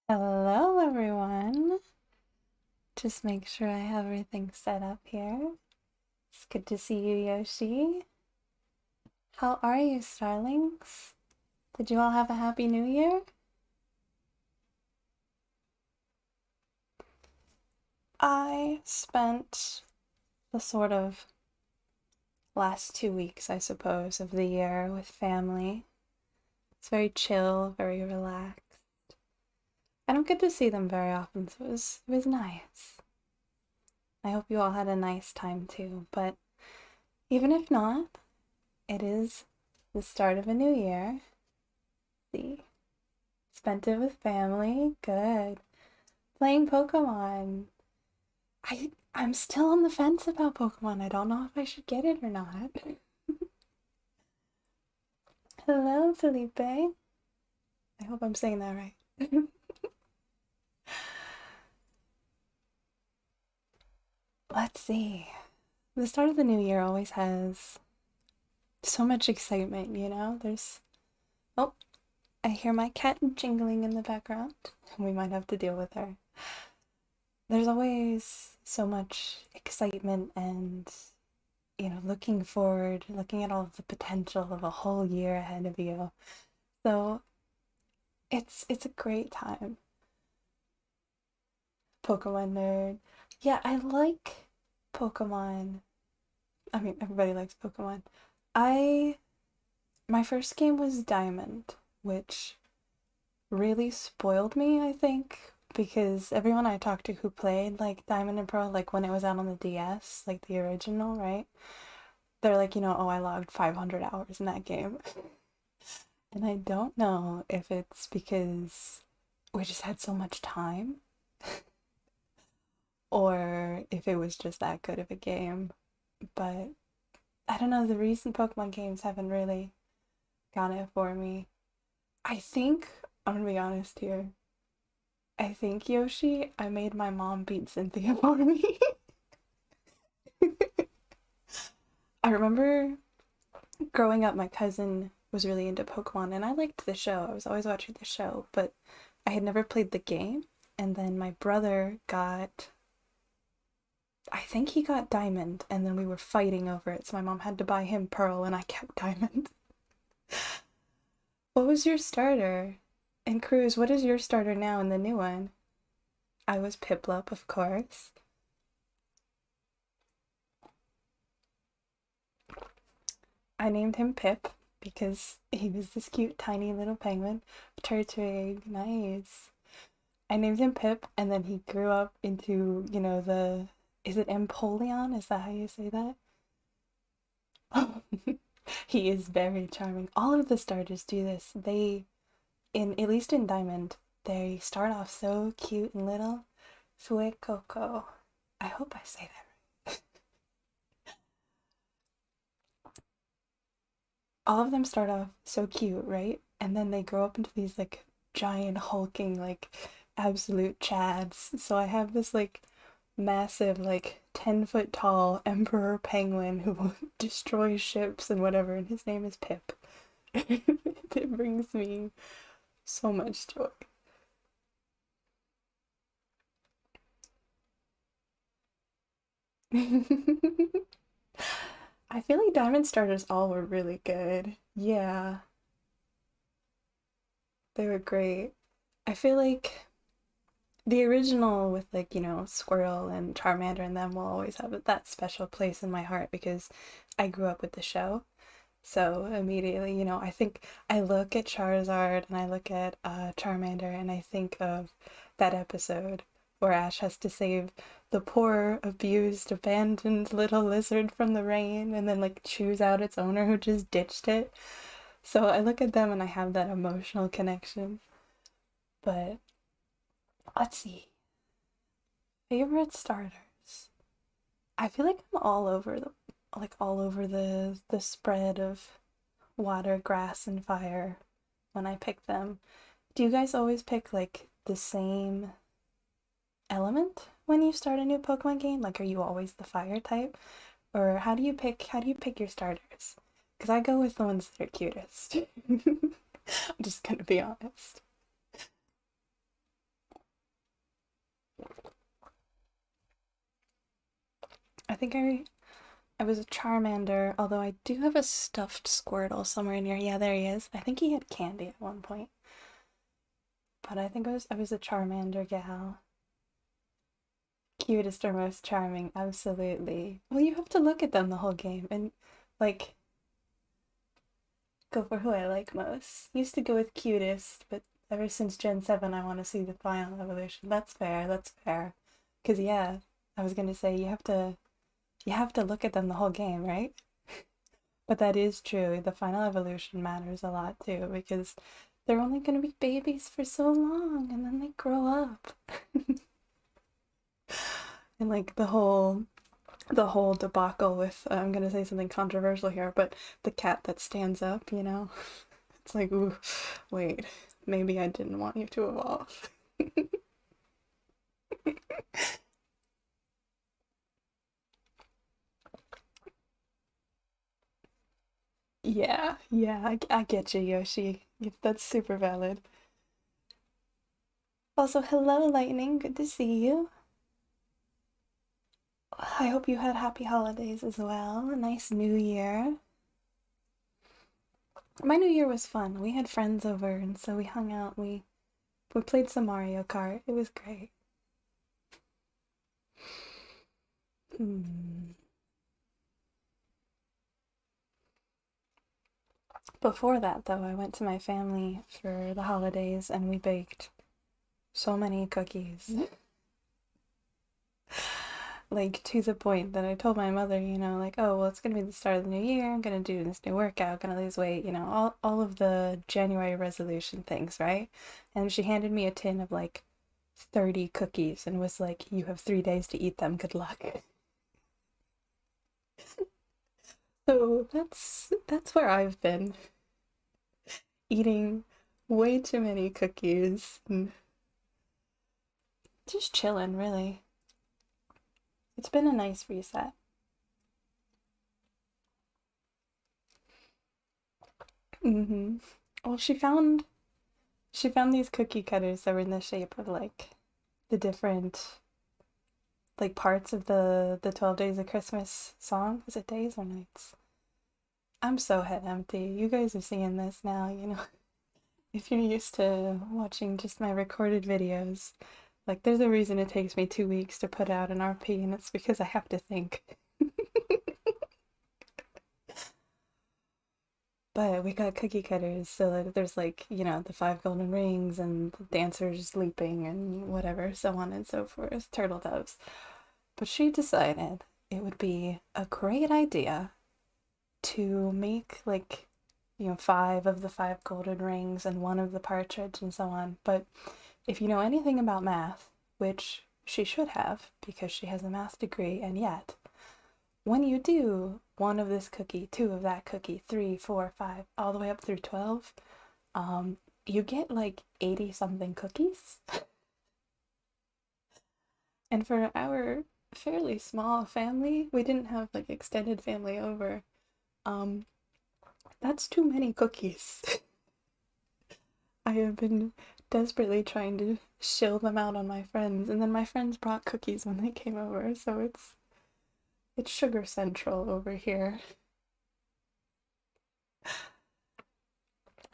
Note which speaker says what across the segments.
Speaker 1: Hello, everyone. Just make sure I have everything set up here. It's good to see you, Yoshi. How are you, starlings? Did you all have a happy new year? I spent the sort of last 2 weeks, I suppose, of the year with family. It's very chill, very relaxed. I don't get to see them very often, so it was nice. I hope you all had a nice time too, but even if not, it is the start of a new year. See, spent it with family. Good. Playing Pokemon. I'm still on the fence about Pokemon. I don't know if I should get it or not. Hello, Felipe. I hope I'm saying that right. Let's see. The start of the new year always has so much excitement, you know? Oh, I hear my cat jingling in the background. We might have to deal with her. There's always so much excitement and looking forward, looking at all of the potential of a whole year ahead of you. So it's a great time. Pokemon nerd. Yeah, I like Pokemon. I mean, everybody likes Pokemon. I My first game was Diamond, which really spoiled me, I think, because everyone I talked to who played like Diamond and Pearl, like when it was out on the DS, like the original, right? They're like, oh, I logged 500 hours in that game. And I don't know if it's because we just had so much time or if it was just that good of a game. But I don't know, the recent Pokemon games haven't really got it for me. I think, I'm gonna be honest here, I think Yoshi, I made my mom beat Cynthia for me. I remember growing up, my cousin was really into Pokemon and I liked the show. I was always watching the show, but I had never played the game. And then my brother got, I think he got Diamond, and then we were fighting over it. So my mom had to buy him Pearl, and I kept Diamond. What was your starter? And Cruz, what is your starter now in the new one? I was Piplup, of course. I named him Pip because he was this cute, tiny little penguin. Turtwig, nice. I named him Pip, and then he grew up into, the. Is it Empoleon? Is that how you say that? He is very charming. All of the starters do this. At least in Diamond, they start off so cute and little. Fuecoco. I hope I say that right. All of them start off so cute, right? And then they grow up into these like giant hulking like absolute chads. So I have this like massive like 10-foot tall emperor penguin who destroys ships and whatever, and his name is Pip. It brings me so much joy. I feel like Diamond Starters all were really good. Yeah, they were great. I feel like the original with like, Squirrel and Charmander and them will always have that special place in my heart because I grew up with the show. So immediately, I think I look at Charizard and I look at Charmander and I think of that episode where Ash has to save the poor, abused, abandoned little lizard from the rain and then like choose out its owner who just ditched it. So I look at them and I have that emotional connection. But let's see. Favorite starters. I feel like I'm all over the spread of water, grass, and fire when I pick them. Do you guys always pick like the same element when you start a new Pokemon game? Like are you always the fire type? Or how do you pick your starters? Because I go with the ones that are cutest. I'm just gonna be honest. I think I was a Charmander, although I do have a stuffed Squirtle somewhere in here. Yeah, there he is. I think he had candy at one point. But I think I was a Charmander gal. Cutest or most charming, absolutely. Well, you have to look at them the whole game and like go for who I like most. Used to go with cutest, but ever since Gen 7 I want to see the final evolution. That's fair, that's fair. 'Cause yeah, I was gonna say you have to look at them the whole game, right? But that is true. The final evolution matters a lot too, because they're only gonna be babies for so long and then they grow up. And like the whole debacle with I'm gonna say something controversial here, but the cat that stands up, you know? It's like, ooh, wait, maybe I didn't want you to evolve. Yeah, yeah, I get you, Yoshi. That's super valid. Also, hello, Lightning. Good to see you. I hope you had happy holidays as well. A nice new year. My new year was fun. We had friends over, and so we hung out. We played some Mario Kart. It was great. Hmm. Before that, though, I went to my family for the holidays, and we baked so many cookies. Like to the point that I told my mother, like, oh, well, it's gonna be the start of the new year. I'm gonna do this new workout, gonna lose weight, all of the January resolution things, right? And she handed me a tin of like 30 cookies and was like, you have 3 days to eat them. Good luck. So that's where I've been eating way too many cookies and just chilling, really. It's been a nice reset. Mm-hmm. Well, she found these cookie cutters that were in the shape of like the different like parts of the 12 Days of Christmas song. Is it days or nights? I'm so head empty. You guys are seeing this now, If you're used to watching just my recorded videos, like there's a reason it takes me 2 weeks to put out an RP, and it's because I have to think. But we got cookie cutters, so that there's like, the five golden rings and the dancers leaping and whatever, so on and so forth, turtle doves. But she decided it would be a great idea to make like, five of the five golden rings and one of the partridge and so on. But if you know anything about math, which she should have because she has a math degree, and yet when you do one of this cookie, two of that cookie, three, four, five, all the way up through 12, you get like 80 something cookies. And for our fairly small family, we didn't have like extended family over. Um, that's too many cookies. I have been desperately trying to shill them out on my friends, and then my friends brought cookies when they came over, so it's sugar central over here.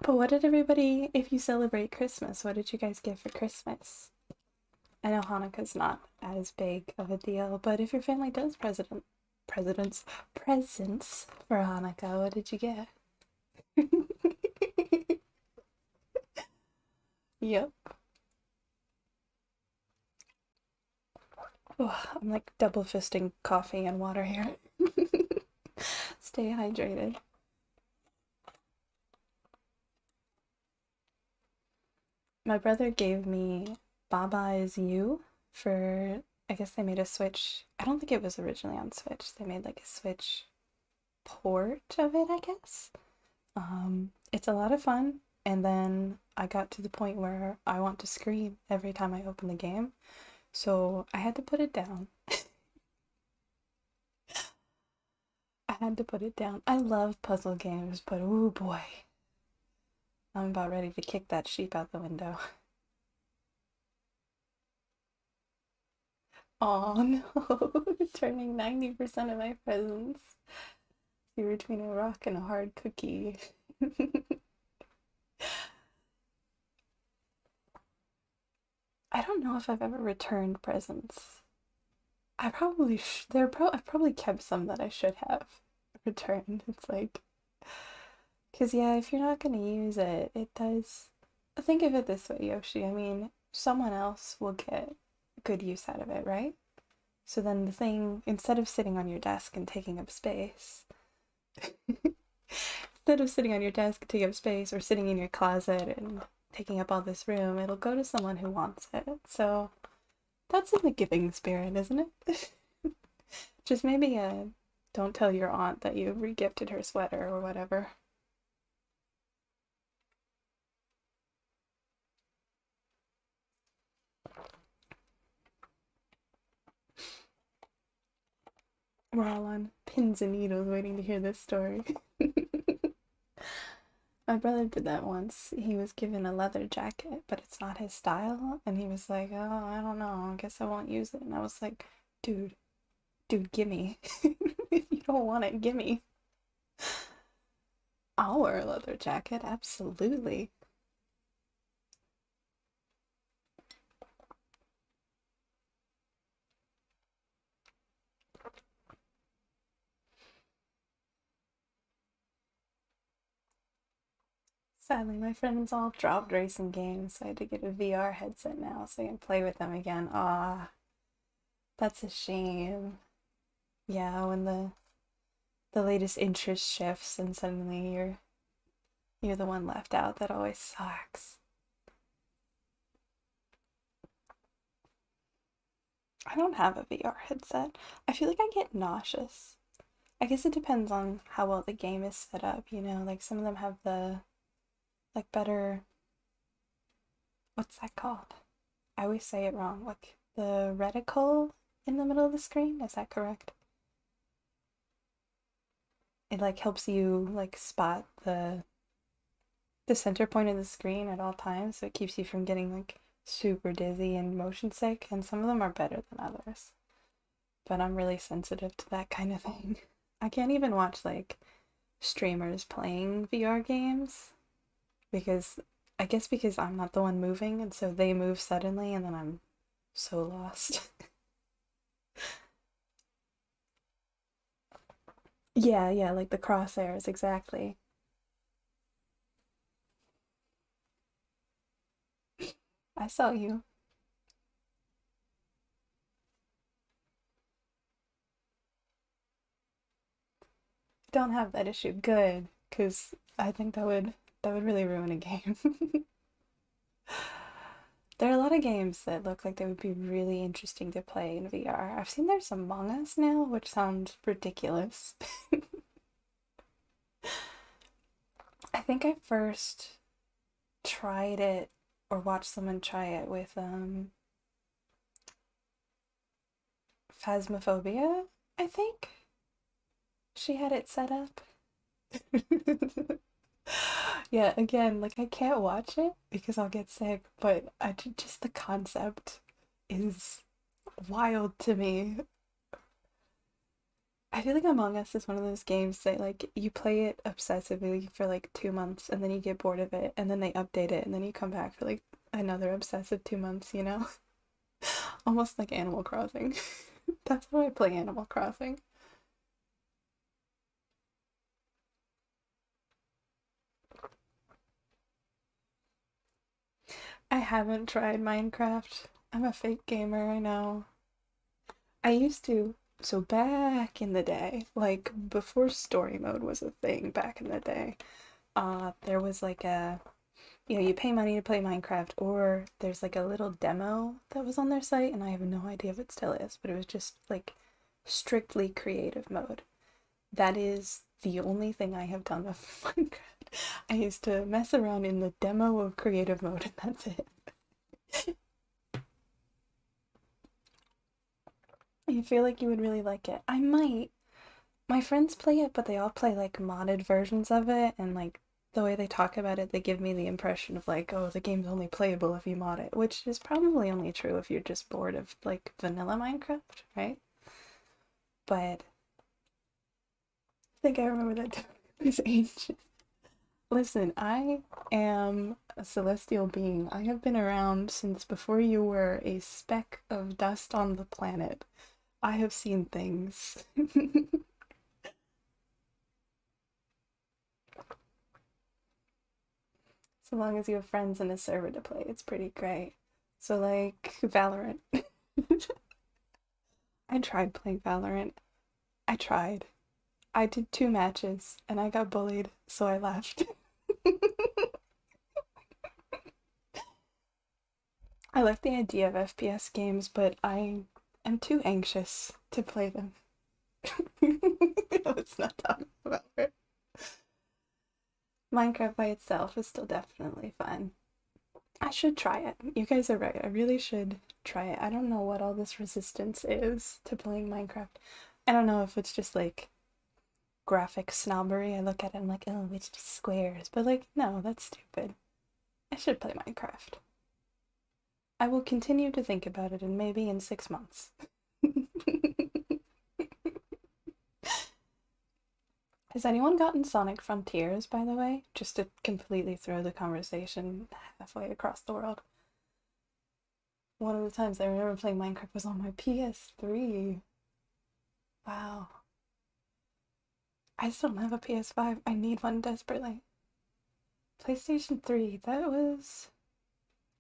Speaker 1: But what did everybody, if you celebrate Christmas, what did you guys get for Christmas? I know Hanukkah's not as big of a deal, but if your family does presidents presents for Hanukkah, what did you get? Yep. Oh, I'm like double fisting coffee and water here. Stay hydrated. My brother gave me Baba Is You for, I guess they made a Switch. I don't think it was originally on Switch. They made like a Switch port of it, I guess. It's a lot of fun. And then I got to the point where I want to scream every time I open the game. So I had to put it down. I had to put it down. I love puzzle games, but oh boy, I'm about ready to kick that sheep out the window. Oh no, turning 90% of my presents. You're between a rock and a hard cookie. I don't know if I've ever returned presents. I probably I've probably kept some that I should have returned. It's like, cause yeah, if you're not gonna use it, it does. Think of it this way, Yoshi. I mean, someone else will get good use out of it, right? So then the thing, instead of sitting on your desk and taking up space, instead of sitting on your desk and taking up space, or sitting in your closet and taking up all this room, it'll go to someone who wants it. So that's in the giving spirit, isn't it? Just maybe don't tell your aunt that you regifted her sweater or whatever. We're all on pins and needles waiting to hear this story. My brother did that once. He was given a leather jacket, but it's not his style. And he was like, oh, I don't know. I guess I won't use it. And I was like, dude, gimme. If you don't want it, gimme. I'll wear a leather jacket, absolutely. Sadly, my friends all dropped racing games, so I had to get a VR headset now so I can play with them again. Ah, that's a shame. Yeah, when the latest interest shifts and suddenly you're the one left out, that always sucks. I don't have a VR headset. I feel like I get nauseous. I guess it depends on how well the game is set up, you know? Like some of them have the like better, what's that called? I always say it wrong. Like the reticle in the middle of the screen, is that correct? It like helps you like spot the center point of the screen at all times, so it keeps you from getting like super dizzy and motion sick, and some of them are better than others. But I'm really sensitive to that kind of thing. I can't even watch like streamers playing VR games because I guess because I'm not the one moving, and so they move suddenly, and then I'm so lost. Yeah, yeah, like the crosshairs, exactly. I saw you. Don't have that issue. Good, because I think that would really ruin a game. There are a lot of games that look like they would be really interesting to play in VR. I've seen there's Among Us now, which sounds ridiculous. I think I first tried it or watched someone try it with Phasmophobia, I think. She had it set up. Yeah, again, like I can't watch it because I'll get sick, but just the concept is wild to me. I feel like Among Us is one of those games that like you play it obsessively for like 2 months and then you get bored of it and then they update it and then you come back for like another obsessive 2 months, you know? Almost like Animal Crossing. That's how I play Animal Crossing. I haven't tried Minecraft. I'm a fake gamer, I know. I used to. So back in the day, like before story mode was a thing back in the day, there was like you pay money to play Minecraft, or there's like a little demo that was on their site, and I have no idea if it still is, but it was just like strictly creative mode. That is the only thing I have done with Minecraft. I used to mess around in the demo of creative mode, and that's it. I feel like you would really like it. I might. My friends play it, but they all play like modded versions of it, and like the way they talk about it, they give me the impression of like, oh, the game's only playable if you mod it, which is probably only true if you're just bored of like vanilla Minecraft, right? But I think I remember that is ancient. Listen, I am a celestial being. I have been around since before you were a speck of dust on the planet. I have seen things. So long as you have friends and a server to play, it's pretty great. So, like, Valorant. I tried playing Valorant. I tried. I did 2 matches and I got bullied, so I left. I like the idea of FPS games, but I am too anxious to play them. Let's not talk about it. Minecraft by itself is still definitely fun. I should try it. You guys are right. I really should try it. I don't know what all this resistance is to playing Minecraft. I don't know if it's just like graphic snobbery. I look at it and I'm like, oh, it's just squares. But like, no, that's stupid. I should play Minecraft. I will continue to think about it and maybe in 6 months. Has anyone gotten Sonic Frontiers, by the way? Just to completely throw the conversation halfway across the world. One of the times I remember playing Minecraft was on my PS3. Wow. I still don't have a PS5. I need one desperately. PlayStation 3, that was...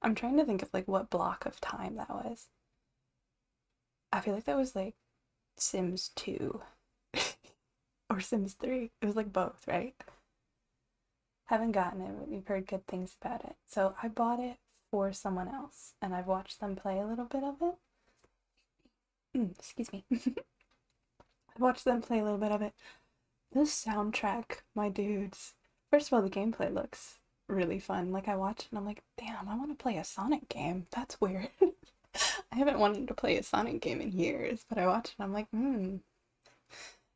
Speaker 1: I'm trying to think of like what block of time that was. I feel like that was like Sims 2 or Sims 3. It was like both, right? Haven't gotten it, but we've heard good things about it. So I bought it for someone else and I've watched them play a little bit of it. Excuse me. I've watched them play a little bit of it. The soundtrack, my dudes. First of all, the gameplay looks really fun. Like I watch it and I'm like, damn, I want to play a Sonic game. That's weird. I haven't wanted to play a Sonic game in years, but I watch it and I'm like,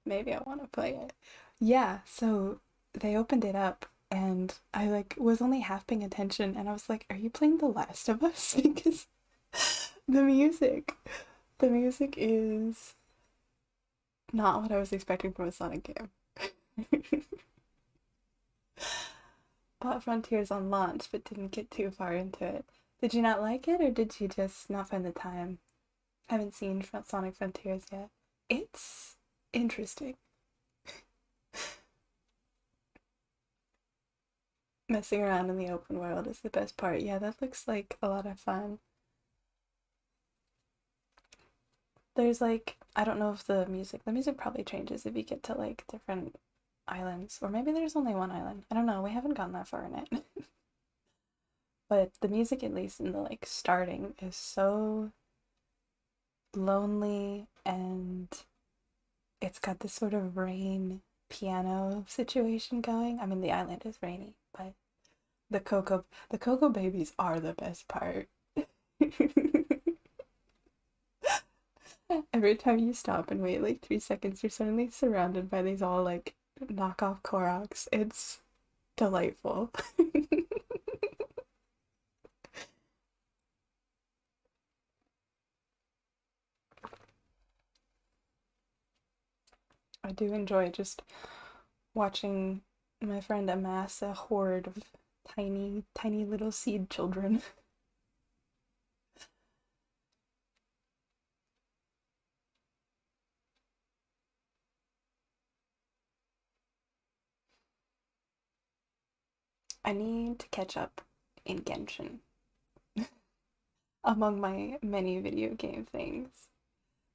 Speaker 1: maybe I want to play it. Yeah, so they opened it up and I like was only half paying attention and I was like, are you playing The Last of Us? Because the music, the music is not what I was expecting from a Sonic game. Bought Frontiers on launch, but didn't get too far into it. Did you not like it, or did you just not find the time? Haven't seen Sonic Frontiers yet. It's interesting. Messing around in the open world is the best part. Yeah, that looks like a lot of fun. There's like, I don't know if the music probably changes if you get to like different islands, or maybe there's only one island. I don't know, we haven't gone that far in it. But the music, at least in the like starting, is so lonely and it's got this sort of rain piano situation going. I mean, the island is rainy, but the cocoa babies are the best part. Every time you stop and wait like 3 seconds, you're suddenly surrounded by these all like knockoff Koroks. It's delightful. I do enjoy just watching my friend amass a horde of tiny, tiny little seed children. I need to catch up in Genshin among my many video game things.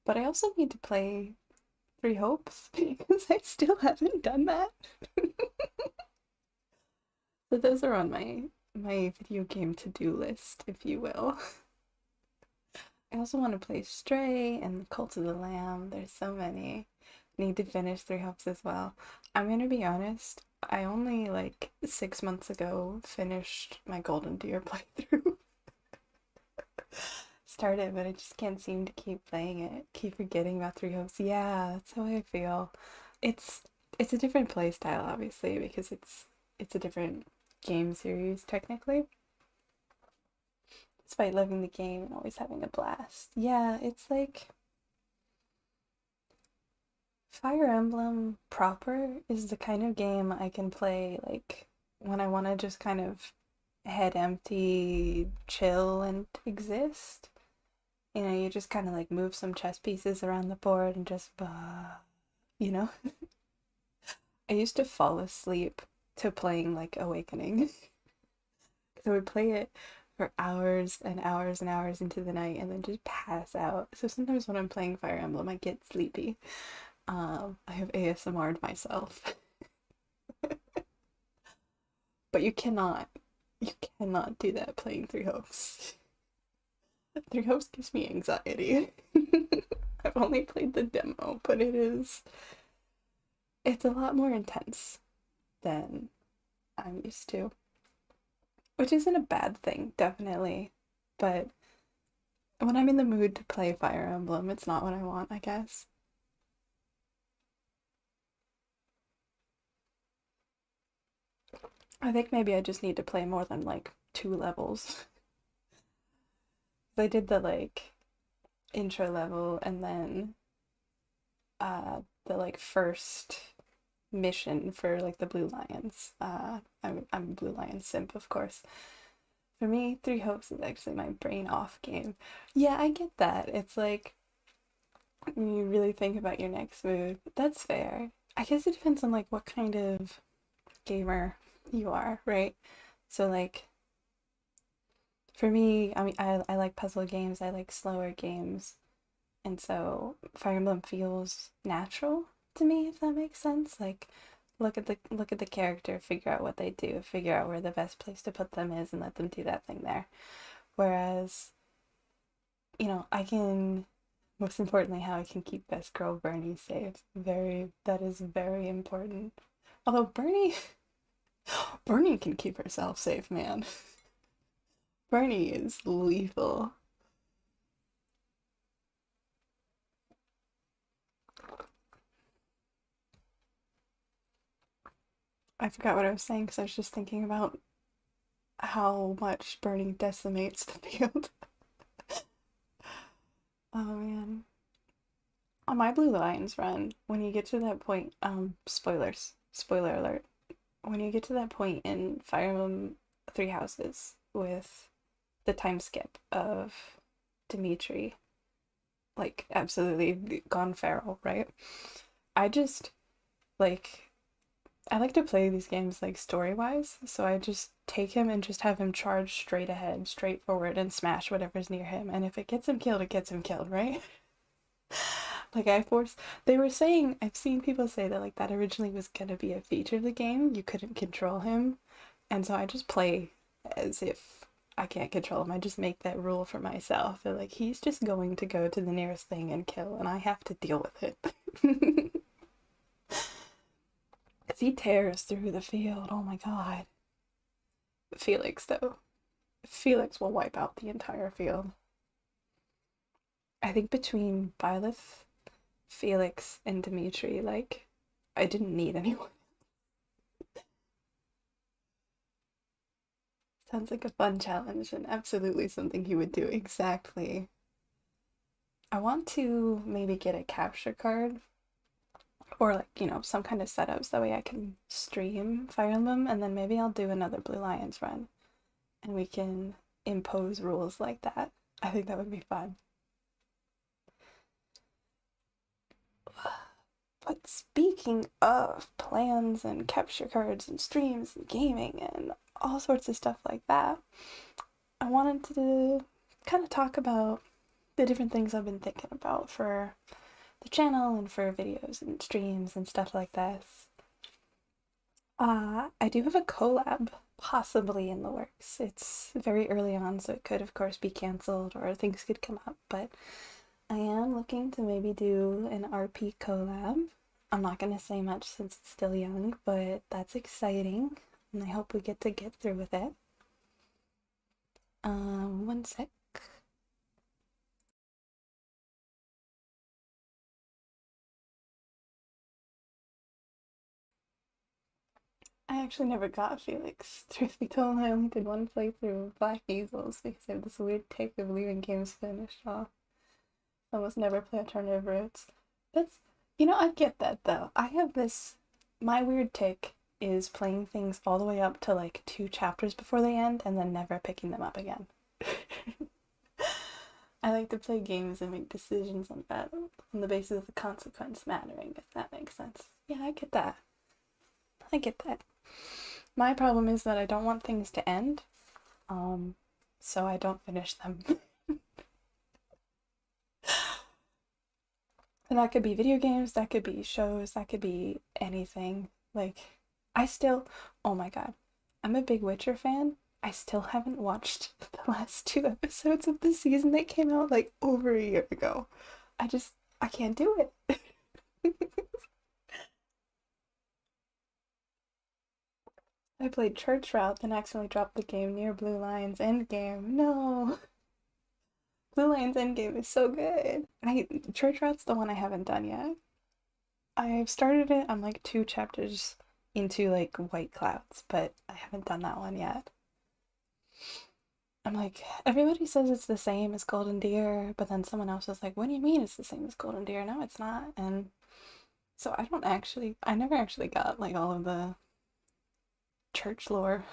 Speaker 1: But I also need to play Three Hopes because I still haven't done that. So those are on my video game to-do list, if you will. I also want to play Stray and Cult of the Lamb. There's so many. Need to finish Three Hopes as well. I'm gonna be honest, I only like 6 months ago finished my Golden Deer playthrough. Started, but I just can't seem to keep playing it. Keep forgetting about Three Hopes. Yeah, that's how I feel. It's it's a different play style, obviously, because it's it's a different game series technically, despite loving the game and always having a blast. Yeah, it's like Fire Emblem proper is the kind of game I can play like when I want to just kind of head empty, chill, and exist. You know, you just kind of like move some chess pieces around the board and just, you know? I used to fall asleep to playing like Awakening. So I would play it for hours and hours and hours into the night and then just pass out. So sometimes when I'm playing Fire Emblem, I get sleepy. I have ASMR'd myself. But you cannot do that playing Three Hopes. Three Hopes gives me anxiety. I've only played the demo, but it's a lot more intense than I'm used to. Which isn't a bad thing, definitely. But when I'm in the mood to play Fire Emblem, it's not what I want, I guess. I think maybe I just need to play more than like 2 levels. I did the like intro level and then the like first mission for like the Blue Lions. I'm a Blue Lion simp, of course. For me, Three Hopes is actually my brain off game. Yeah, I get that. It's like when you really think about your next move. That's fair. I guess it depends on like what kind of gamer you are, right? So like for me, I mean I like puzzle games, I like slower games. And so Fire Emblem feels natural to me, if that makes sense. Like look at the character, figure out what they do, figure out where the best place to put them is and let them do that thing there. Whereas, you know, I can most importantly how I can keep best girl Bernie safe. That is very important. Although Bernie can keep herself safe, man. Bernie is lethal. I forgot what I was saying because I was just thinking about how much Bernie decimates the field. Oh man. On my Blue Lions run, when you get to that point, spoiler alert, when you get to that point in Fire Emblem Three Houses with the time skip of Dimitri, like absolutely gone feral, right? I just like I like to play these games like story wise, so I just take him and just have him charge straight ahead, straight forward, and smash whatever's near him. And if it gets him killed, it gets him killed, right? Like I force. They were saying I've seen people say that like that originally was gonna be a feature of the game. You couldn't control him, and so I just play as if I can't control him. I just make that rule for myself. That like he's just going to go to the nearest thing and kill, and I have to deal with it. Because he tears through the field. Oh my god. Felix, though. Felix will wipe out the entire field. I think between Byleth, Felix, and Dimitri, like, I didn't need anyone. Sounds like a fun challenge and absolutely something he would do exactly. I want to maybe get a capture card or like, you know, some kind of setups that way I can stream Fire Emblem and then maybe I'll do another Blue Lions run and we can impose rules like that. I think that would be fun. But speaking of plans and capture cards and streams and gaming and all sorts of stuff like that, I wanted to kind of talk about the different things I've been thinking about for the channel and for videos and streams and stuff like this. I do have a collab possibly in the works. It's very early on, so it could, of course, be cancelled or things could come up, but I am looking to maybe do an RP collab. I'm not going to say much since it's still young, but that's exciting, and I hope we get through with it. One sec. I actually never got Felix. Truth be told, I only did one playthrough of Black Eagles because I have this weird take of leaving games finished off. I almost never play alternative routes. That's, I get that though. I have this, my weird take is playing things all the way up to like 2 chapters before they end and then never picking them up again. I like to play games and make decisions on that on the basis of the consequence mattering, if that makes sense. Yeah, I get that. I get that. My problem is that I don't want things to end, so I don't finish them. And that could be video games, that could be shows, that could be anything. Like, oh my god, I'm a big Witcher fan. I still haven't watched the last 2 episodes of the season that came out like over a year ago. I can't do it. I played Church Route, then accidentally dropped the game near Blue Lion's Endgame. No! Blue Lion's Endgame is so good. Church Route's the one I haven't done yet. I've started it, I'm like 2 chapters into like White Clouds, but I haven't done that one yet. I'm like, everybody says it's the same as Golden Deer, but then someone else was like, what do you mean it's the same as Golden Deer? No, it's not. And so I never actually got like all of the church lore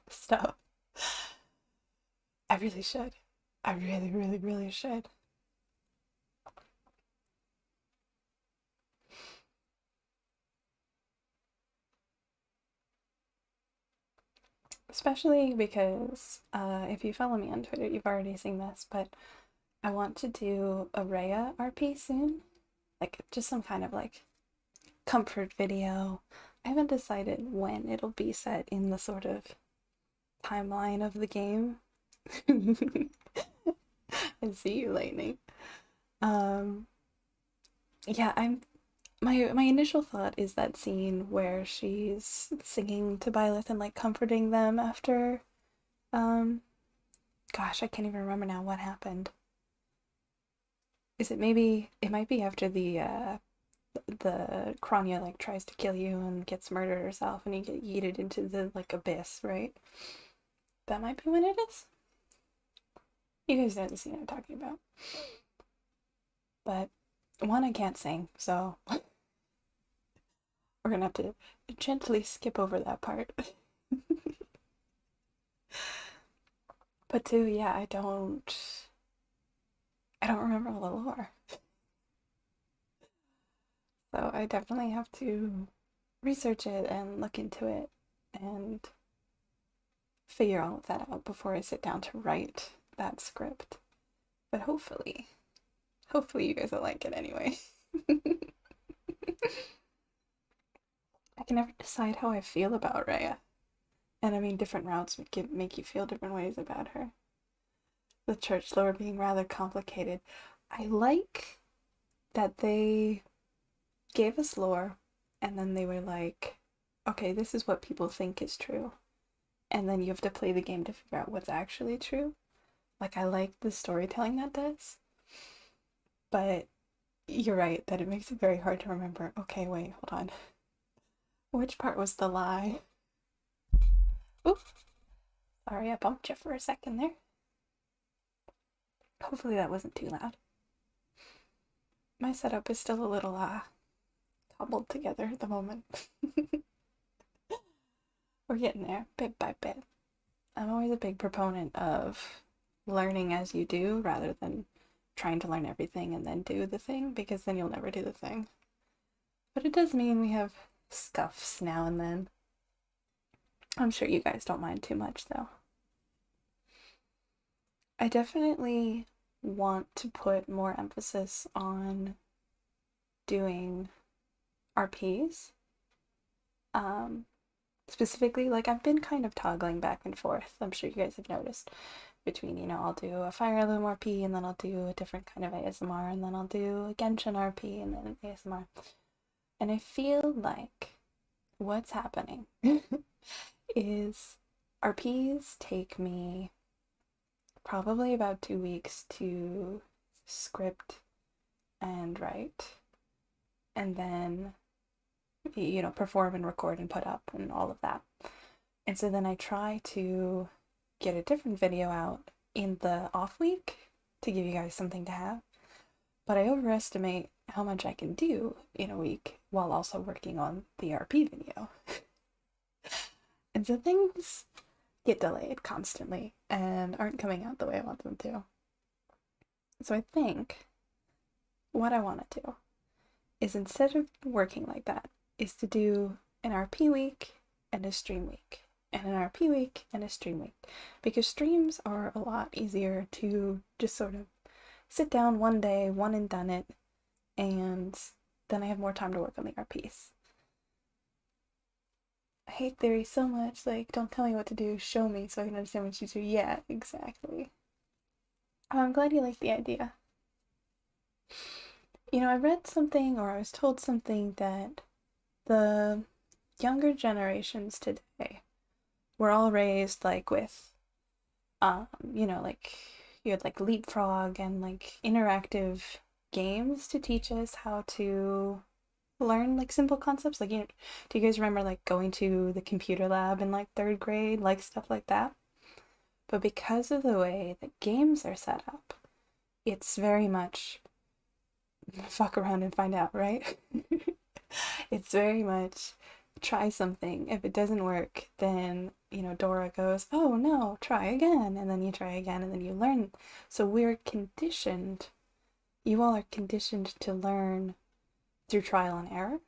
Speaker 1: stuff. I really should. I really, really, really should. Especially because if you follow me on Twitter, you've already seen this, but I want to do a Rhea RP soon. Like, just some kind of like comfort video. I haven't decided when it'll be set in the sort of timeline of the game. I see you, Lightning. Um, yeah, my initial thought is that scene where she's singing to Byleth and like comforting them after um gosh, I can't even remember now what happened. Is it maybe it might be after the Kranya like tries to kill you and gets murdered herself and you get yeeted into the like abyss, right? That might be when it is. You guys know the scene I'm talking about. But one, I can't sing, so we're gonna have to gently skip over that part. But two, yeah, I don't remember all the lore. So I definitely have to research it and look into it and figure all of that out before I sit down to write that script. But hopefully you guys will like it anyway. I can never decide how I feel about Rhea. And I mean, different routes would make you feel different ways about her. The church lore being rather complicated. I like that they gave us lore and then they were like, okay, this is what people think is true. And then you have to play the game to figure out what's actually true. Like, I like the storytelling that does. But you're right that it makes it very hard to remember. Okay, wait, hold on. Which part was the lie? Oop. Sorry, I bumped you for a second there. Hopefully that wasn't too loud. My setup is still a little cobbled together at the moment. We're getting there, bit by bit. I'm always a big proponent of learning as you do rather than trying to learn everything and then do the thing, because then you'll never do the thing. But it does mean we have scuffs now and then. I'm sure you guys don't mind too much, though. I definitely want to put more emphasis on doing RPs. Specifically, like, I've been kind of toggling back and forth. I'm sure you guys have noticed between, I'll do a Fire Emblem RP and then I'll do a different kind of ASMR and then I'll do a Genshin RP and then an ASMR. And I feel like what's happening is RPs take me probably about 2 weeks to script and write. And then perform and record and put up and all of that. And so then I try to get a different video out in the off week to give you guys something to have. But I overestimate how much I can do in a week while also working on the RP video. And so things get delayed constantly and aren't coming out the way I want them to. So I think what I want to do is, instead of working like that, is to do an RP week and a stream week, and an RP week and a stream week, because streams are a lot easier to just sort of sit down one day, one and done it, and then I have more time to work on the RPs. I hate theory so much, like, don't tell me what to do, show me so I can understand what you do. Yeah, exactly. I'm glad you like the idea. I read something, or I was told something, that the younger generations today were all raised like with, like you had like Leapfrog and like interactive games to teach us how to learn like simple concepts. Like, do you guys remember like going to the computer lab in like third grade, like stuff like that? But because of the way that games are set up, it's very much fuck around and find out, right? It's very much try something. If it doesn't work, then, Dora goes, oh no, try again. And then you try again and then you learn. So we're conditioned, you all are conditioned to learn through trial and error,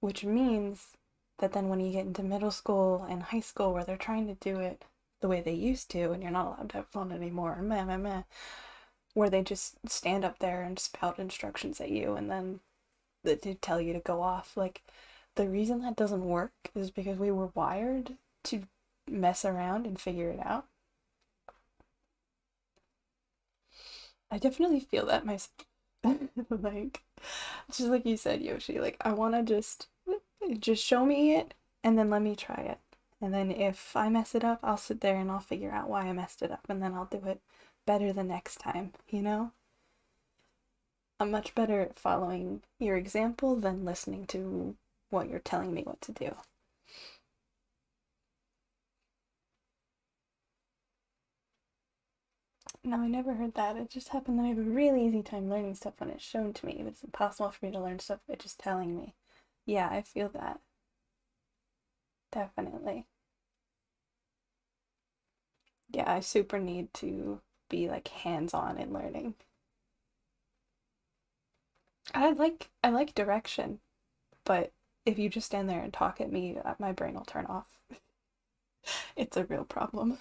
Speaker 1: which means that then when you get into middle school and high school where they're trying to do it the way they used to, and you're not allowed to have fun anymore, where they just stand up there and spout instructions at you and then they tell you to go off. Like, the reason that doesn't work is because we were wired to mess around and figure it out. I definitely feel that myself. Like, just like you said, Yoshi, like, I want to just show me it and then let me try it. And then if I mess it up, I'll sit there and I'll figure out why I messed it up, and then I'll do it better the next time, I'm much better at following your example than listening to what you're telling me what to do. No, I never heard that. It just happened that I have a really easy time learning stuff when it's shown to me, but it's impossible for me to learn stuff by just telling me. Yeah, I feel that. Definitely. Yeah, I super need to be like hands-on in learning. I like direction, but if you just stand there and talk at me, my brain will turn off. It's a real problem.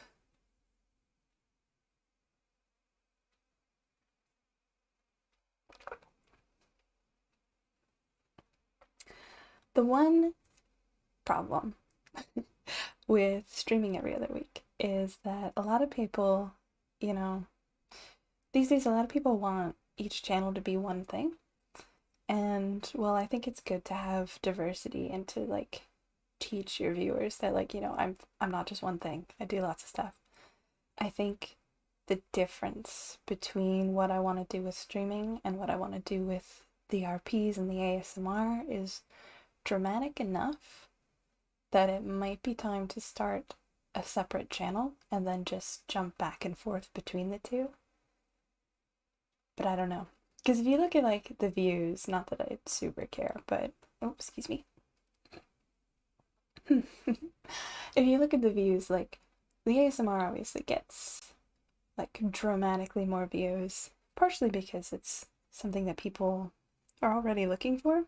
Speaker 1: The one problem with streaming every other week is that a lot of people, you know, these days a lot of people want each channel to be one thing. And well, I think it's good to have diversity and to like teach your viewers that, like, I'm not just one thing. I do lots of stuff. I think the difference between what I want to do with streaming and what I want to do with the RPs and the ASMR is dramatic enough that it might be time to start a separate channel and then just jump back and forth between the two. But I don't know. Because if you look at like the views, not that I super care, but oh, excuse me. If you look at the views, like the ASMR obviously gets like dramatically more views, partially because it's something that people are already looking for,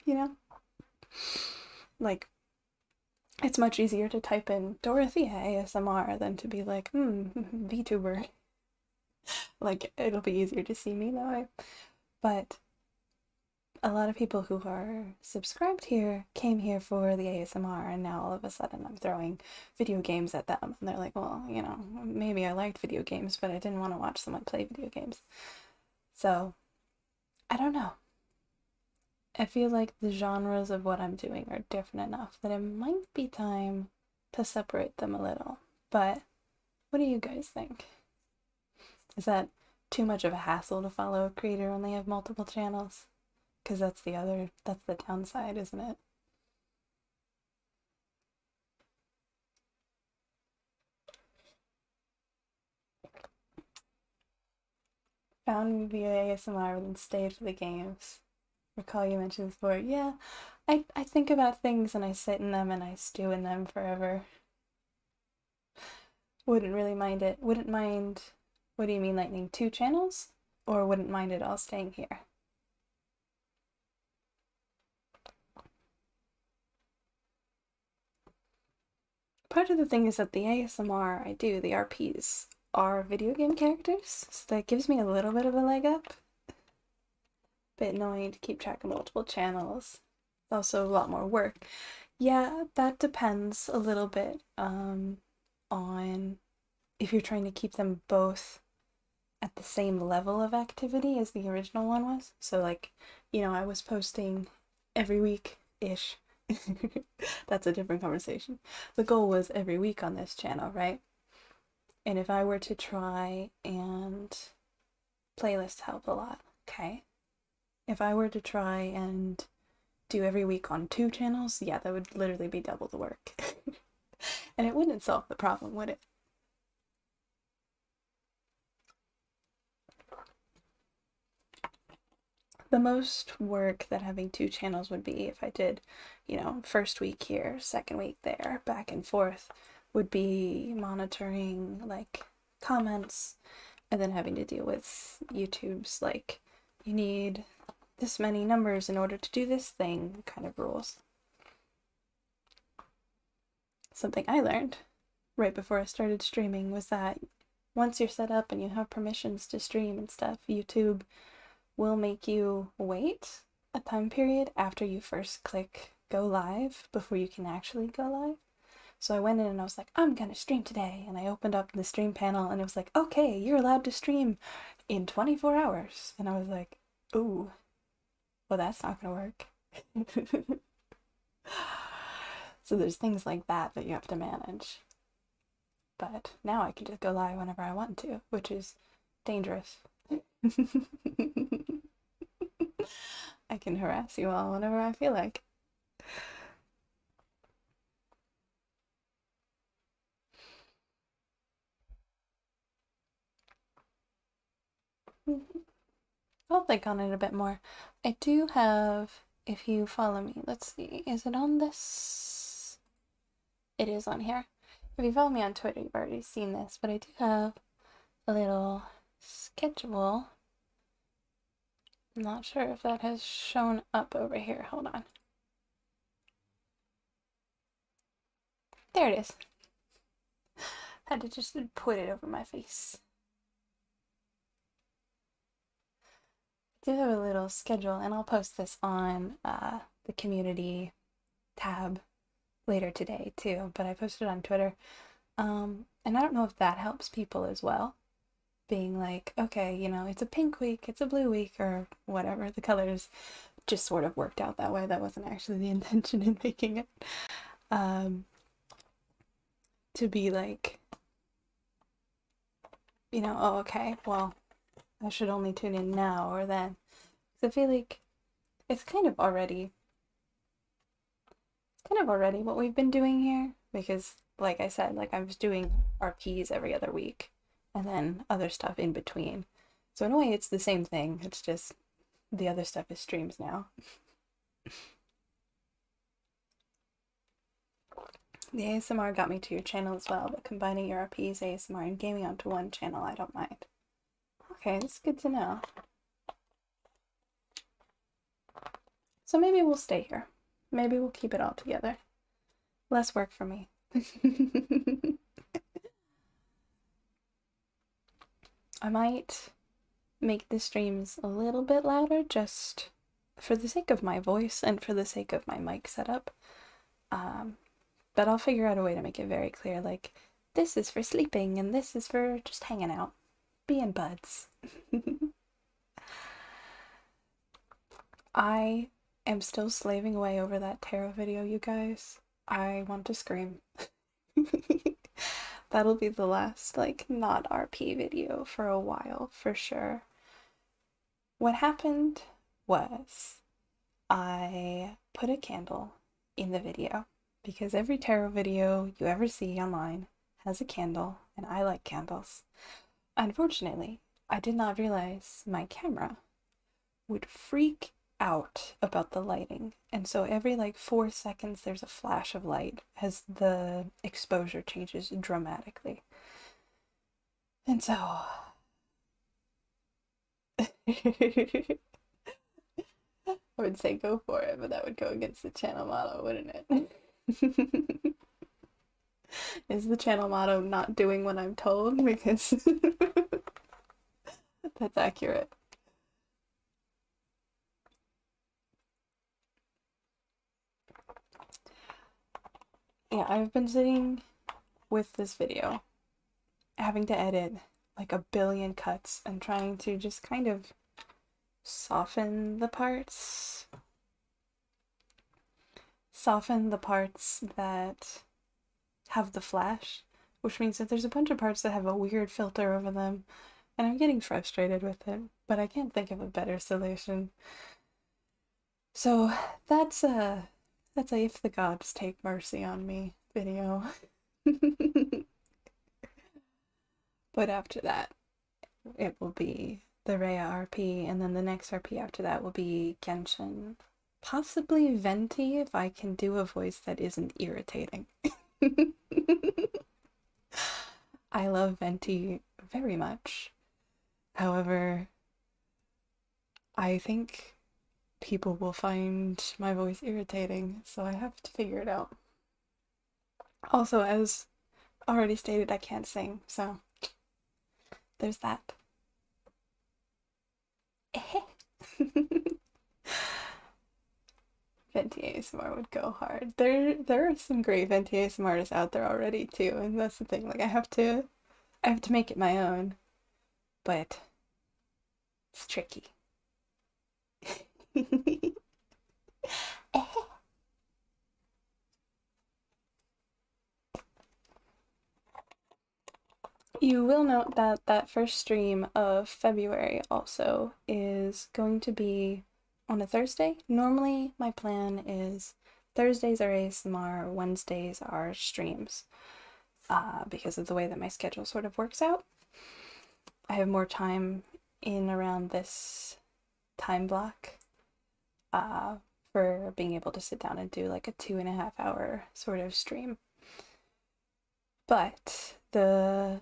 Speaker 1: you know? Like, it's much easier to type in Dorothea ASMR than to be like, VTuber. Like, it'll be easier to see me that way. But a lot of people who are subscribed here came here for the ASMR, and now all of a sudden I'm throwing video games at them. And they're like, well, maybe I liked video games, but I didn't want to watch someone play video games. So, I don't know. I feel like the genres of what I'm doing are different enough that it might be time to separate them a little. But what do you guys think? Is that too much of a hassle to follow a creator when they have multiple channels? Because that's the downside, isn't it? Found me via ASMR and then stayed for the games. Recall you mentioned this before. Yeah, I think about things and I sit in them and I stew in them forever. Wouldn't really mind it. Wouldn't mind. What do you mean, lightning? 2 channels? Or wouldn't mind it all staying here? Part of the thing is that the ASMR I do, the RPs, are video game characters, so that gives me a little bit of a leg up. Bit annoying to keep track of multiple channels. It's also a lot more work. Yeah, that depends a little bit on if you're trying to keep them both at the same level of activity as the original one was. So like, I was posting every week-ish. That's a different conversation. The goal was every week on this channel, right? And if I were to try and playlists help a lot, okay? If I were to try and do every week on 2 channels, yeah, that would literally be double the work. And it wouldn't solve the problem, would it? The most work that having 2 channels would be if I did, first week here, second week there, back and forth, would be monitoring like comments and then having to deal with YouTube's like, you need this many numbers in order to do this thing kind of rules. Something I learned right before I started streaming was that once you're set up and you have permissions to stream and stuff, YouTube will make you wait a time period after you first click go live before you can actually go live. So I went in and I was like, I'm gonna stream today. And I opened up the stream panel and it was like, okay, you're allowed to stream in 24 hours. And I was like, ooh, well, that's not gonna work. So there's things like that you have to manage. But now I can just go live whenever I want to, which is dangerous. I can harass you all whenever I feel like. I'll think on it a bit more. I do have, if you follow me, let's see, is it on this? It is on here. If you follow me on Twitter, you've already seen this, but I do have a little schedule. I'm not sure if that has shown up over here. Hold on. There it is. Had to just put it over my face. I do have a little schedule, and I'll post this on the community tab later today too, but I posted it on Twitter. And I don't know if that helps people as well. Being like, okay, it's a pink week, it's a blue week, or whatever. The colors just sort of worked out that way. That wasn't actually the intention in making it. To be like, oh, okay, well, I should only tune in now or then. Because I feel like it's kind of already what we've been doing here. Because, like I said, like I was doing RPs every other week and then other stuff in between. So in a way, it's the same thing. It's just the other stuff is streams now. The ASMR got me to your channel as well, but combining your RPs, ASMR, and gaming onto one channel, I don't mind. Okay, that's good to know. So maybe we'll stay here. Maybe we'll keep it all together. Less work for me. I might make the streams a little bit louder just for the sake of my voice and for the sake of my mic setup. But I'll figure out a way to make it very clear, like, this is for sleeping and this is for just hanging out, being buds. I am still slaving away over that tarot video, you guys. I want to scream. That'll be the last, like, not RP video for a while, for sure. What happened was I put a candle in the video because every tarot video you ever see online has a candle, and I like candles. Unfortunately, I did not realize my camera would freak out about the lighting. And so every like 4 seconds there's a flash of light as the exposure changes dramatically. And so I would say go for it, but that would go against the channel motto, wouldn't it? Is the channel motto not doing what I'm told? Because that's accurate. Yeah, I've been sitting with this video, having to edit like a billion cuts and trying to just kind of soften the parts that have the flash, which means that there's a bunch of parts that have a weird filter over them, and I'm getting frustrated with it, but I can't think of a better solution. So that's a if the gods take mercy on me video. But after that, it will be the Rhea RP, and then the next RP after that will be Genshin. Possibly Venti if I can do a voice that isn't irritating. I love Venti very much. However, I think people will find my voice irritating, so I have to figure it out. Also, as already stated, I can't sing, so there's that. Venti ASMR would go hard. There are some great Venti ASMR artists out there already too, and that's the thing. Like I have to make it my own, but it's tricky. You will note that that first stream of February also is going to be on a Thursday. Normally, my plan is Thursdays are ASMR, Wednesdays are streams, because of the way that my schedule sort of works out. I have more time in around this time block for being able to sit down and do like a 2.5 hour sort of stream. But the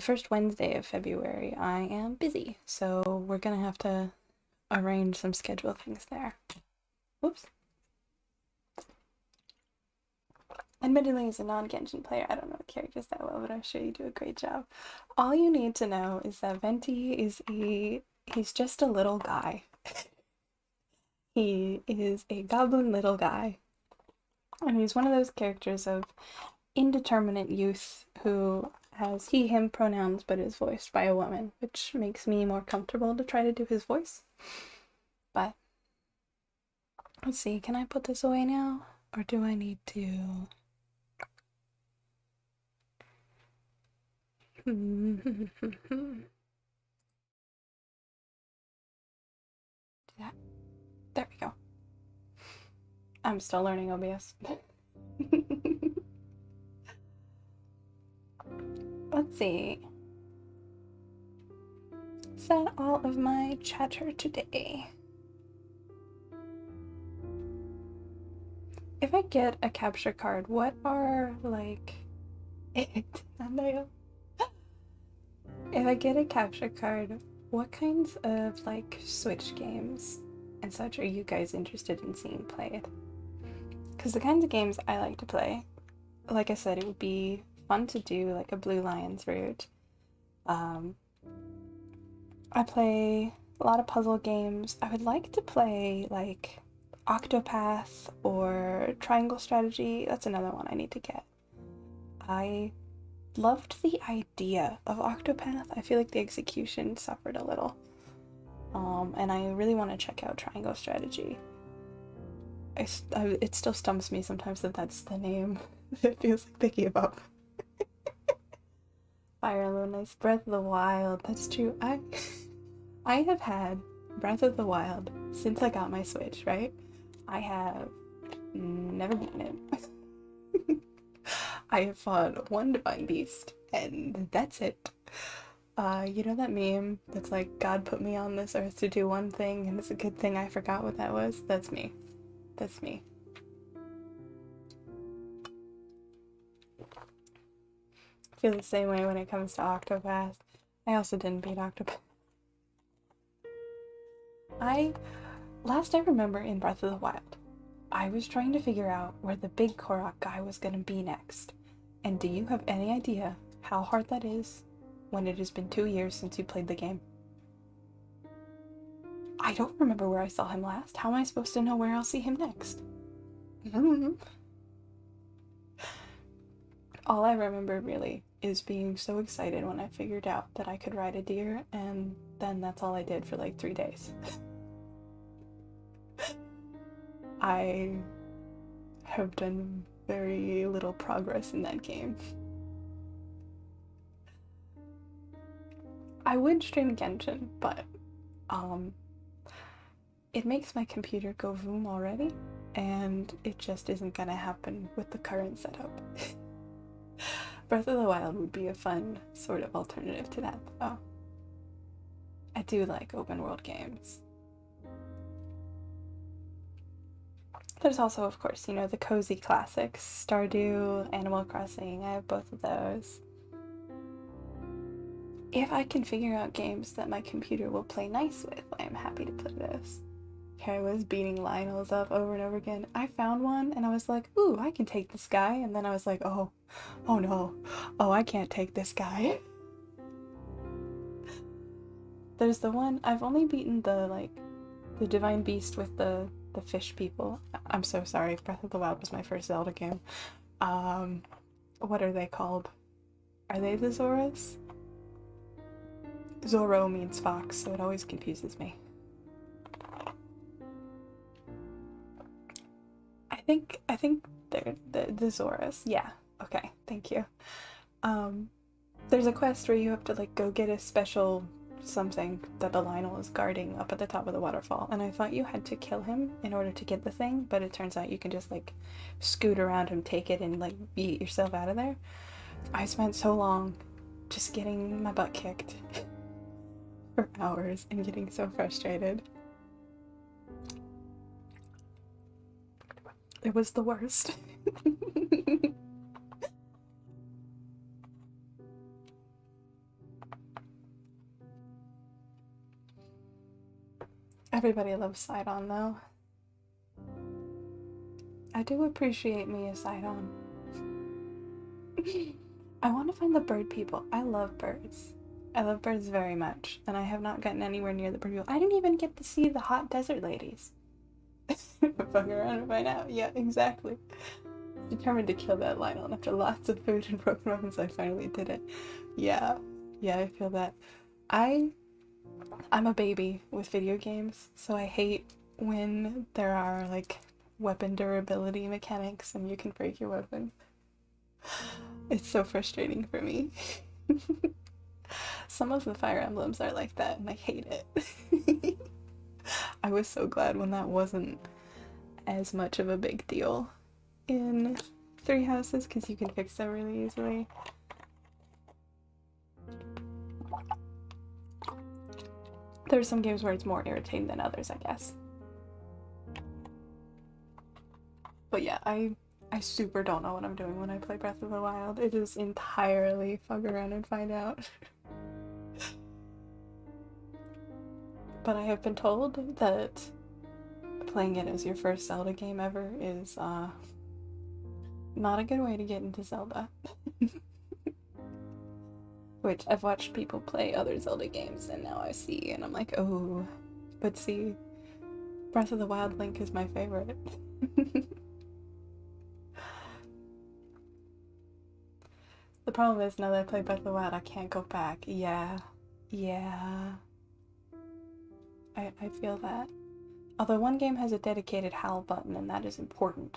Speaker 1: first Wednesday of February, I am busy, so we're gonna have to arrange some schedule things there. Whoops. Admittedly, as a non-Genshin player, I don't know the characters that well, but I'm sure you do a great job. All you need to know is that Venti is he's just a little guy. He is a goblin little guy. And he's one of those characters of indeterminate youth who has he, him pronouns but is voiced by a woman, which makes me more comfortable to try to do his voice. But let's see, can I put this away now? Or do I need to... that. There we go. I'm still learning OBS. Let's see. Is that all of my chatter today? If I get a capture card, what are like... If I get a capture card, what kinds of like Switch games and such are you guys interested in seeing played? Because the kinds of games I like to play, like I said, it would be fun to do like a Blue Lions route. I play a lot of puzzle games. I would like to play like Octopath or Triangle Strategy. That's another one I need to get. I loved the idea of Octopath. I feel like the execution suffered a little. And I really want to check out Triangle Strategy. It still stumps me sometimes that that's the name. It feels like they gave up. Fire Emblem Nice. Breath of the Wild. That's true. I have had Breath of the Wild since I got my Switch, right? I have never beaten it. I have fought one divine beast, and that's it. You know that meme that's like, God put me on this earth to do one thing, and it's a good thing I forgot what that was? That's me. That's me. I feel the same way when it comes to Octopath. I also didn't beat Octopath. Last I remember in Breath of the Wild, I was trying to figure out where the big Korok guy was gonna be next. And do you have any idea how hard that is when it has been 2 years since you played the game? I don't remember where I saw him last. How am I supposed to know where I'll see him next? All I remember really is being so excited when I figured out that I could ride a deer, and then that's all I did for like 3 days. I have done very little progress in that game. I would stream Genshin, but it makes my computer go boom already, and it just isn't gonna happen with the current setup. Breath of the Wild would be a fun sort of alternative to that, though. I do like open world games. There's also, of course, you know, the cozy classics, Stardew, Animal Crossing. I have both of those. If I can figure out games that my computer will play nice with, I am happy to play those. Here I was beating Lionels up over and over again. I found one and I was like, ooh, I can take this guy. And then I was like, oh no, oh, I can't take this guy. There's the one, I've only beaten the Divine Beast with the fish people. I'm so sorry, Breath of the Wild was my first Zelda game. What are they called? Are they the Zoras? Zoro means fox, so it always confuses me. I think they're the Zoras. Yeah. Okay. Thank you. There's a quest where you have to like go get a special something that the Lionel is guarding up at the top of the waterfall, and I thought you had to kill him in order to get the thing, but it turns out you can just like scoot around him, take it, and like beat yourself out of there. I spent so long just getting my butt kicked for hours and getting so frustrated. It was the worst. Everybody loves Sidon though. I do appreciate me a Sidon. I want to find the bird people. I love birds. I love birds very much, and I have not gotten anywhere near the bird people. I didn't even get to see the hot desert ladies. Fuck around and find out. Yeah, exactly. Determined to kill that Lionel, and after lots of food and broken weapons, I finally did it. Yeah, I feel that. I'm a baby with video games, so I hate when there are like weapon durability mechanics and you can break your weapon. It's so frustrating for me. Some of the Fire Emblems are like that, and I hate it. I was so glad when that wasn't as much of a big deal in Three Houses, because you can fix them really easily. There's some games where it's more irritating than others, I guess. But yeah, I super don't know what I'm doing when I play Breath of the Wild. It is entirely fuck around and find out. But I have been told that playing it as your first Zelda game ever is not a good way to get into Zelda. Which I've watched people play other Zelda games and now I see and I'm like, oh, but see, Breath of the Wild Link is my favorite. The problem is now that I play Breath of the Wild, I can't go back. Yeah. I feel that. Although one game has a dedicated HAL button, and that is important.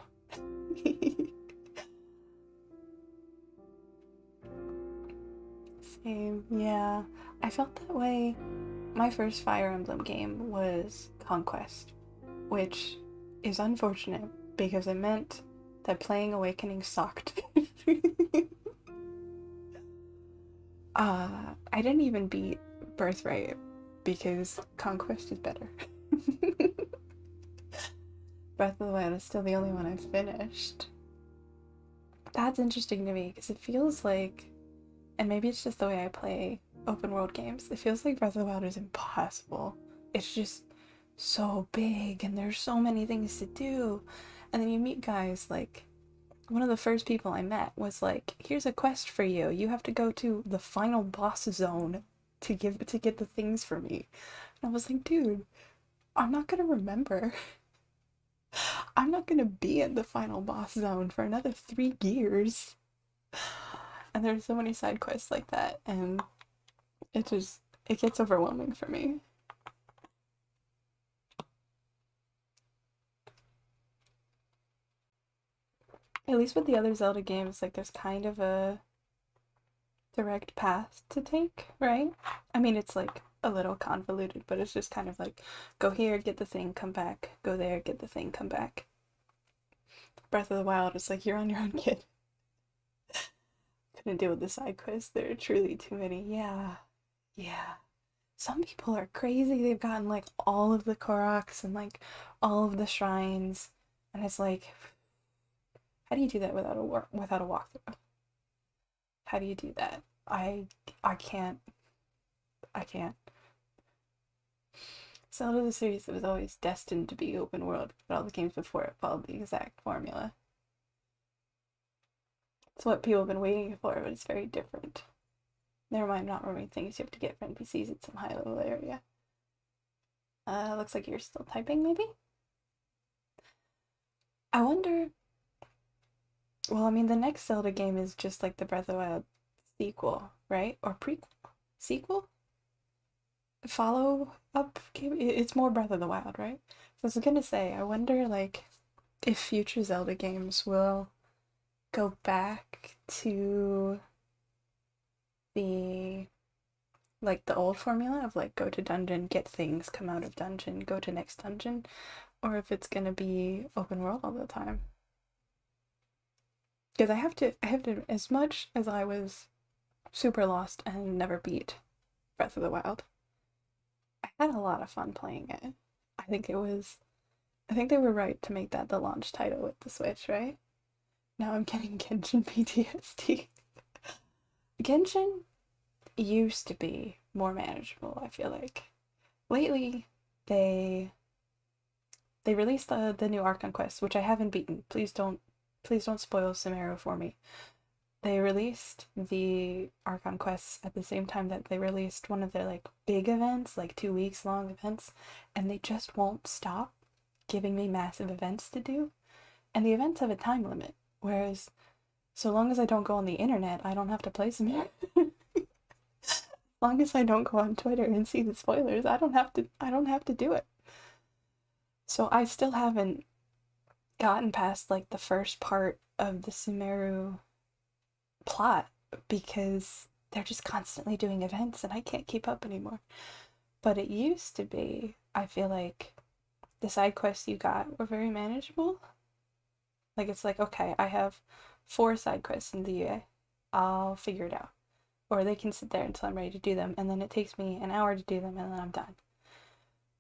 Speaker 1: Same, yeah. I felt that way. My first Fire Emblem game was Conquest, which is unfortunate because it meant that playing Awakening sucked. I didn't even beat Birthright because Conquest is better. Breath of the Wild is still the only one I've finished. That's interesting to me because it feels like, and maybe it's just the way I play open world games, it feels like Breath of the Wild is impossible. It's just so big and there's so many things to do. And then you meet guys like, one of the first people I met was like, here's a quest for you. You have to go to the final boss zone to get the things for me. And I was like, dude, I'm not gonna remember. I'm not gonna be at the final boss zone for another 3 years. And there's so many side quests like that, and it gets overwhelming for me. At least with the other Zelda games, like there's kind of a direct path to take, right? I mean, it's like a little convoluted, but it's just kind of like go here, get the thing, come back, go there, get the thing, come back. Breath of the Wild is like you're on your own, kid. Couldn't deal with the side quests. There are truly too many. Yeah. Yeah. Some people are crazy. They've gotten like all of the Koroks and like all of the shrines, and it's like, how do you do that without a walkthrough? How do you do that? I can't. I can't. Zelda the series that was always destined to be open world, but all the games before it followed the exact formula. It's what people have been waiting for, but it's very different. Never mind, not remembering things you have to get for NPCs at some high level area. Looks like you're still typing, maybe? I wonder. Well, I mean, the next Zelda game is just like the Breath of the Wild sequel, right? Or prequel? Sequel? Follow up game? It's more Breath of the Wild, right? So I was gonna say, I wonder, like, if future Zelda games will go back to the like the old formula of like go to dungeon, get things, come out of dungeon, go to next dungeon, or if it's gonna be open world all the time. Because I have to, as much as I was super lost and never beat Breath of the Wild, I had a lot of fun playing it. I think it was, I think they were right to make that the launch title with the Switch, right? Now I'm getting Genshin PTSD. Genshin used to be more manageable, I feel like. Lately, they they released the new Archon Quest, which I haven't beaten. Please don't spoil Sumeru for me. They released the Archon quests at the same time that they released one of their like big events, like 2 weeks long events, and they just won't stop giving me massive events to do. And the events have a time limit, whereas so long as I don't go on the internet, I don't have to play some. As long as I don't go on Twitter and see the spoilers, I don't have to do it. So I still haven't gotten past like the first part of the Sumeru plot because they're just constantly doing events and I can't keep up anymore. But it used to be, I feel like the side quests you got were very manageable. Like it's like, okay, I have 4 side quests in the UA. I'll figure it out. Or they can sit there until I'm ready to do them, and then it takes me an hour to do them, and then I'm done.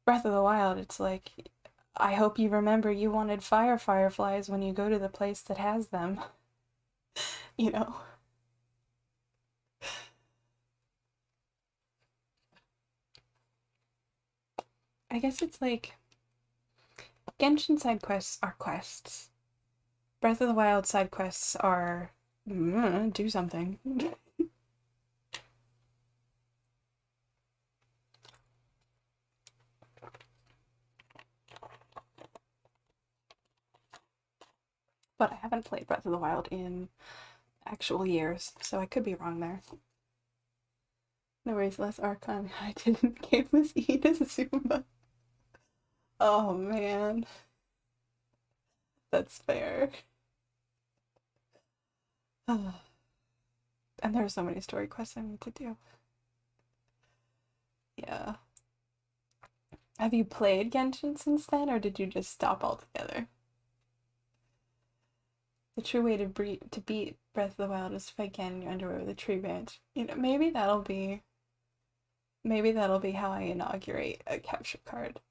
Speaker 1: Breath of the Wild, it's like, I hope you remember you wanted fireflies when you go to the place that has them. You know? I guess it's like, Genshin side quests are quests. Breath of the Wild side quests are, do something. But I haven't played Breath of the Wild in actual years, so I could be wrong there. No worries, less Archon I didn't game was Inazuma. Oh man, that's fair. And there are so many story quests I need to do. Yeah. Have you played Genshin since then, or did you just stop altogether? The true way to beat Breath of the Wild is to fight Ganon in your underwear with a tree branch. You know, maybe that'll be how I inaugurate a capture card.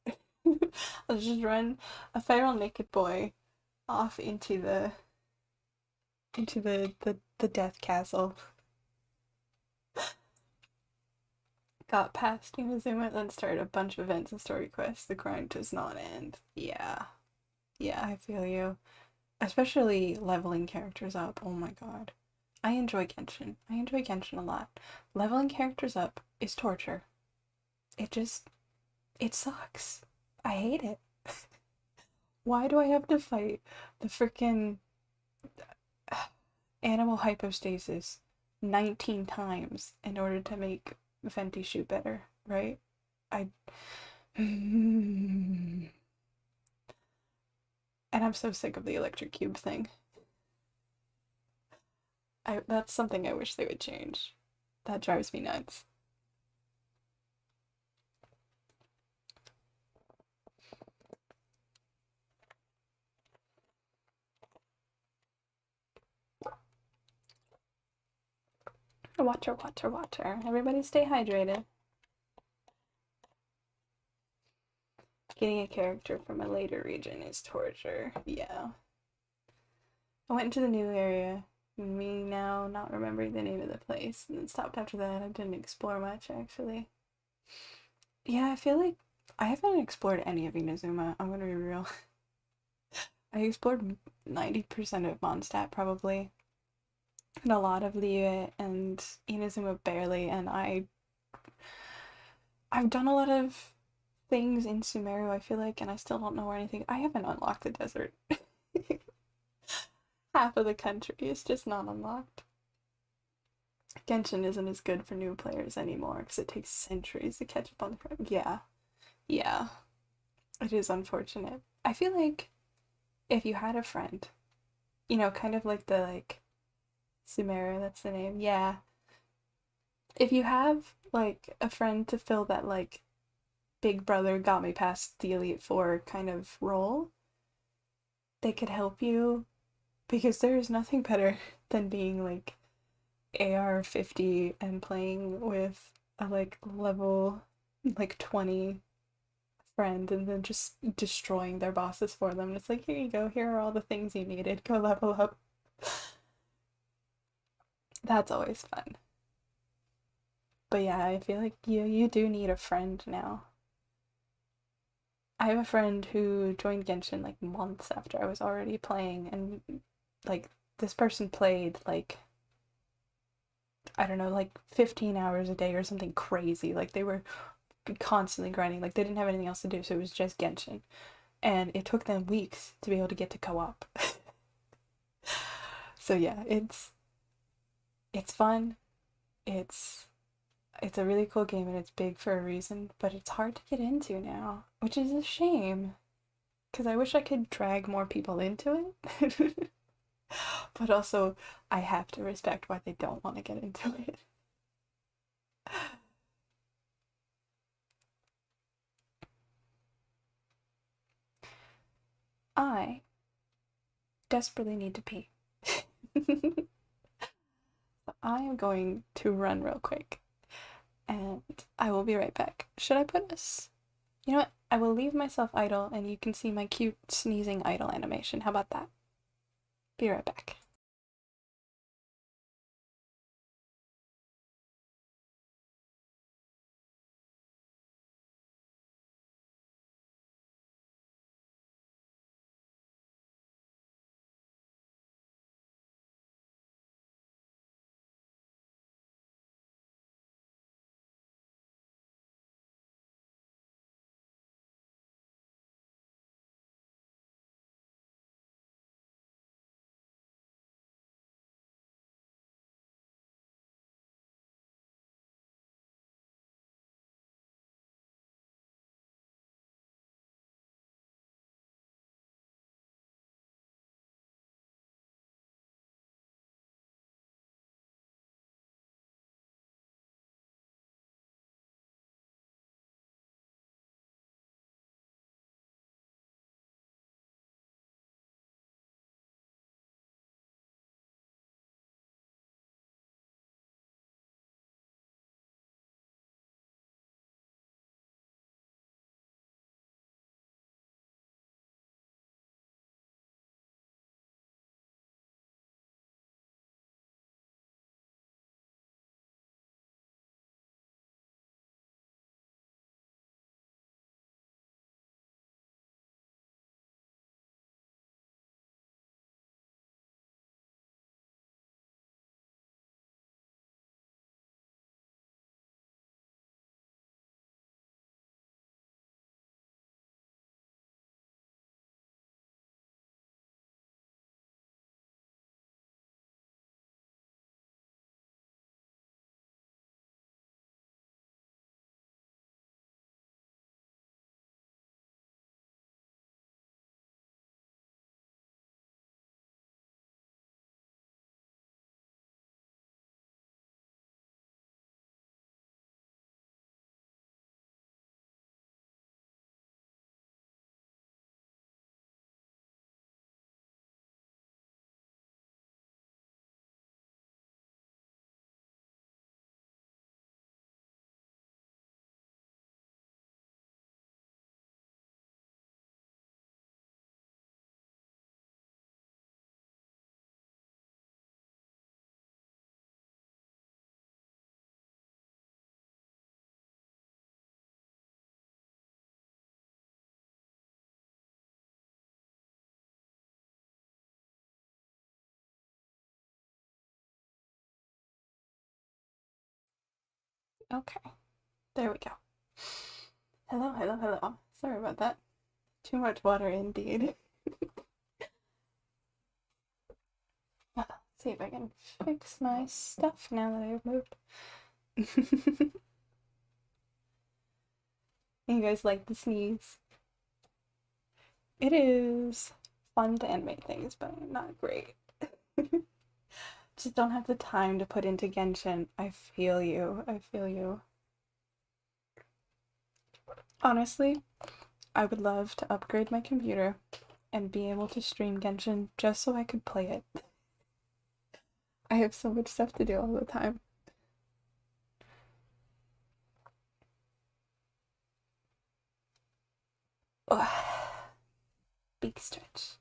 Speaker 1: I'll just run a feral naked boy off into the death castle. Got past Inazuma, then started a bunch of events and story quests. The grind does not end. Yeah. Yeah, I feel you. Especially leveling characters up. Oh my god. I enjoy Genshin. I enjoy Genshin a lot. Leveling characters up is torture. It sucks. I hate it. Why do I have to fight the freaking animal hypostasis 19 times in order to make Venti shoot better, right? I. And I'm so sick of the electric cube thing. That's something I wish they would change. That drives me nuts. Water, water, water. Everybody stay hydrated. Getting a character from a later region is torture. Yeah. I went into the new area. Me now not remembering the name of the place. And then stopped after that. I didn't explore much, actually. Yeah, I feel like I haven't explored any of Inazuma. I'm gonna be real. I explored 90% of Mondstadt, probably. And a lot of Liyue and Inazuma barely, and I've done a lot of things in Sumeru, I feel like, and I still don't know where anything. I haven't unlocked the desert. Half of the country is just not unlocked. Genshin isn't as good for new players anymore because it takes centuries to catch up on the crap. Yeah, yeah, it is unfortunate. I feel like if you had a friend, kind of like the Sumeru, that's the name. Yeah, if you have like a friend to fill that like big brother got me past the Elite Four kind of role, they could help you because there is nothing better than being like AR 50 and playing with a like level like 20 friend and then just destroying their bosses for them. It's like, here you go, here are all the things you needed, go level up. That's always fun. But yeah, I feel like you do need a friend now. I have a friend who joined Genshin like months after I was already playing, and like this person played like I don't know, like 15 hours a day or something crazy. Like they were constantly grinding. Like they didn't have anything else to do, so it was just Genshin. And it took them weeks to be able to get to co-op. So yeah, it's fun. It's it's a really cool game and it's big for a reason, but it's hard to get into now, which is a shame. Because I wish I could drag more people into it. But also, I have to respect why they don't want to get into it. I desperately need to pee. I am going to run real quick and I will be right back. Should I put this? You know what? I will leave myself idle and you can see my cute sneezing idle animation. How about that? Be right back. Okay, there we go. Hello, hello, hello. Sorry about that. Too much water indeed. Let's see if I can fix my stuff now that I've moved. You guys like the sneeze? It is fun to animate things, but not great. Just don't have the time to put into Genshin. I feel you. I feel you. Honestly, I would love to upgrade my computer and be able to stream Genshin just so I could play it. I have so much stuff to do all the time. Ugh. Big stretch.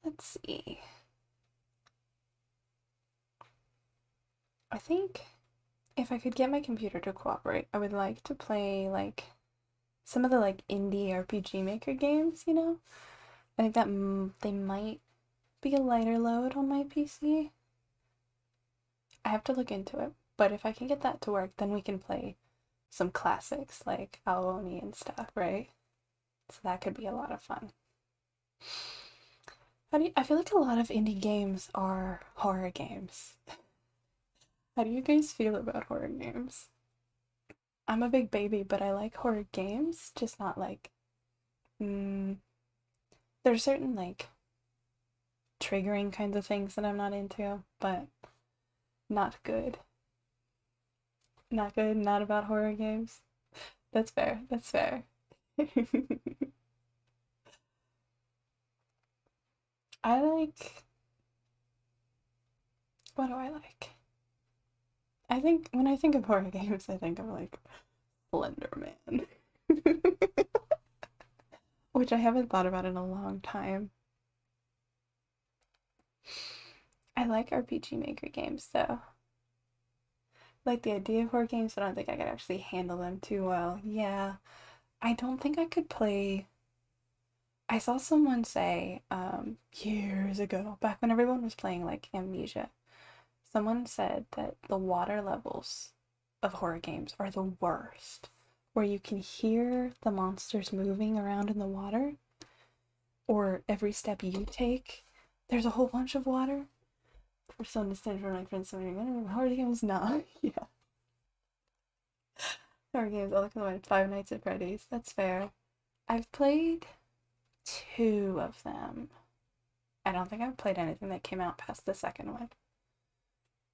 Speaker 1: Let's see. I think if I could get my computer to cooperate, I would like to play like some of the like indie RPG Maker games, you know? I think that they might be a lighter load on my PC. I have to look into it, but if I can get that to work, then we can play some classics like Aoni and stuff, right? So that could be a lot of fun. I feel like a lot of indie games are horror games. How do you guys feel about horror games? I'm a big baby, but I like horror games, just not like mm, there's certain like triggering kinds of things that I'm not into, but not good. Not good, not about horror games. That's fair. That's fair. I like what do I like? I think when I think of horror games, I think of like Slender Man. Which I haven't thought about in a long time. I like RPG Maker games though. Like the idea of horror games, but I don't think I could actually handle them too well. Yeah, I don't think I could play. I saw someone say years ago, back when everyone was playing like Amnesia, someone said that the water levels of horror games are the worst, where you can hear the monsters moving around in the water, or every step you take, there's a whole bunch of water. For some distant from my friends, so horror games, nah. Yeah. Horror games, I'll look at the one Five Nights at Freddy's. That's fair. I've played two of them. I don't think I've played anything that came out past the second one.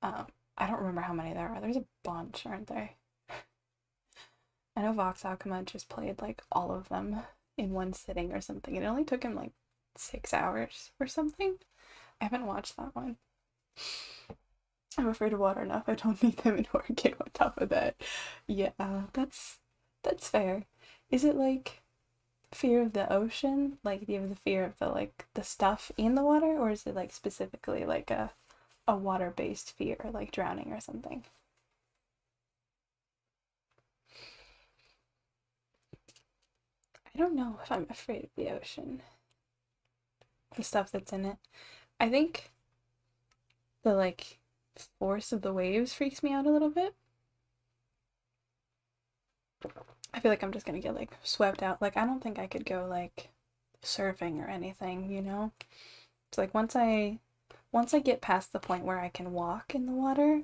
Speaker 1: I don't remember how many there are. There's a bunch, aren't there? I know Vox Alchema just played like all of them in one sitting or something. It only took him like 6 hours or something. I haven't watched that one. I'm afraid of water enough. I don't need them in horror game on top of that. Yeah, that's fair. Is it like fear of the ocean? Like do you have the fear of the like the stuff in the water, or is it like specifically like a water-based fear, like drowning or something? I don't know if I'm afraid of the ocean. The stuff that's in it. I think the like force of the waves freaks me out a little bit. I feel like I'm just gonna get like swept out. Like I don't think I could go like surfing or anything, you know? It's like once I get past the point where I can walk in the water,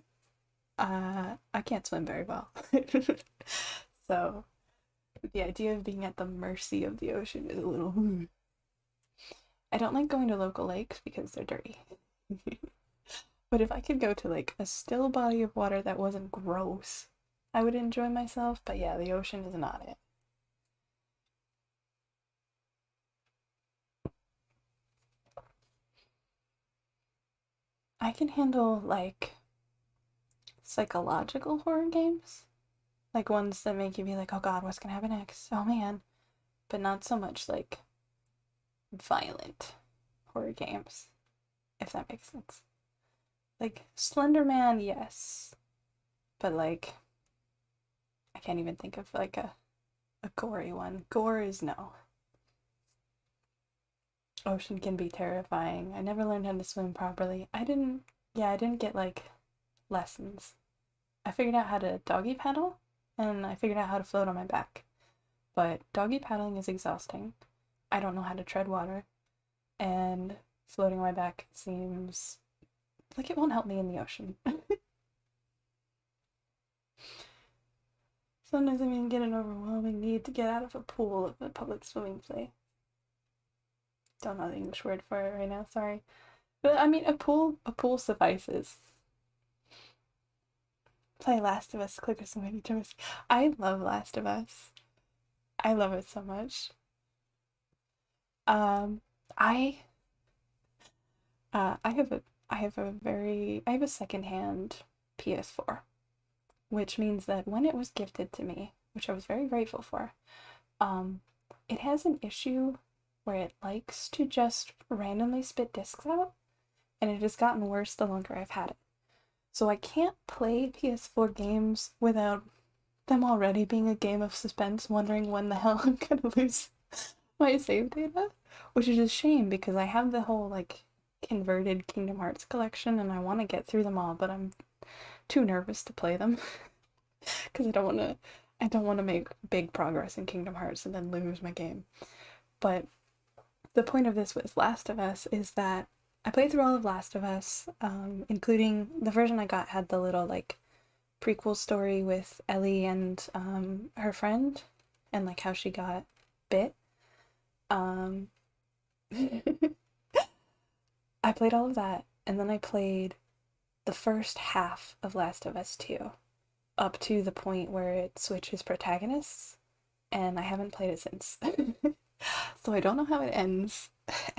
Speaker 1: I can't swim very well. So the idea of being at the mercy of the ocean is a little I don't like going to local lakes because they're dirty. But if I could go to like a still body of water that wasn't gross, I would enjoy myself. But yeah, the ocean is not it. I can handle like psychological horror games, like ones that make you be like, oh god, what's gonna happen next? Oh man. But not so much like violent horror games, if that makes sense. Like Slender Man, yes. But like I can't even think of like a gory one. Gore is no. Ocean can be terrifying. I never learned how to swim properly. I didn't get like lessons. I figured out how to doggy paddle, and I figured out how to float on my back. But doggy paddling is exhausting. I don't know how to tread water, and floating on my back seems like it won't help me in the ocean. Sometimes I get an overwhelming need to get out of a pool of a public swimming play. Don't know the English word for it right now, sorry. But a pool suffices. Play Last of Us, click or somebody to miss. I love Last of Us. I love it so much. Um, I I have a secondhand PS4, which means that when it was gifted to me, which I was very grateful for, um, it has an issue where it likes to just randomly spit discs out, and it has gotten worse the longer I've had it. So I can't play PS4 games without them already being a game of suspense, wondering when the hell I'm gonna lose my save data, which is a shame because I have the whole like converted Kingdom Hearts collection and I want to get through them all, but I'm too nervous to play them because I don't want to make big progress in Kingdom Hearts and then lose my game. But the point of this with Last of Us is that I played through all of Last of Us, including the version I got had the little like prequel story with Ellie and her friend and like how she got bit. Um, I played all of that, and then I played the first half of Last of Us 2 up to the point where it switches protagonists, and I haven't played it since. So I don't know how it ends,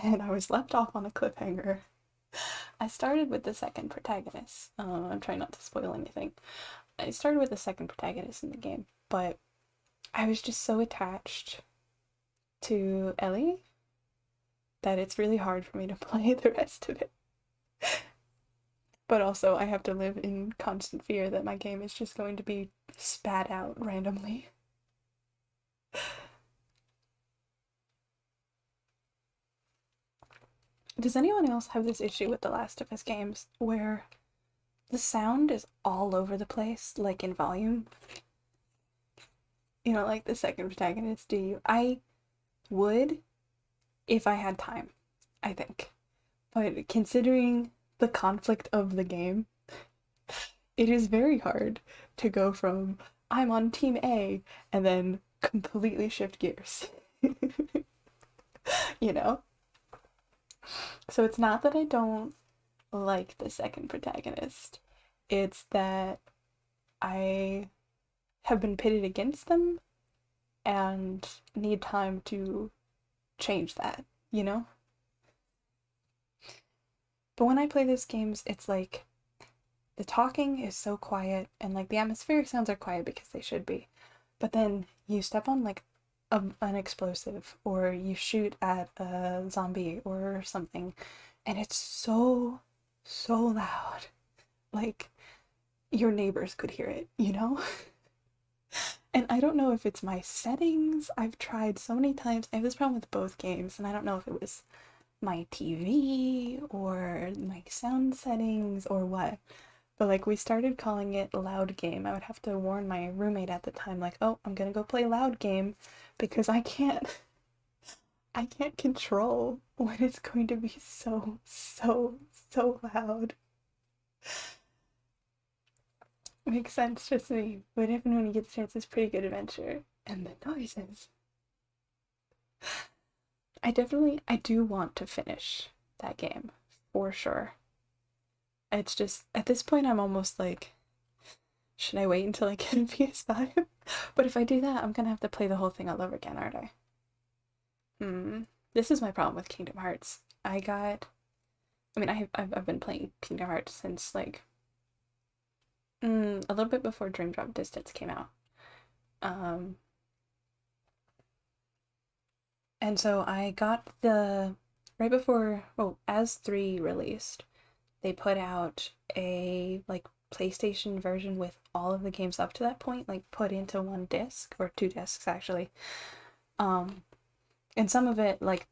Speaker 1: and I was left off on a cliffhanger. I started with the second protagonist. I'm trying not to spoil anything. I started with the second protagonist in the game, but I was just so attached to Ellie that it's really hard for me to play the rest of it. But also, I have to live in constant fear that my game is just going to be spat out randomly. Does anyone else have this issue with The Last of Us games where the sound is all over the place, like in volume? You know, like the second protagonist, do you? I would if I had time, I think. But considering the conflict of the game, it is very hard to go from I'm on team A and then completely shift gears. You know? So it's not that I don't like the second protagonist. It's that I have been pitted against them and need time to change that, you know? But when I play those games, it's like the talking is so quiet and like the atmospheric sounds are quiet because they should be. But then you step on like an explosive or you shoot at a zombie or something and it's so loud. Like your neighbors could hear it, you know? And I don't know if it's my settings. I've tried so many times. I have this problem with both games, and I don't know if it was my TV or my sound settings or what. But like we started calling it loud game. I would have to warn my roommate at the time, like, oh, I'm gonna go play loud game because I can't control when it's going to be so loud. Makes sense just me. What if when you get the chance, it's pretty good adventure. And the noises. I do want to finish that game, for sure. It's just, at this point, I'm almost like, should I wait until I get a PS5? But if I do that, I'm gonna have to play the whole thing all over again, aren't I? This is my problem with Kingdom Hearts. I've been playing Kingdom Hearts since, like, a little bit before Dream Drop Distance came out. And so I got right before, well, as 3 released, they put out a, like, PlayStation version with all of the games up to that point, like, put into one disc, or 2 discs, actually. And some of it, like,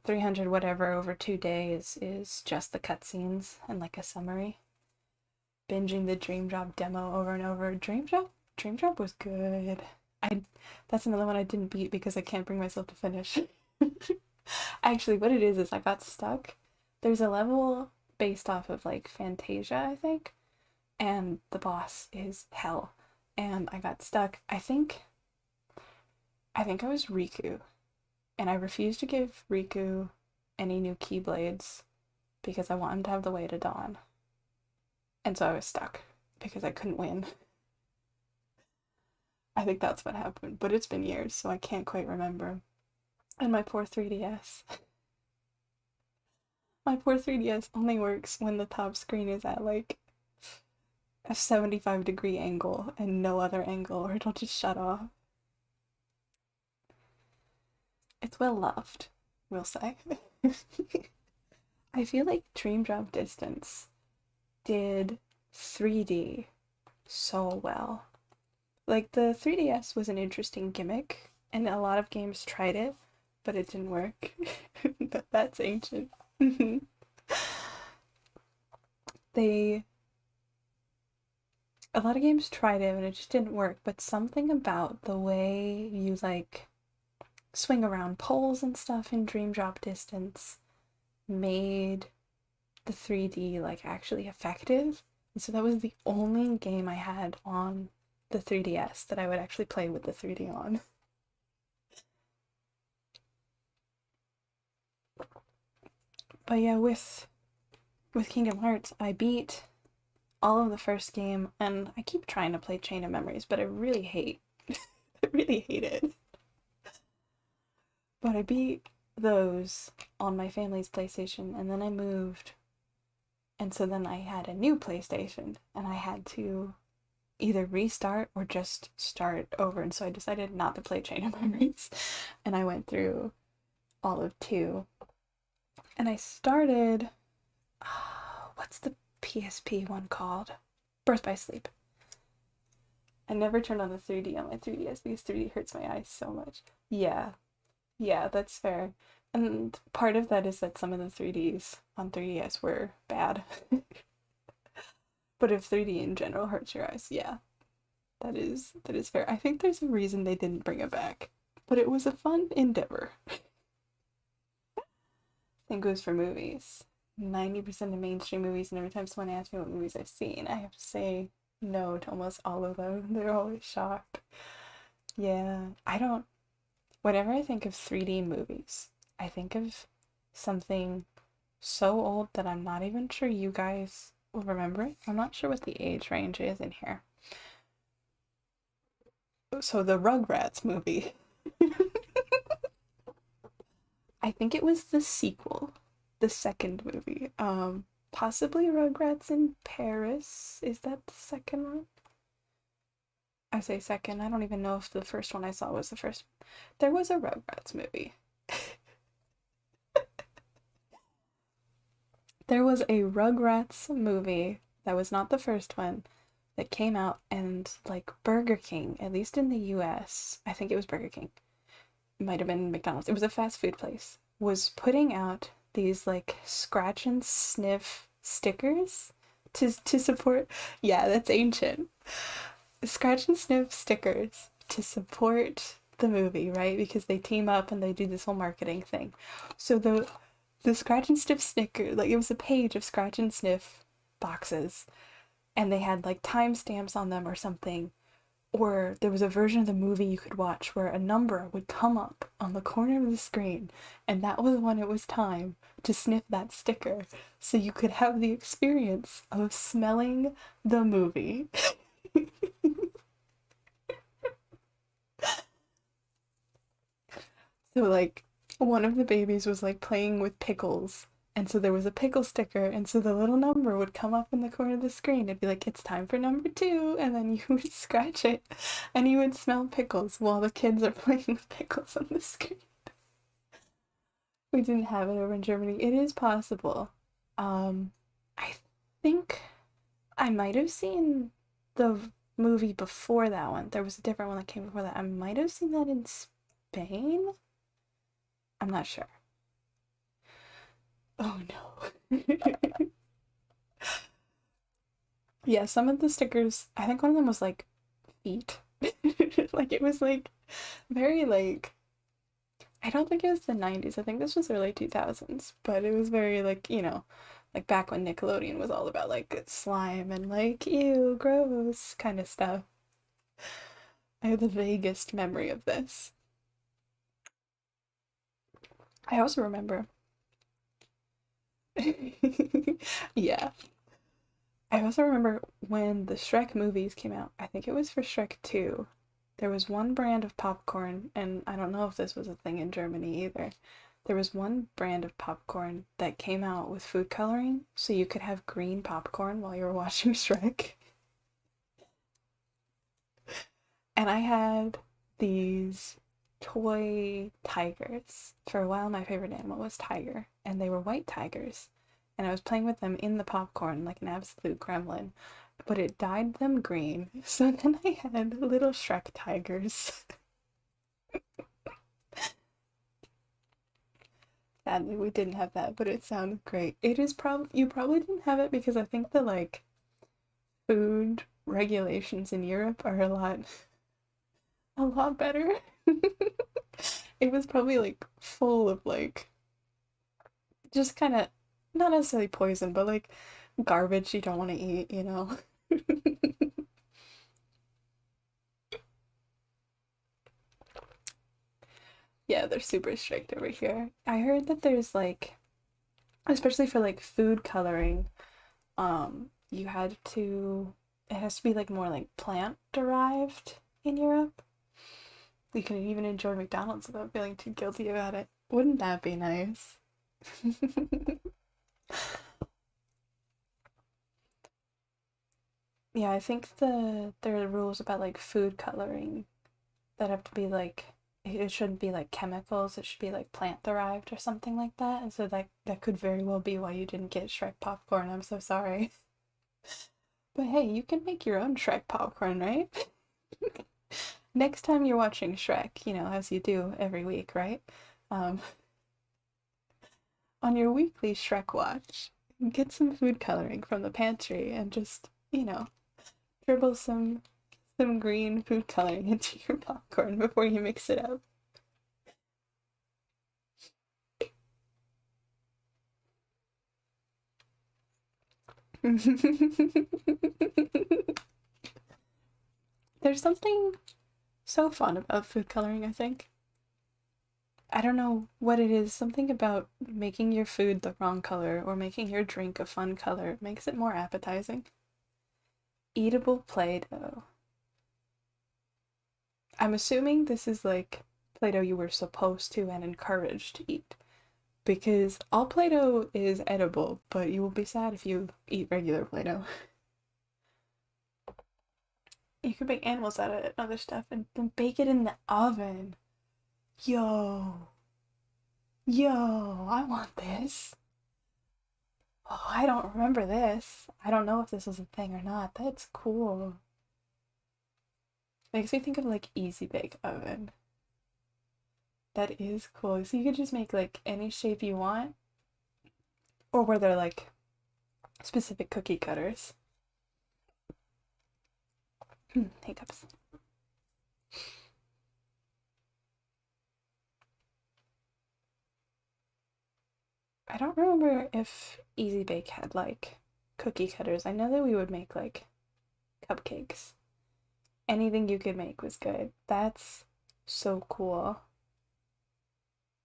Speaker 1: 300 whatever over 2 days is just the cutscenes and, like, a summary. binging the Dream Drop demo over and over. Dream Drop was good. I That's another one I didn't beat because I can't bring myself to finish. Actually, what it is I got stuck. There's a level based off of like Fantasia, I think, and the boss is hell. And I got stuck. I think I was Riku, and I refused to give Riku any new Keyblades because I want him to have the way to dawn. And so I was stuck because I couldn't win. I think that's what happened, but it's been years, so I can't quite remember. And my poor 3DS. My poor 3DS only works when the top screen is at like a 75-degree angle and no other angle, or it'll just shut off. It's well loved, we'll say. I feel like Dream Drop Distance did 3D so well. Like, the 3DS was an interesting gimmick, and a lot of games tried it, but it didn't work. That's ancient. They A lot of games tried it and it just didn't work, but something about the way you like swing around poles and stuff in Dream Drop Distance made the 3D like actually effective. And so that was the only game I had on the 3DS that I would actually play with the 3D on. But yeah, with Kingdom Hearts, I beat all of the first game, and I keep trying to play Chain of Memories, but I really hate I really hate it. But I beat those on my family's PlayStation, and then I moved, and so then I had a new PlayStation, and I had to either restart or just start over, and so I decided not to play Chain of Memories, and I went through all of 2, and I started, what's the PSP one called? Birth by Sleep. I never turned on the 3D on my 3DS because 3D hurts my eyes so much. Yeah, that's fair. And part of that is that some of the 3Ds on 3DS were bad. But if 3D in general hurts your eyes, yeah, that is fair. I think there's a reason they didn't bring it back, but it was a fun endeavor. Same goes for movies. 90% of mainstream movies, and every time someone asks me what movies I've seen, I have to say no to almost all of them. They're always shocked. Yeah, whenever I think of 3D movies, I think of something so old that I'm not even sure you guys will remember it. I'm not sure what the age range is in here. So the Rugrats movie. I think it was the sequel, the second movie. Possibly Rugrats in Paris. Is that the second one? I say second. I don't even know if the first one I saw was the first. There was a Rugrats movie. There was a Rugrats movie that was not the first one that came out, and like Burger King, at least in the US, I think it was Burger King. It might have been McDonald's. It was a fast food place. Was putting out these like scratch and sniff stickers to support. Yeah, that's ancient. Scratch and sniff stickers to support the movie, right? Because they team up and they do this whole marketing thing. So the scratch and sniff sticker, like it was a page of scratch and sniff boxes, and they had like timestamps on them or something. Or there was a version of the movie you could watch where a number would come up on the corner of the screen, and that was when it was time to sniff that sticker, so you could have the experience of smelling the movie. So, like, one of the babies was like playing with pickles, and so there was a pickle sticker, and so the little number would come up in the corner of the screen. It'd be like, it's time for number 2, and then you would scratch it, and you would smell pickles while the kids are playing with pickles on the screen. We didn't have it over in Germany. It is possible. I think I might have seen the movie before that one. There was a different one that came before that. I might have seen that in Spain. I'm not sure. Oh no. Yeah, some of the stickers, I think one of them was like feet. Like it was like very like I don't think it was the 90s. I think this was early 2000s, but it was very like, like back when Nickelodeon was all about like slime and like ew, gross kind of stuff. I have the vaguest memory of this. I also remember. Yeah. I also remember when the Shrek movies came out. I think it was for Shrek 2. There was one brand of popcorn, and I don't know if this was a thing in Germany either. There was one brand of popcorn that came out with food coloring, so you could have green popcorn while you were watching Shrek. And I had these toy tigers. For a while, my favorite animal was tiger, and they were white tigers. And I was playing with them in the popcorn like an absolute gremlin, but it dyed them green. So then I had little Shrek tigers. Sadly, we didn't have that, but it sounded great. It is you probably didn't have it because I think the like food regulations in Europe are a lot better. It was probably like full of like just kind of not necessarily poison, but like garbage you don't want to eat. Yeah, they're super strict over here. I heard that there's like, especially for like food coloring, you had to, it has to be like more like plant derived in Europe. You can even enjoy McDonald's without feeling too guilty about it. Wouldn't that be nice? Yeah, I think there are rules about like food coloring that have to be like it shouldn't be like chemicals, it should be like plant derived or something like that. And so that could very well be why you didn't get Shrek popcorn. I'm so sorry. But hey, you can make your own Shrek popcorn, right? Next time you're watching Shrek, as you do every week, right? Um, on your weekly Shrek watch, get some food coloring from the pantry and just, dribble some green food coloring into your popcorn before you mix it up. There's something so fun about food coloring, I think. I don't know what it is, something about making your food the wrong color or making your drink a fun color makes it more appetizing. Eatable Play-Doh. I'm assuming this is like Play-Doh you were supposed to and encouraged to eat. Because all Play-Doh is edible, but you will be sad if you eat regular Play-Doh. You can make animals out of it, other stuff, and then bake it in the oven. Yo, yo, I want this. Oh, I don't remember this. I don't know if this was a thing or not. That's cool. Makes me think of like Easy Bake Oven. That is cool. So you could just make like any shape you want, or were there like specific cookie cutters? Hiccups. I don't remember if Easy Bake had like cookie cutters. I know that we would make like cupcakes. Anything you could make was good. That's so cool.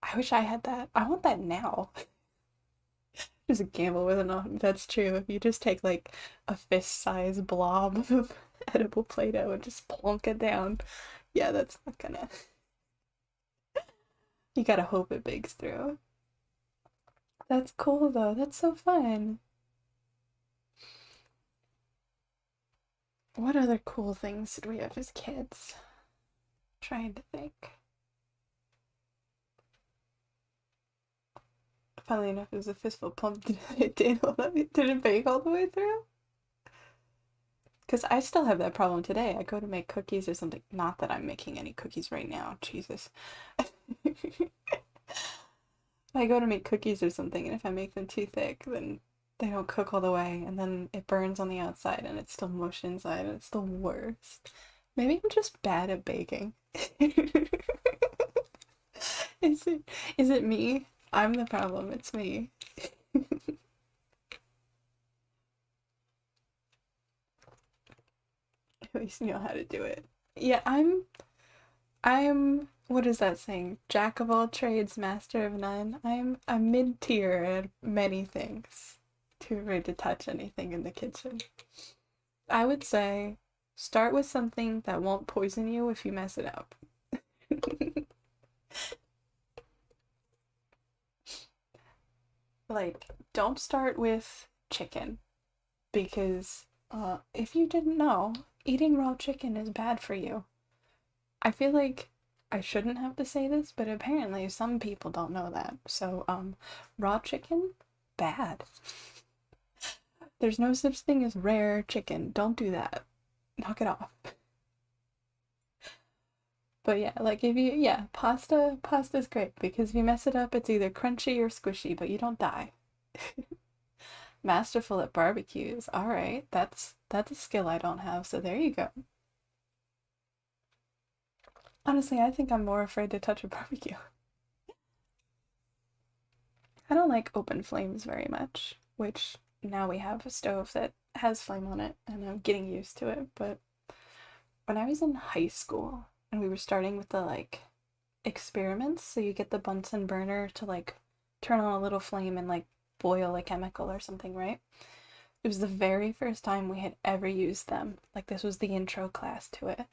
Speaker 1: I wish I had that. I want that now. Just a gamble with it. That's true. If you just take like a fist-sized blob of edible Play-Doh and just plunk it down, yeah, that's not gonna. You gotta hope it bakes through. That's cool though. That's so fun. What other cool things did we have as kids? Trying to think. Funnily enough, it was a fistful plump. It did. Did it bake all the way through? Because I still have that problem today. I go to make cookies or something. Not that I'm making any cookies right now. Jesus. I go to make cookies or something, and if I make them too thick, then They don't cook all the way, and then it burns on the outside, and it's still mushed inside, and it's the worst. Maybe I'm just bad at baking. Is it me? I'm the problem. It's me. At least you know how to do it. Yeah, I'm what is that saying? Jack of all trades, master of none. I'm a mid-tier at many things. Too afraid to touch anything in the kitchen. I would say start with something that won't poison you if you mess it up. Like, don't start with chicken because if you didn't know, eating raw chicken is bad for you. I feel like I shouldn't have to say this, but apparently some people don't know that. So, raw chicken, bad. There's no such thing as rare chicken. Don't do that. Knock it off. But yeah, like if you, yeah, pasta's great because if you mess it up, it's either crunchy or squishy, but you don't die. Masterful at barbecues. All right, that's a skill I don't have. So there you go. Honestly, I think I'm more afraid to touch a barbecue. I don't like open flames very much, which now we have a stove that has flame on it and I'm getting used to it. But when I was in high school and we were starting with the like experiments, so you get the Bunsen burner to like turn on a little flame and like boil a chemical or something, right? It was the very first time we had ever used them. Like this was the intro class to it.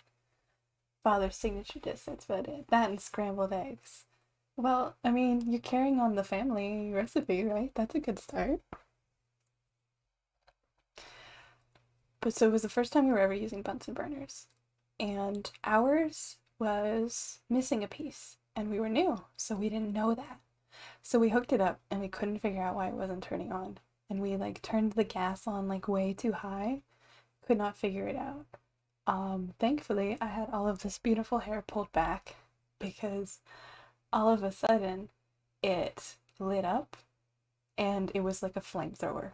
Speaker 1: Father's signature dish, that's about it. That and scrambled eggs. Well, I mean, you're carrying on the family recipe, right? That's a good start. But so it was the first time we were ever using Bunsen burners. And ours was missing a piece. And we were new, so we didn't know that. So we hooked it up and we couldn't figure out why it wasn't turning on. And we like turned the gas on like way too high. Could not figure it out. Thankfully I had all of this beautiful hair pulled back because all of a sudden it lit up and it was like a flamethrower.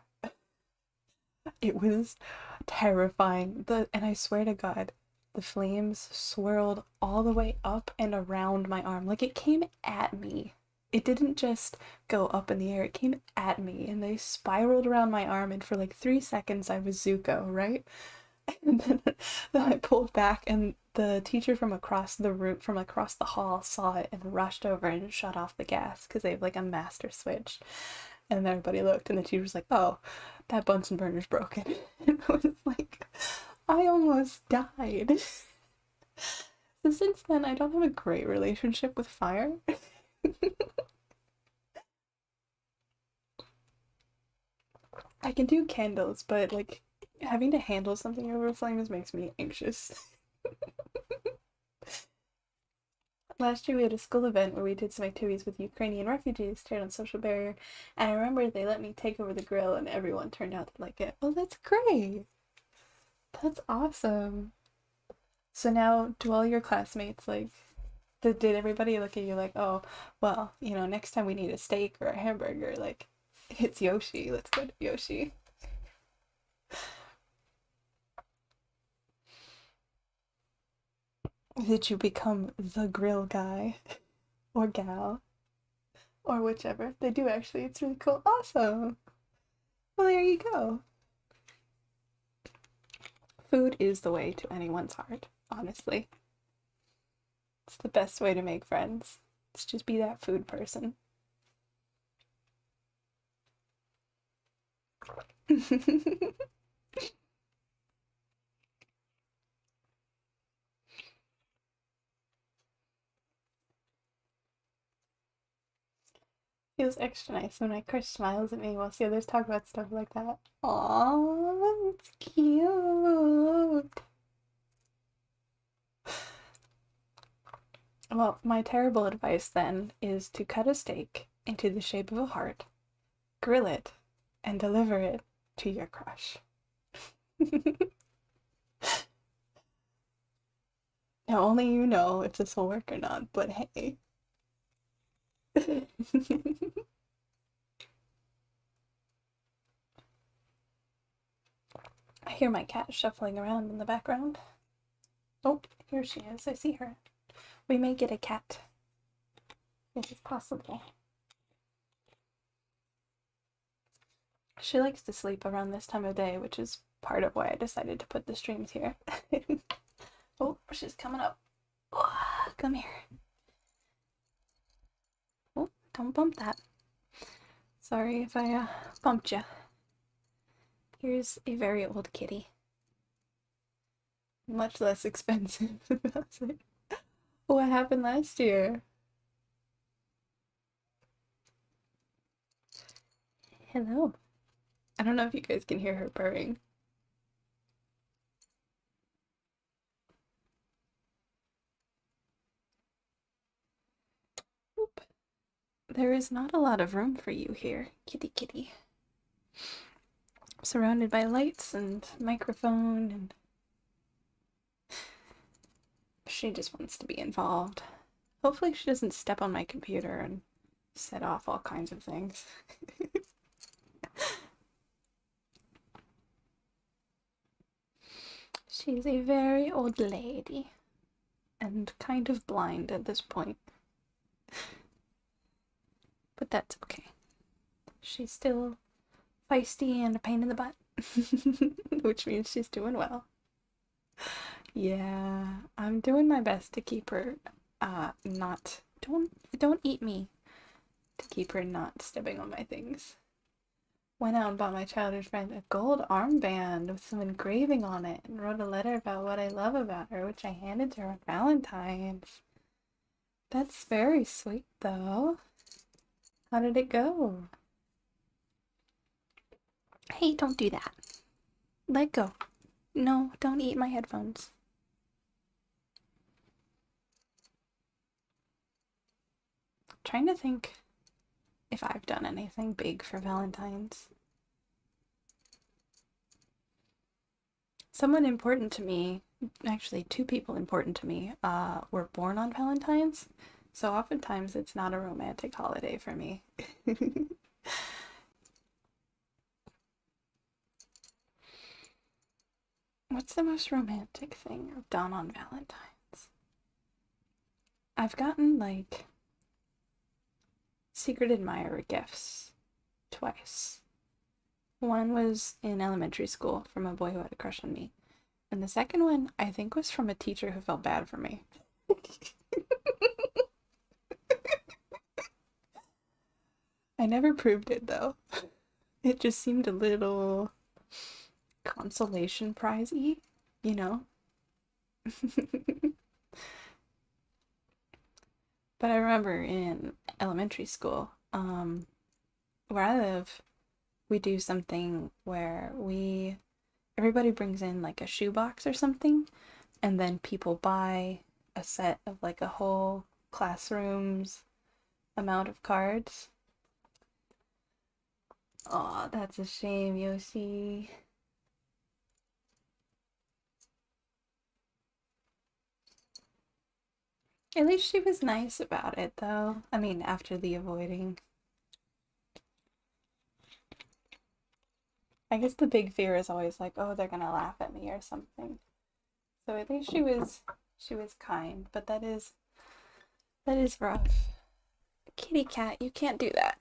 Speaker 1: It was terrifying. And I swear to God, the flames swirled all the way up and around my arm. Like it came at me. It didn't just go up in the air, it came at me and they spiraled around my arm and for like 3 seconds I was Zuko, right? And then I pulled back and the teacher from across the room, from across the hall saw it and rushed over and shut off the gas because they have like a master switch. And then everybody looked and the teacher was like, oh, that Bunsen burner's broken. And I was like, I almost died. So since then, I don't have a great relationship with fire. I can do candles, but like having to handle something over flames makes me anxious. Last year we had a school event where we did some activities with Ukrainian refugees, tearing on social barrier, and I remember they let me take over the grill and everyone turned out to like it. Oh, that's great. That's awesome. So now do all your classmates like did everybody look at you like, oh, well, you know, next time we need a steak or a hamburger, like it's Yoshi, let's go to Yoshi. Did you become the grill guy or gal or whichever? They do actually. It's really cool. Awesome. Well, there you go. Food is the way to anyone's heart, honestly. It's the best way to make friends. It's just be that food person. Feels extra nice when my crush smiles at me whilst the others talk about stuff like that. Aww, it's cute. Well, my terrible advice then is to cut a steak into the shape of a heart, grill it, and deliver it to your crush. Now, only you know if this will work or not, but hey. hear my cat shuffling around in the background. Oh, here she is. I see her. We may get a cat. It is possible. She likes to sleep around this time of day, which is part of why I decided to put the streams here. Oh, she's coming up. Oh, come here. Oh, don't bump that. Sorry if I bumped you. Here's a very old kitty. Much less expensive. What happened last year? Hello. I don't know if you guys can hear her purring. Oop. There is not a lot of room for you here, kitty kitty. Surrounded by lights and microphone, and she just wants to be involved. Hopefully she doesn't step on my computer and set off all kinds of things. She's a very old lady and kind of blind at this point. But that's okay. She's still feisty and a pain in the butt, which means she's doing well. Yeah, I'm doing my best to keep her don't eat me, to keep her not stepping on my things. Went out and bought my childhood friend a gold armband with some engraving on it and wrote a letter about what I love about her, which I handed to her on Valentine's. That's very sweet, though. How did it go? Hey, don't do that. Let go. No, don't eat my headphones. Trying to think if I've done anything big for Valentine's. Someone important to me, actually two people important to me, were born on Valentine's, so oftentimes it's not a romantic holiday for me. What's the most romantic thing I've done on Valentine's? I've gotten, like, secret admirer gifts twice. One was in elementary school from a boy who had a crush on me. And the second one, I think, was from a teacher who felt bad for me. I never proved it, though. It just seemed a little consolation prize-y, you know? But I remember in elementary school, where I live, we do something where everybody brings in like a shoebox or something, and then people buy a set of like a whole classroom's amount of cards. Aw, that's a shame, Yoshi. At least she was nice about it, though. I mean, after the avoiding. I guess the big fear is always like, oh, they're gonna laugh at me or something. So at least she was kind, but that is rough. Kitty cat, you can't do that.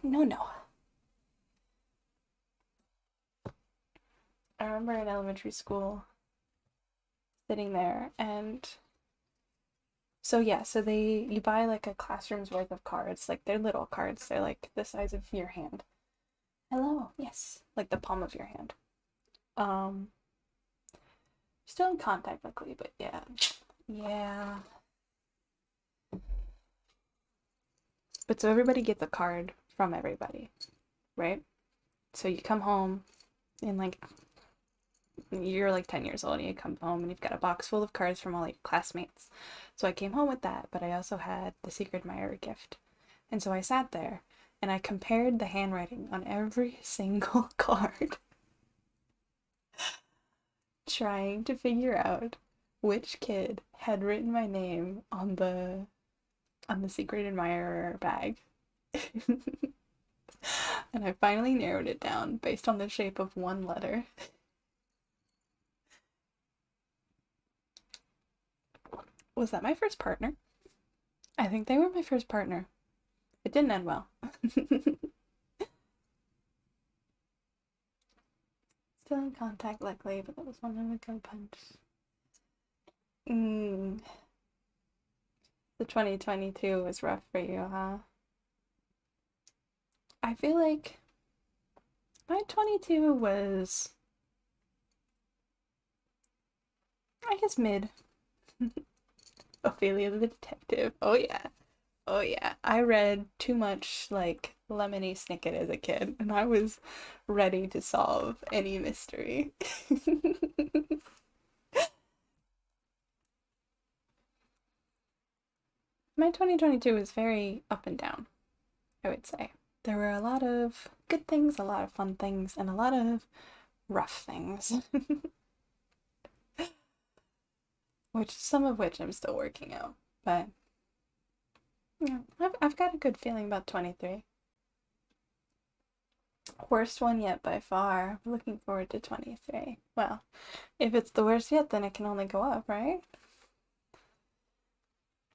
Speaker 1: No. I remember in elementary school sitting there, and so yeah, you buy like a classroom's worth of cards, like they're little cards, they're like the size of your hand. Hello, yes, like the palm of your hand. Um, Still in contact luckily, but yeah. But so everybody gets a card from everybody, right? So you come home and like you're like 10 years old and you come home and you've got a box full of cards from all your classmates. So I came home with that, but I also had the secret admirer gift. And so I sat there and I compared the handwriting on every single card, trying to figure out which kid had written my name on the secret admirer bag. And I finally narrowed it down based on the shape of one letter. Was that my first partner? I think they were my first partner. It didn't end well. Still in contact, luckily, but that was one of a good punch. The 2022 was rough for you, huh? I feel like my 22 was, I guess, mid. Ophelia the Detective. Oh yeah. Oh yeah. I read too much like Lemony Snicket as a kid, and I was ready to solve any mystery. My 2022 was very up and down, I would say. There were a lot of good things, a lot of fun things, and a lot of rough things. Which some of which I'm still working out. But yeah, I've got a good feeling about 23. Worst one yet by far. Looking forward to 23. Well, if it's the worst yet, then it can only go up, right?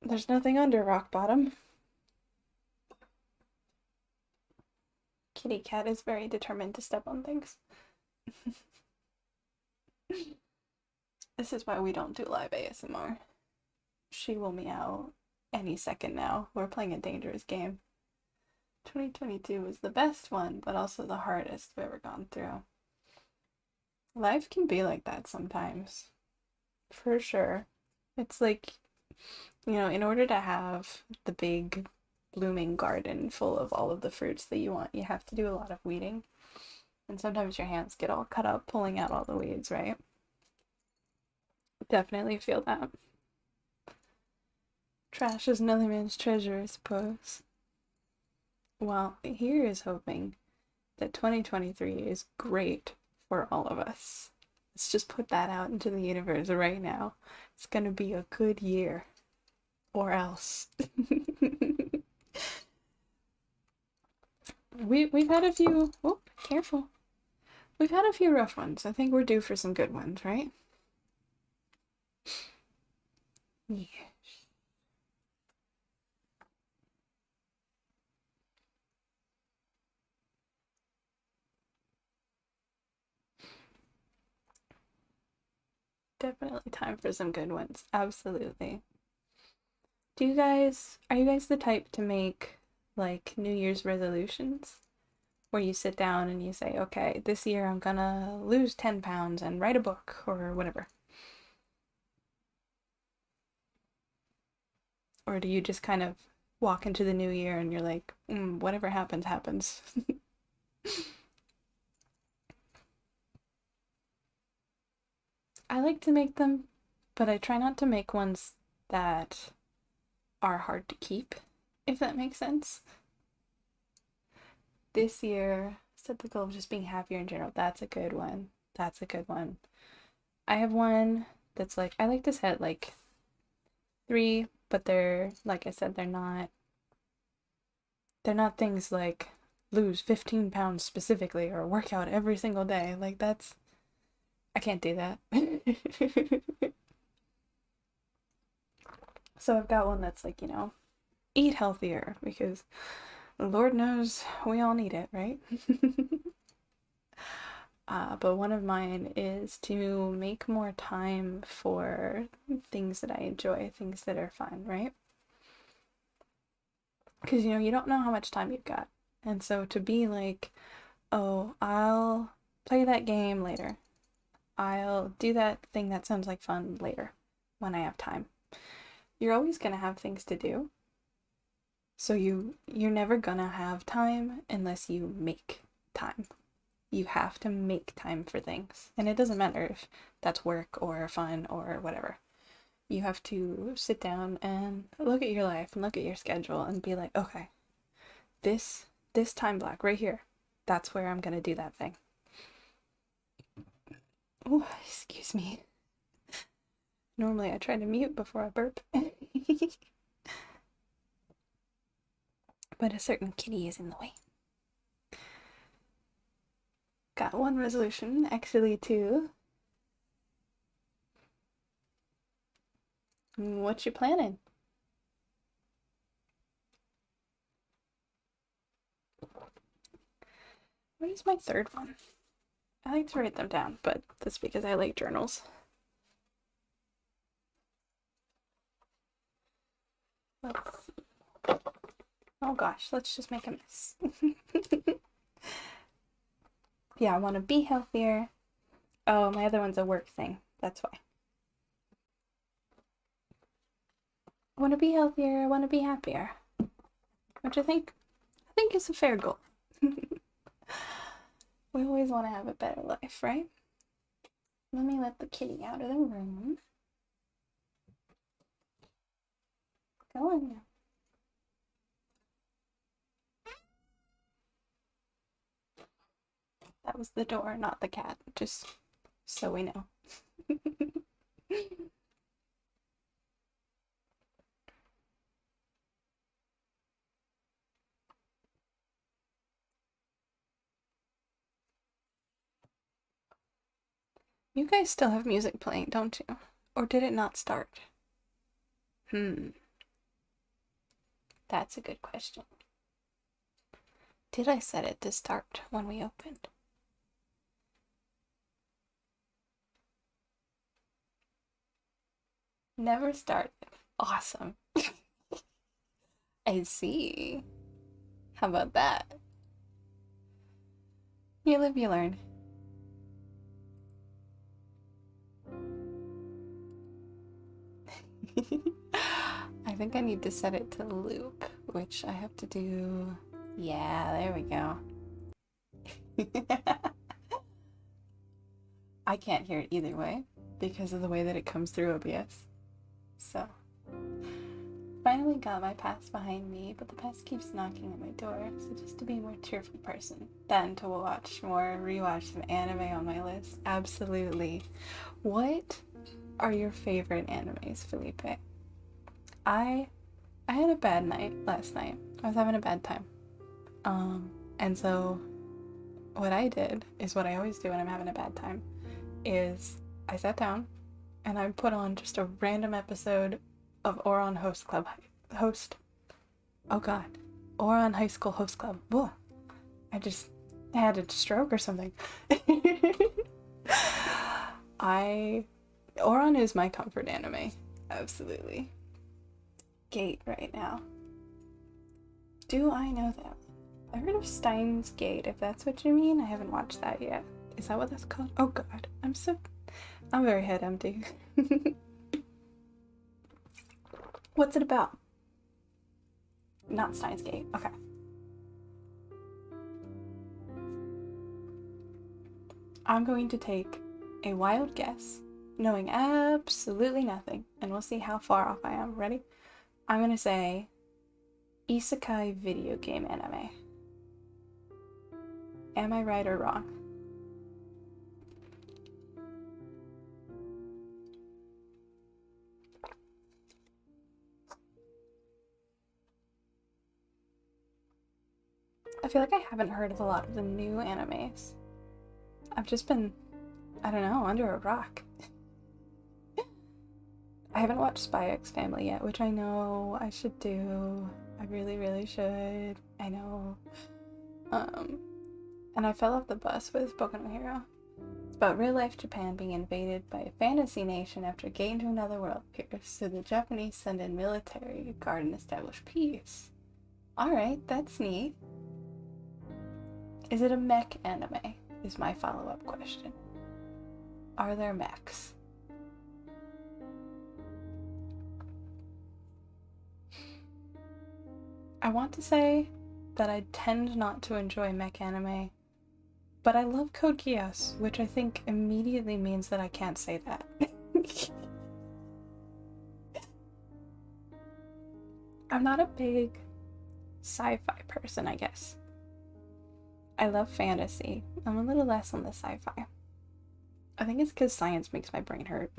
Speaker 1: There's nothing under rock bottom. Kitty cat is very determined to step on things. This is why we don't do live ASMR. She will meow any second now. We're playing a dangerous game. 2022 was the best one, but also the hardest we've ever gone through. Life can be like that sometimes. For sure. It's like, in order to have the big blooming garden full of all of the fruits that you want, you have to do a lot of weeding. And sometimes your hands get all cut up pulling out all the weeds, right? Definitely feel that. Trash is another man's treasure, I suppose. Well, here is hoping that 2023 is great for all of us. Let's just put that out into the universe right now. It's gonna be a good year. Or else. We've had a few. Oh, careful. We've had a few rough ones. I think we're due for some good ones, right? Yeah. Definitely time for some good ones. Absolutely. Are you guys the type to make like New Year's resolutions? Where you sit down and you say, okay, this year I'm gonna lose 10 pounds and write a book or whatever? Or do you just kind of walk into the new year and you're like, whatever happens, happens? I like to make them, but I try not to make ones that are hard to keep, if that makes sense. This year, set the goal of just being happier in general. That's a good one. That's a good one. I have one that's like, I like to set like three, but they're, like I said, they're not things like lose 15 pounds specifically or work out every single day. Like, I can't do that. So I've got one that's like, eat healthier because Lord knows we all need it, right? But one of mine is to make more time for things that I enjoy, things that are fun, right? Because, you don't know how much time you've got. And so to be like, oh, I'll play that game later. I'll do that thing that sounds like fun later when I have time. You're always going to have things to do. So you're never gonna have time unless you make time. You have to make time for things. And it doesn't matter if that's work or fun or whatever. You have to sit down and look at your life and look at your schedule and be like, okay, this time block right here, that's where I'm gonna do that thing. Oh, excuse me. Normally I try to mute before I burp. But a certain kitty is in the way. Got one resolution, actually two. What you planning? What is my third one? I like to write them down, but that's because I like journals. Let's see. Oh gosh, let's just make a mess. Yeah, I want to be healthier. Oh, my other one's a work thing. That's why. I want to be healthier. I want to be happier. Which I think is a fair goal. We always want to have a better life, right? Let me let the kitty out of the room. Go on now. That was the door, not the cat, just so we know. You guys still have music playing, don't you? Or did it not start? That's a good question. Did I set it to start when we opened? Never started. Awesome. I see. How about that? You live, you learn. I think I need to set it to loop, which I have to do. Yeah, there we go. I can't hear it either way because of the way that it comes through OBS. So, finally got my past behind me, but the past keeps knocking at my door. So just to be a more cheerful person, then to rewatch some anime on my list. Absolutely. What are your favorite animes, Felipe? I had a bad night last night. I was having a bad time. And so what I did is what I always do when I'm having a bad time is I sat down and I put on just a random episode of Ouran Ouran High School Host Club. Whoa. I had a stroke or something. Ouran is my comfort anime. Absolutely. Gate right now. Do I know that? I heard of Steins Gate, if that's what you mean. I haven't watched that yet. Is that what that's called? Oh god, I'm very head empty. What's it about? Not Steins Gate. Okay. I'm going to take a wild guess, knowing absolutely nothing, and we'll see how far off I am. Ready? I'm gonna say isekai video game anime. Am I right or wrong? I feel like I haven't heard of a lot of the new animes. I've just been, I don't know, under a rock. I haven't watched Spy X Family yet, which I know I should do. I really, really should. I know. And I fell off the bus with Boku no Hero. It's about real-life Japan being invaded by a fantasy nation after a gate into another world appears, so the Japanese send in military to guard and establish peace. Alright, that's neat. Is it a mech anime? Is my follow-up question. Are there mechs? I want to say that I tend not to enjoy mech anime, but I love Code Geass, which I think immediately means that I can't say that. I'm not a big sci-fi person, I guess. I love fantasy. I'm a little less on the sci-fi. I think it's because science makes my brain hurt.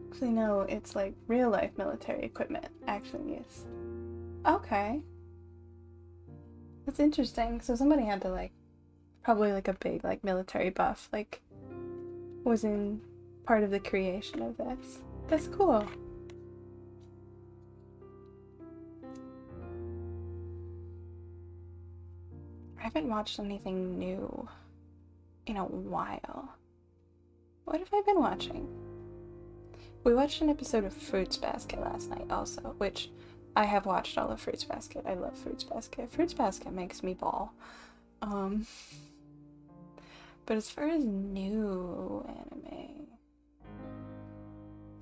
Speaker 1: Actually, no, it's like real-life military equipment actually is. Okay. That's interesting. So somebody had to like, probably like a big like military buff, like was in part of the creation of this. That's cool. I haven't watched anything new in a while. What have I been watching? We watched an episode of Fruits Basket last night also, which I have watched all of Fruits Basket. I love Fruits Basket. Fruits Basket makes me bawl. But as far as new anime,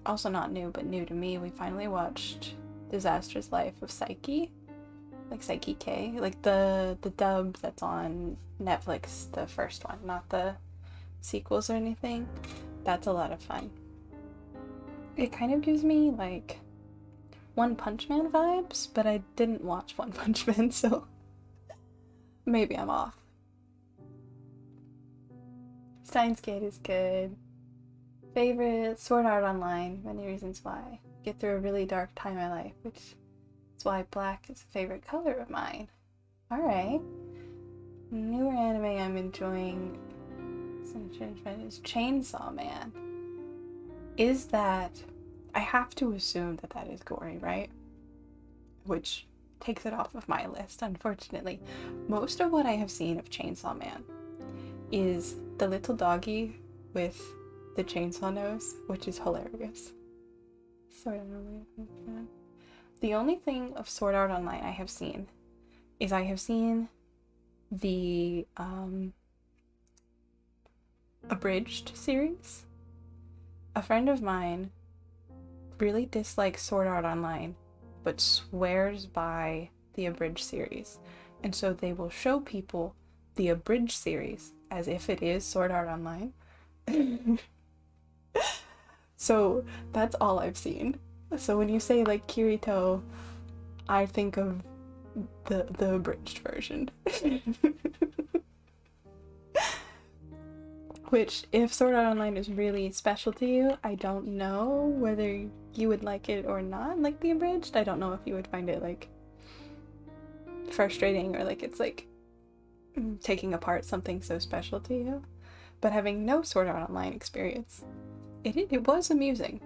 Speaker 1: also not new, but new to me, we finally watched Disastrous Life of Psyche. Like Psyche K, like the dub that's on Netflix, the first one, not the sequels or anything. That's a lot of fun. It kind of gives me like One Punch Man vibes, but I didn't watch One Punch Man, so maybe I'm off. Steins Gate is good. Favorite, Sword Art Online, many reasons why. Get through a really dark time in my life, which is why black is a favorite color of mine. Alright. Newer anime I'm enjoying is Chainsaw Man. Is that, I have to assume that that is gory, right? Which takes it off of my list, unfortunately. Most of what I have seen of Chainsaw Man is the little doggy with the chainsaw nose, which is hilarious. The only thing of Sword Art Online I have seen is I have seen the abridged series. A friend of mine really dislikes Sword Art Online, but swears by the abridged series. And so they will show people the abridged series as if it is Sword Art Online. So that's all I've seen. So when you say like Kirito, I think of the abridged version. Which, if Sword Art Online is really special to you, I don't know whether you would like it or not, like the abridged. I don't know if you would find it like frustrating or like it's like taking apart something so special to you. But having no Sword Art Online experience, it was amusing.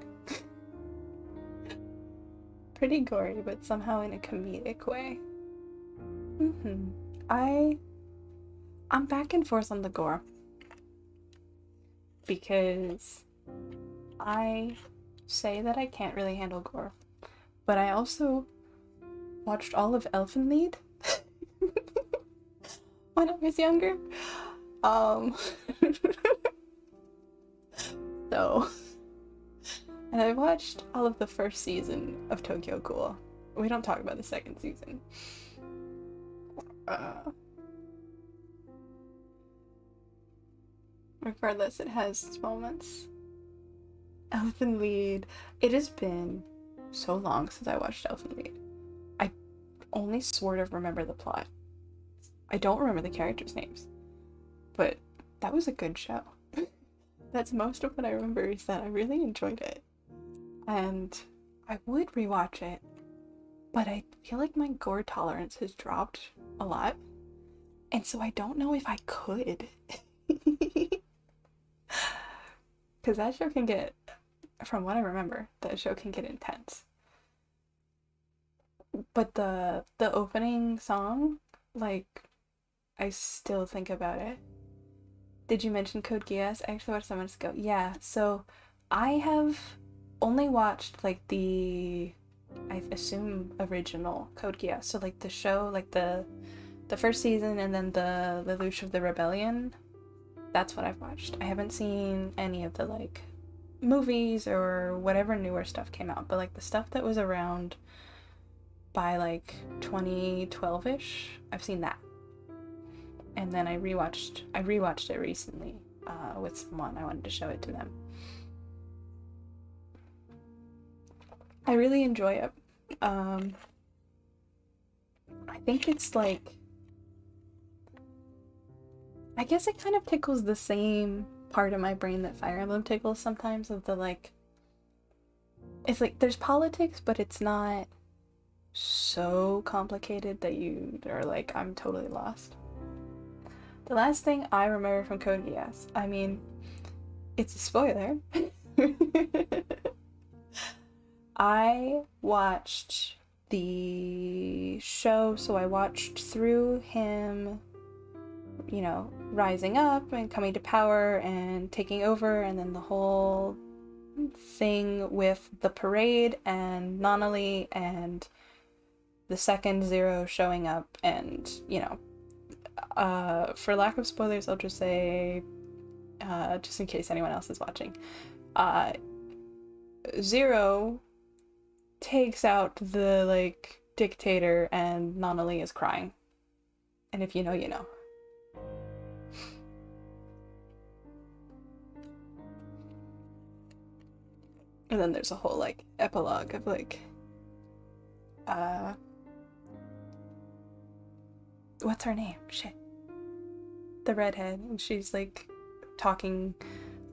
Speaker 1: Pretty gory, but somehow in a comedic way. I'm back and forth on the gore. Because I say that I can't really handle gore. But I also watched all of Elfen Lied when I was younger. So, and I watched all of the first season of Tokyo Ghoul. We don't talk about the second season. Regardless, it has its moments. Elfen Lied. It has been so long since I watched Elfen Lied. I only sort of remember the plot. I don't remember the characters' names. But that was a good show. That's most of what I remember, is that I really enjoyed it. And I would rewatch it, but I feel like my gore tolerance has dropped a lot. And so I don't know if I could. Because that show can get, from what I remember, that show can get intense. But the opening song, like, I still think about it. Did you mention Code Geass? I actually watched that months ago. Yeah, so I have only watched like the, I assume, original Code Geass. So like the show, like the first season, and then the Lelouch of the Rebellion. That's what I've watched. I haven't seen any of the like movies or whatever newer stuff came out, but like the stuff that was around by like 2012-ish, I've seen that. And then I rewatched it recently with someone. I wanted to show it to them. I really enjoy it. I think it's like, I guess it kind of tickles the same part of my brain that Fire Emblem tickles sometimes, of the like, it's like there's politics, but it's not so so complicated that you are like, I'm totally lost. The last thing I remember from Code Geass, I mean, it's a spoiler. I watched the show, so I watched through him, you know, rising up and coming to power and taking over, and then the whole thing with the parade and Nonali and the second Zero showing up, and, you know, for lack of spoilers, I'll just say, just in case anyone else is watching, Zero takes out the, like, dictator, and Nonali is crying. And if you know, you know. And then there's a whole, like, epilogue of, like, what's her name? Shit. The redhead. And she's, like, talking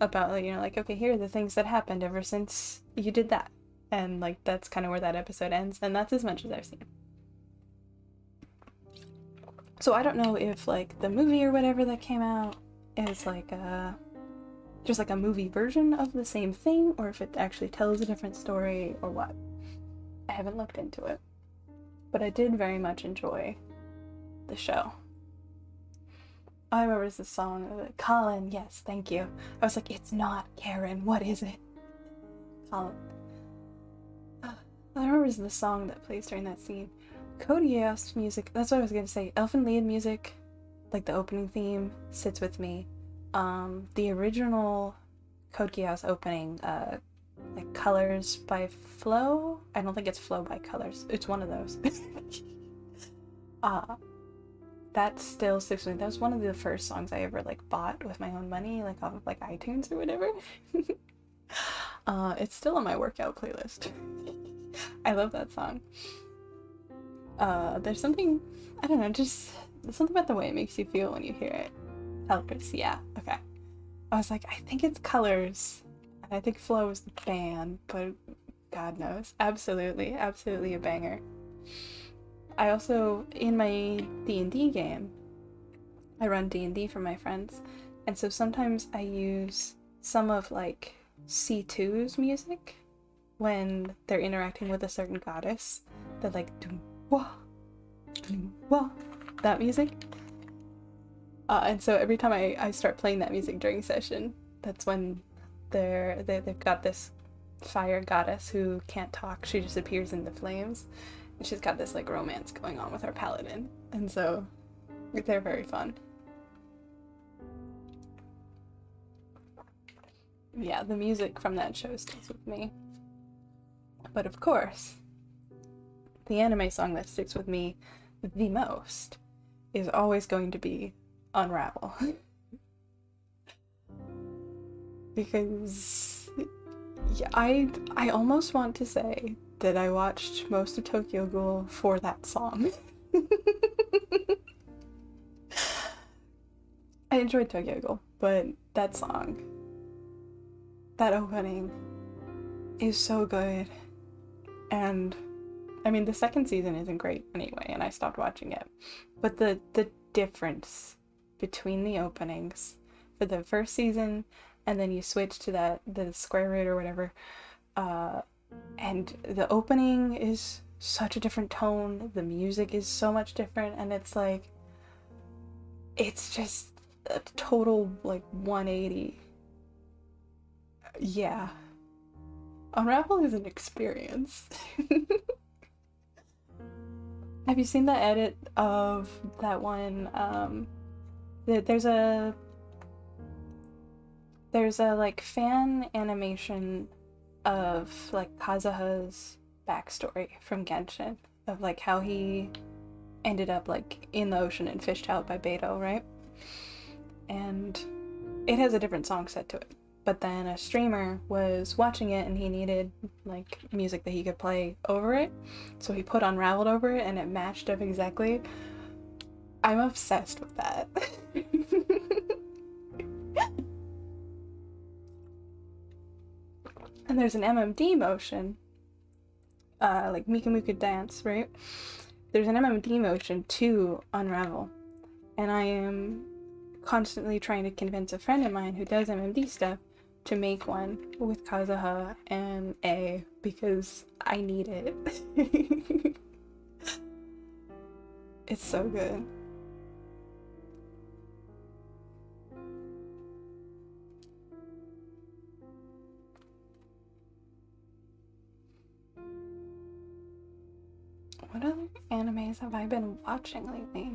Speaker 1: about, like, you know, like, okay, here are the things that happened ever since you did that. And, like, that's kind of where that episode ends. And that's as much as I've seen. So I don't know if, like, the movie or whatever that came out is, like, just like a movie version of the same thing, or if it actually tells a different story, or what. I haven't looked into it. But I did very much enjoy the show. All I remember is the song, Colin, yes, thank you. I was like, it's not Karen, what is it? Colin. All I remember is the song that plays during that scene. Code Geass music, that's what I was gonna say. Elfen Lied music, like the opening theme, sits with me. The original Code Geass opening, like Colors by Flow? I don't think it's Flow by Colors. It's one of those. That still sticks with me. That was one of the first songs I ever, like, bought with my own money, like, off of, like, iTunes or whatever. It's still on my workout playlist. I love that song. There's something, I don't know, just something about the way it makes you feel when you hear it. Colors, yeah, okay. I was like, I think it's Colors, and I think Flow is the band, but God knows. Absolutely, absolutely a banger. I also, in my D&D game, I run D&D for my friends, and so sometimes I use some of, like, C2's music when they're interacting with a certain goddess. They're like, doom wah, that music. And so every time I start playing that music during session, that's when they've got this fire goddess who can't talk. She just appears in the flames, and she's got this, like, romance going on with our paladin, and so they're very fun. Yeah, the music from that show sticks with me. But of course, the anime song that sticks with me the most is always going to be Unravel. Because yeah, I almost want to say that I watched most of Tokyo Ghoul for that song. I enjoyed Tokyo Ghoul, but that song, that opening, is so good. And I mean, the second season isn't great anyway, and I stopped watching it. But the difference between the openings for the first season, and then you switch to the square root or whatever, and the opening is such a different tone, the music is so much different, and it's like, it's just a total, like, 180. Yeah. Unravel is an experience. Have you seen the edit of that one? There's a like fan animation of, like, Kazuha's backstory from Genshin, of, like, how he ended up, like, in the ocean and fished out by Beto, right? And it has a different song set to it. But then a streamer was watching it and he needed, like, music that he could play over it. So he put Unraveled over it and it matched up exactly. I'm obsessed with that. And there's an MMD motion like Mika Muka Dance, right? There's an MMD motion to Unravel, and I am constantly trying to convince a friend of mine who does MMD stuff to make one with Kazuha and A because I need it. It's so good. What other animes have I been watching lately?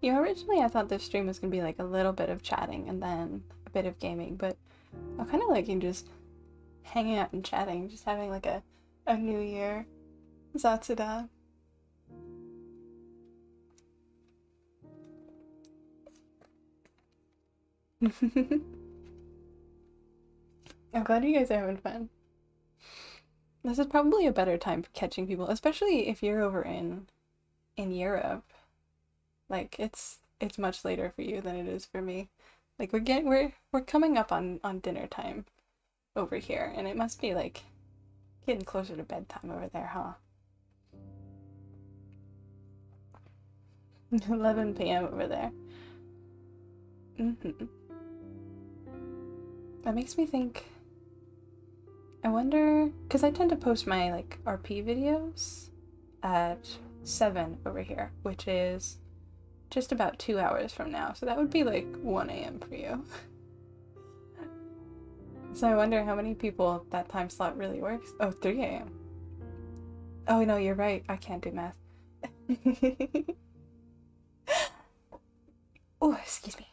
Speaker 1: You know, originally I thought this stream was gonna be like a little bit of chatting and then a bit of gaming, but I'm kind of liking just hanging out and chatting, just having like a New Year Zatsuda. I'm glad you guys are having fun. This is probably a better time for catching people, especially if you're over in Europe. Like it's much later for you than it is for me. Like we're coming up on dinner time over here, and it must be like getting closer to bedtime over there, huh? 11 p.m. over there. That makes me think. I wonder, because I tend to post my like RP videos at 7 over here, which is just about 2 hours from now. So that would be like 1 a.m. for you. So I wonder how many people that time slot really works. Oh, 3 a.m. Oh no, you're right. I can't do math. Oh, excuse me.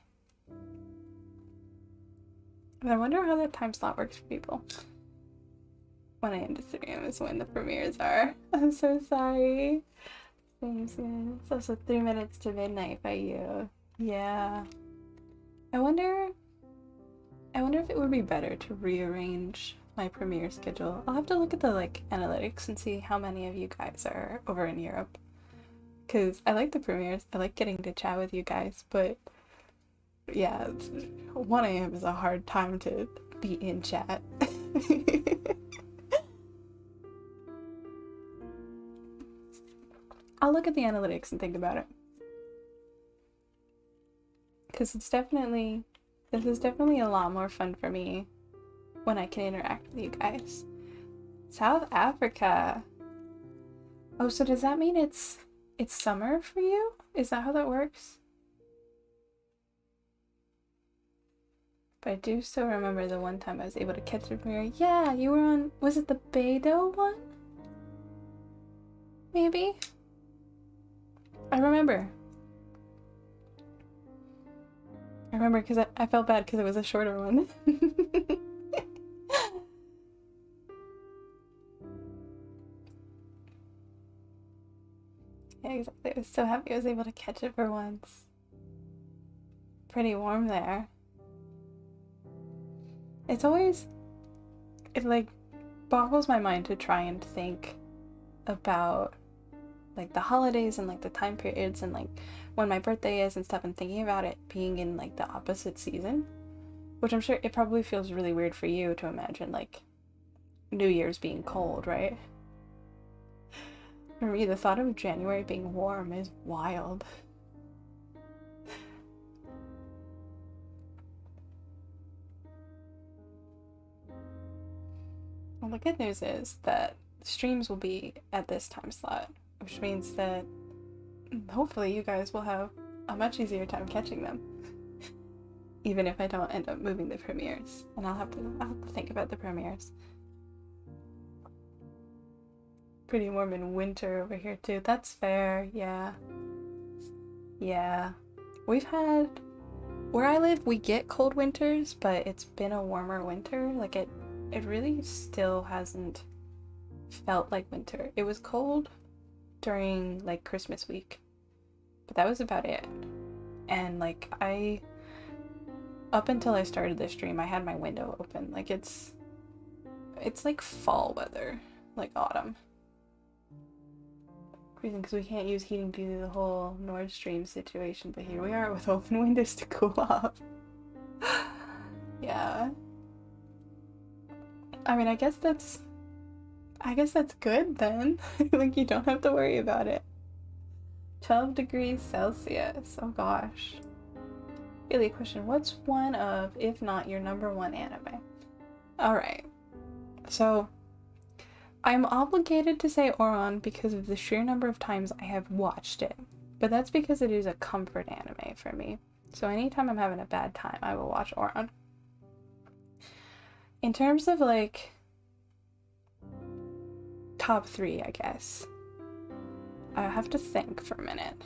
Speaker 1: But I wonder how that time slot works for people. 1 a.m. to 3 a.m. is when the premieres are. I'm so sorry. Seems good. It's also 3 minutes to midnight by you. Yeah. I wonder if it would be better to rearrange my premiere schedule. I'll have to look at the like analytics and see how many of you guys are over in Europe. Cause I like the premieres. I like getting to chat with you guys, but yeah, 1 a.m. is a hard time to be in chat. I'll look at the analytics and think about it. Because this is definitely a lot more fun for me when I can interact with you guys. South Africa. Oh, so does that mean it's summer for you? Is that how that works? But I do still remember the one time I was able to catch the premiere. Yeah, you were on, was it the Beidou one? Maybe? I remember because I felt bad because it was a shorter one. Yeah, exactly. I was so happy I was able to catch it for once. Pretty warm there. It like boggles my mind to try and think about like the holidays and like the time periods and like when my birthday is and stuff, and thinking about it being in like the opposite season, which I'm sure it probably feels really weird for you to imagine like New Year's being cold, right? For me, the thought of January being warm is wild. Well, the good news is that streams will be at this time slot, which means that hopefully you guys will have a much easier time catching them. Even if I don't end up moving the premieres. And I'll have to think about the premieres. Pretty warm in winter over here too. That's fair, yeah. Yeah. We've had, where I live, we get cold winters, but it's been a warmer winter. Like it really still hasn't felt like winter. It was cold during like Christmas week, but that was about it. And like up until I started this stream, I had my window open. Like it's like fall weather, like autumn. Because we can't use heating due to the whole Nord Stream situation, but here we are with open windows to cool off. Yeah. I mean, I guess I guess that's good then. Like, you don't have to worry about it. 12 degrees Celsius. Oh gosh. Really, question, what's one of, if not your number one anime? Alright. So, I'm obligated to say Oran because of the sheer number of times I have watched it. But that's because it is a comfort anime for me. So anytime I'm having a bad time, I will watch Oran. In terms of, like, top 3, I guess, I have to think for a minute.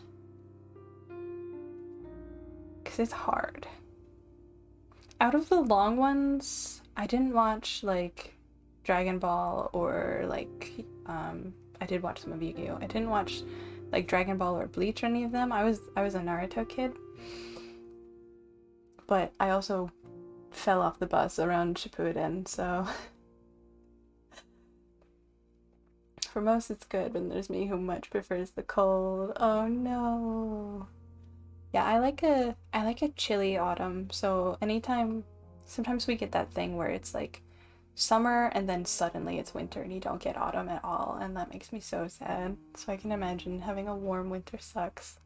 Speaker 1: Because it's hard. Out of the long ones, I didn't watch, like, Dragon Ball or, like, I did watch some of Yu-Gi-Oh! I didn't watch, like, Dragon Ball or Bleach or any of them. I was a Naruto kid. But I also fell off the bus around Shippuden, so... For most it's good, but there's me who much prefers the cold. Oh no. Yeah, I like a chilly autumn, so sometimes we get that thing where it's like summer and then suddenly it's winter and you don't get autumn at all, and that makes me so sad. So I can imagine having a warm winter sucks.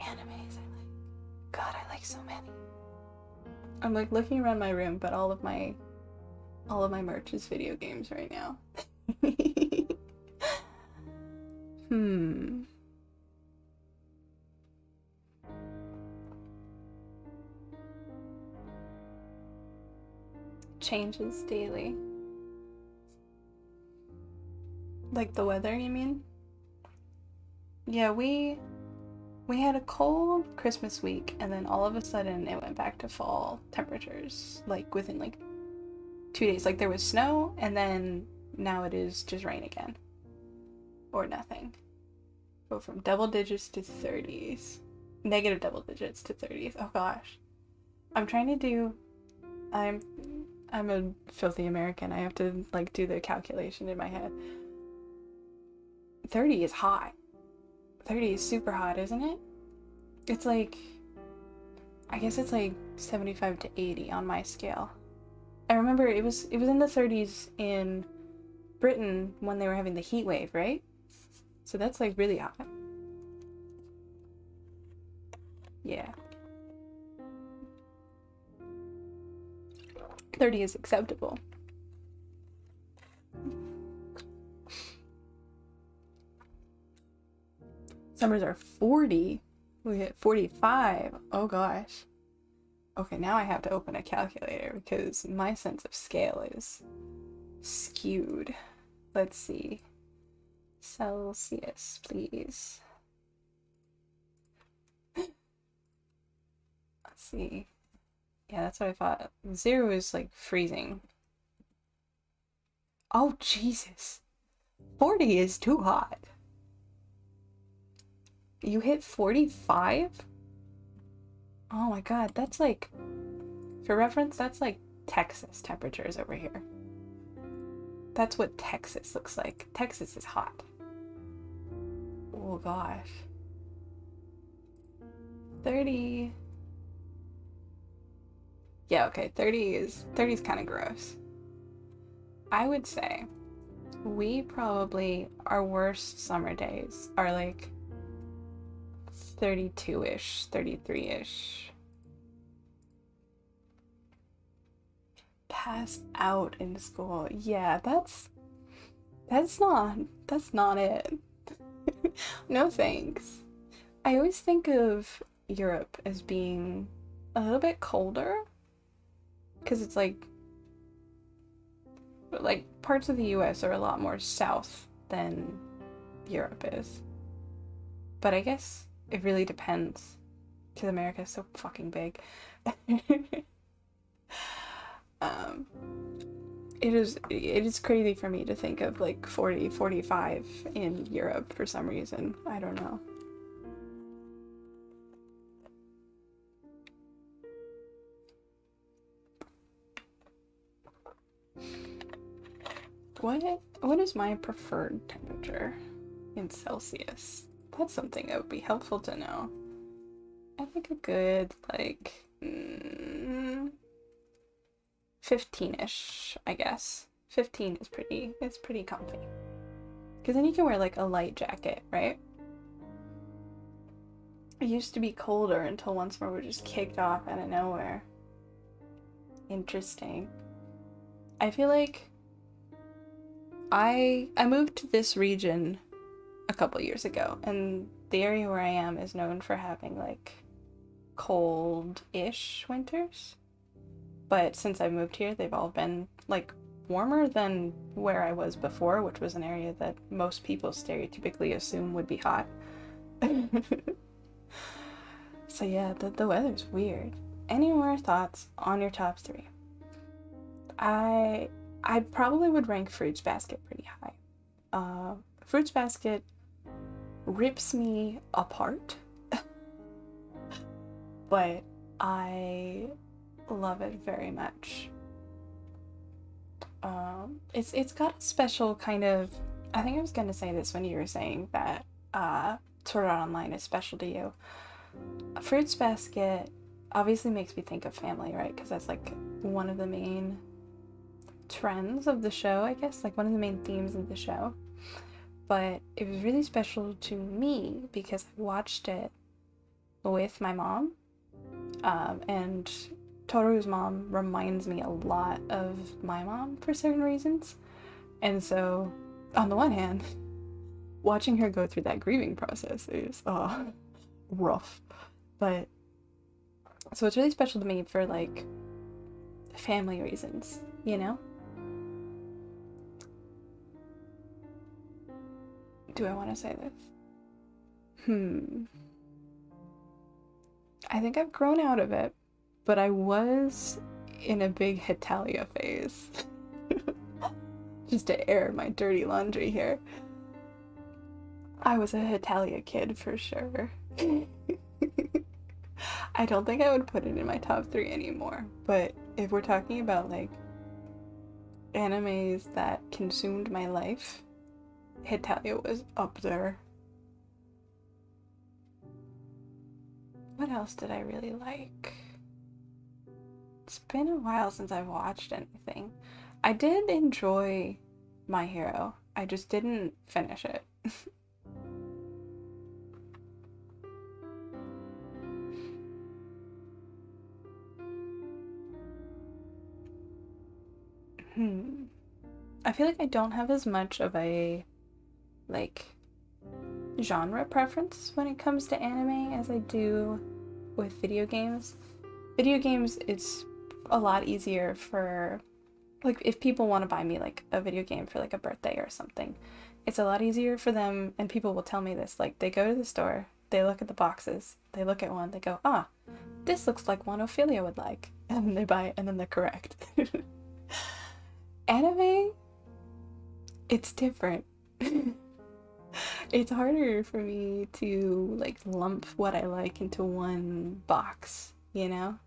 Speaker 1: Animes I like. God, I like so many. I'm like looking around my room, but all of my merch is video games right now. Changes daily. Like the weather, you mean? Yeah, we had a cold Christmas week, and then all of a sudden it went back to fall temperatures, like within like 2 days. Like there was snow, and then now it is just rain again. Or nothing. Go from double digits to 30s. Negative double digits to 30s. Oh gosh. I'm a filthy American. I have to like do the calculation in my head. 30 is hot. 30 is super hot, isn't it? It's like, I guess it's like 75 to 80 on my scale. I remember it was in the 30s in Britain when they were having the heat wave, right? So that's like really hot. Yeah. 30 is acceptable. Summers are 40. We hit 45. Oh gosh. Okay, now I have to open a calculator because my sense of scale is skewed. Let's see. Celsius, please. Let's see. Yeah, that's what I thought. 0 is like freezing. Oh, Jesus. 40 is too hot. You hit 45? Oh my god, that's like, for reference, that's like Texas temperatures over here. That's what Texas looks like. Texas is hot. Oh gosh. 30. Yeah, okay, 30 is kind of gross. I would say we probably, our worst summer days are like 32-ish, 33-ish. Pass out in school. Yeah, that's not it. No thanks. I always think of Europe as being a little bit colder because it's like parts of the US are a lot more south than Europe is. But I guess it really depends because America is so fucking big. It is crazy for me to think of like 40, 45 in Europe for some reason. I don't know. What is my preferred temperature in Celsius? That's something that would be helpful to know. I think a good like 15-ish, I guess. 15 is pretty comfy. Because then you can wear like a light jacket, right? It used to be colder until once more we just kicked off out of nowhere. Interesting. I feel like I moved to this region a couple years ago, and the area where I am is known for having like cold-ish winters. But since I moved here, they've all been like warmer than where I was before, which was an area that most people stereotypically assume would be hot. So yeah, the weather's weird. Any more thoughts on your top 3? I probably would rank Fruits Basket pretty high. Fruits Basket rips me apart, but I love it very much. It's got a special kind of. I think I was gonna say this when you were saying that Sword Art Online is special to you. Fruits Basket obviously makes me think of family, right? Because that's like one of the main trends of the show, I guess, like one of the main themes of the show. But it was really special to me because I watched it with my mom, and Toru's mom reminds me a lot of my mom for certain reasons. And so, on the one hand, watching her go through that grieving process is rough. But so it's really special to me for like family reasons, you know? Do I want to say this? I think I've grown out of it, but I was in a big Hetalia phase. Just to air my dirty laundry here. I was a Hetalia kid for sure. I don't think I would put it in my top 3 anymore, but if we're talking about like animes that consumed my life, Hetalia was up there. What else did I really like? It's been a while since I've watched anything. I did enjoy My Hero. I just didn't finish it. I feel like I don't have as much of a like genre preference when it comes to anime as I do with video games. Video games, it's a lot easier for like if people want to buy me like a video game for like a birthday or something, it's a lot easier for them, and people will tell me this, like they go to the store, they look at the boxes, they look at one, they go, this looks like one Ophelia would like, and then they buy it and then they're correct. Anime, it's different. It's harder for me to like lump what I like into one box, you know?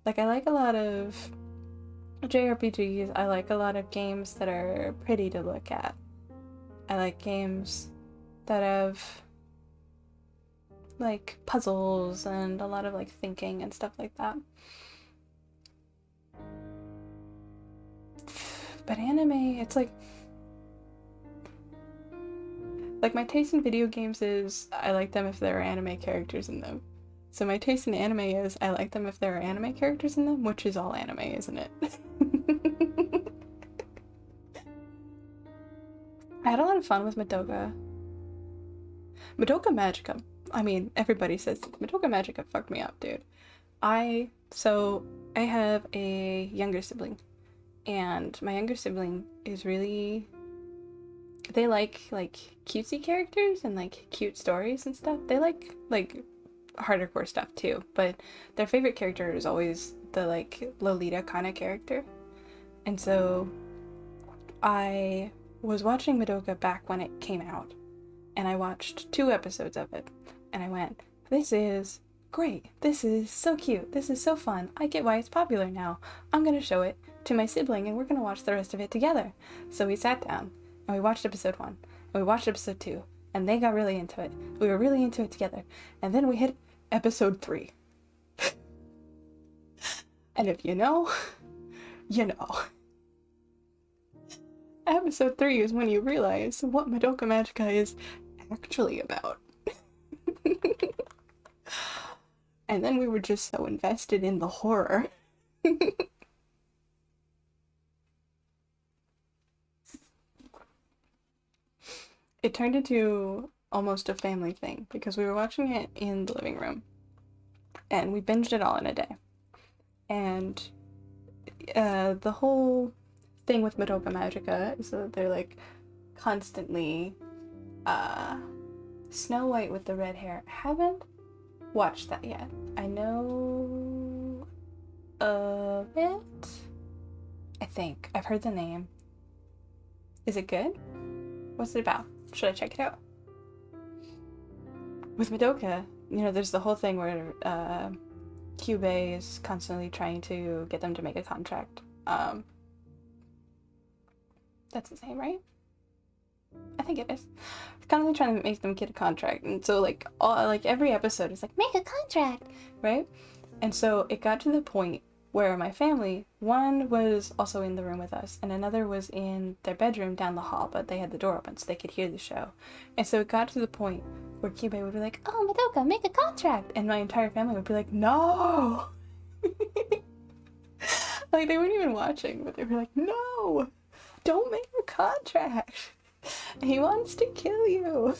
Speaker 1: Like I like a lot of JRPGs, I like a lot of games that are pretty to look at. I like games that have like puzzles and a lot of like thinking and stuff like that. But anime, it's like my taste in video games is I like them if there are anime characters in them. So my taste in anime is I like them if there are anime characters in them, which is all anime, isn't it? I had a lot of fun with Madoka. Madoka Magica. I mean, everybody says Madoka Magica fucked me up, dude. I have a younger sibling, and my younger sibling is really, they like cutesy characters and like cute stories and stuff. They like hardcore stuff too, but their favorite character is always the like Lolita kind of character. And so I was watching Madoka back when it came out, and I watched 2 episodes of it, and I went, this is great, this is so cute, this is so fun, I get why it's popular now, I'm gonna show it to my sibling and we're gonna watch the rest of it together. So we sat down and we watched episode 1 and we watched episode 2, and they got really into it, we were really into it together, and then we hit episode 3. And if you know, you know. episode 3 is when you realize what Madoka Magica is actually about. And then we were just so invested in the horror. It turned into almost a family thing because we were watching it in the living room and we binged it all in a day. And the whole thing with Madoka Magica is that they're like constantly Snow White with the red hair. I haven't watched that yet. I know a bit. I think I've heard the name. Is it good? What's it about? Should I check it out? With Madoka, you know, there's the whole thing where Kyubey is constantly trying to get them to make a contract. That's his name, right? I think it is. He's constantly trying to make them get a contract, and so like every episode is like, make a contract, right? And so it got to the point where my family, one was also in the room with us, and another was in their bedroom down the hall, but they had the door open so they could hear the show. And so it got to the point where Kyubey would be like, oh, Madoka, make a contract! And my entire family would be like, no! Like, they weren't even watching, but they were like, no! Don't make a contract! He wants to kill you!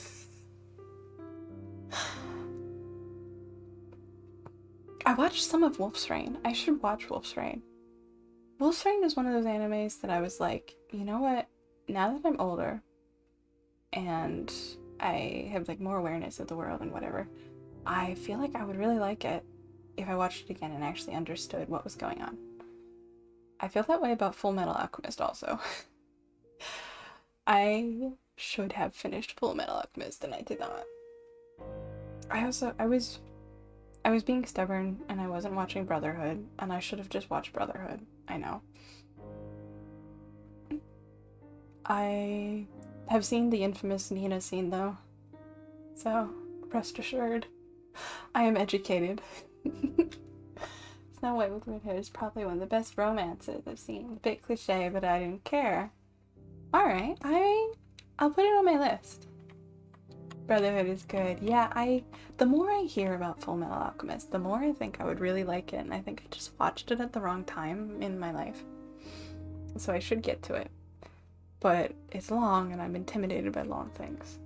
Speaker 1: I watched some of Wolf's Rain. I should watch Wolf's Rain. Wolf's Rain is one of those animes that I was like, you know what? Now that I'm older and I have like more awareness of the world and whatever, I feel like I would really like it if I watched it again and actually understood what was going on. I feel that way about Full Metal Alchemist also. I should have finished Full Metal Alchemist and I did not. I was being stubborn and I wasn't watching Brotherhood, and I should have just watched Brotherhood. I know. I have seen the infamous Nina scene though, so rest assured, I am educated. Snow White with red hair is probably one of the best romances I've seen. A bit cliche, but I didn't care. Alright, I'll put it on my list. Brotherhood is good. Yeah, the more I hear about Full Metal Alchemist, the more I think I would really like it, and I think I just watched it at the wrong time in my life. So I should get to it. But it's long, and I'm intimidated by long things.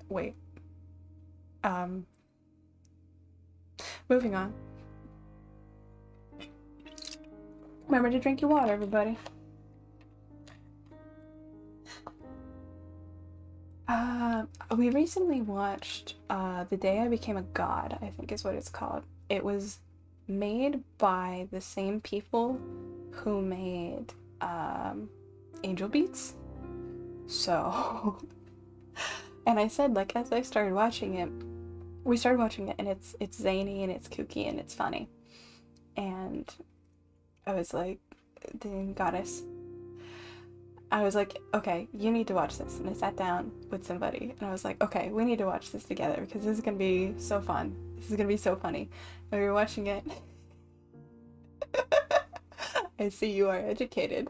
Speaker 1: Wait. Moving on. Remember to drink your water, everybody. We recently watched The Day I Became a God, I think is what it's called. It was made by the same people who made Angel Beats. So, and I said, like, as I started watching it, we started watching it, and it's zany and it's kooky and it's funny. And I was like, the goddess. I was like, okay, you need to watch this. And I sat down with somebody and I was like, okay, we need to watch this together because this is going to be so fun. This is going to be so funny. And we were watching it. I see you are educated.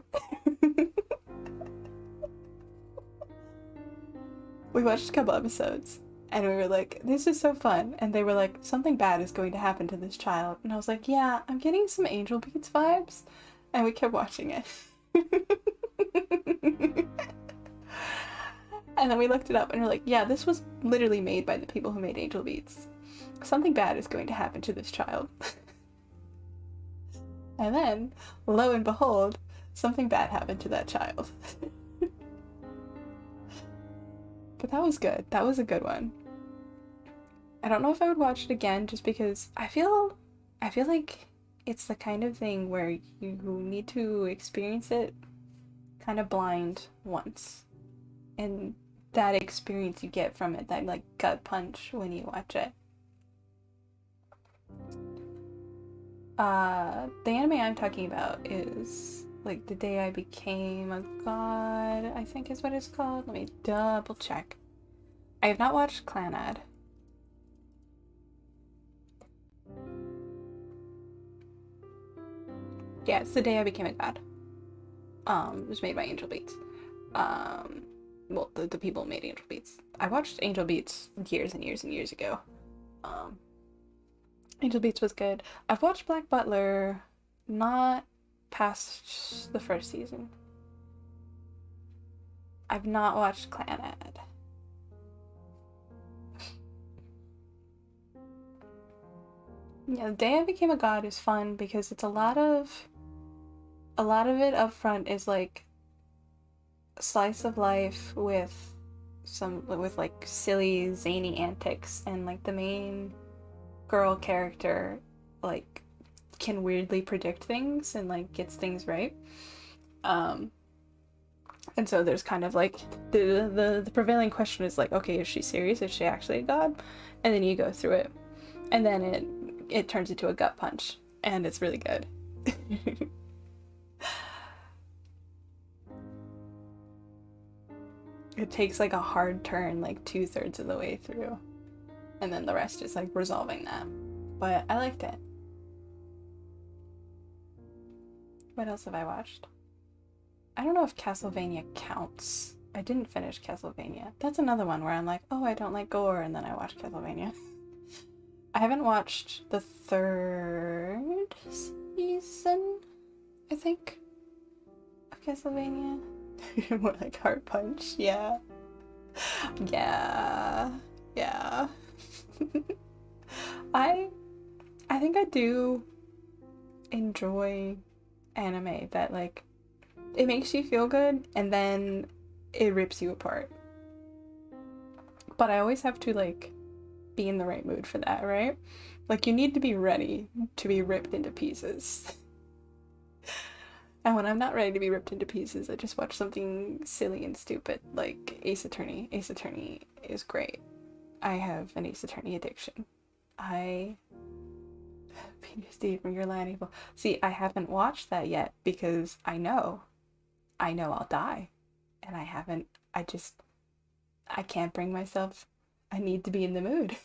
Speaker 1: We watched a couple episodes and we were like, this is so fun. And they were like, something bad is going to happen to this child. And I was like, yeah, I'm getting some Angel Beats vibes. And we kept watching it. And then we looked it up and we're like, yeah, this was literally made by the people who made Angel Beats. Something bad is going to happen to this child. And then, lo and behold, something bad happened to that child. But that was good. That was a good one. I don't know if I would watch it again just because I feel like it's the kind of thing where you need to experience it kind of blind once. And that experience you get from it, that like gut punch when you watch it. The anime I'm talking about is like The Day I Became a God, I think is what it's called. Let me double check. I have not watched Clanad. Yeah, it's The Day I Became a God. It was made by Angel Beats. Well, the people who made Angel Beats. I watched Angel Beats years and years and years ago. Um, Angel Beats was good. I've watched Black Butler, not past the first season. I've not watched Clanad. Yeah, The Day I Became a God is fun because it's a lot of it up front is like slice of life with like silly zany antics, and like the main girl character like can weirdly predict things and like gets things right. Um and so there's kind of like the prevailing question is like, okay, is she serious? Is she actually a god? And then you go through it, and then it turns into a gut punch, and it's really good. It takes like a hard turn like 2/3 of the way through, and then the rest is like resolving that. But I liked it. What else have I watched? I don't know if Castlevania counts. I didn't finish Castlevania. That's another one where I'm like, oh, I don't like gore, and then I watch Castlevania. I haven't watched the 3rd season, I think, of Castlevania. More like Heart Punch, yeah. Yeah. Yeah. I think I do enjoy anime that like it makes you feel good and then it rips you apart. But I always have to like be in the right mood for that, right? Like you need to be ready to be ripped into pieces. And when I'm not ready to be ripped into pieces, I just watch something silly and stupid like Ace Attorney. Ace Attorney is great. I have an Ace Attorney addiction. PTSD from Your Line Evil. See, I haven't watched that yet because I know I'll die. And I can't bring myself. I need to be in the mood.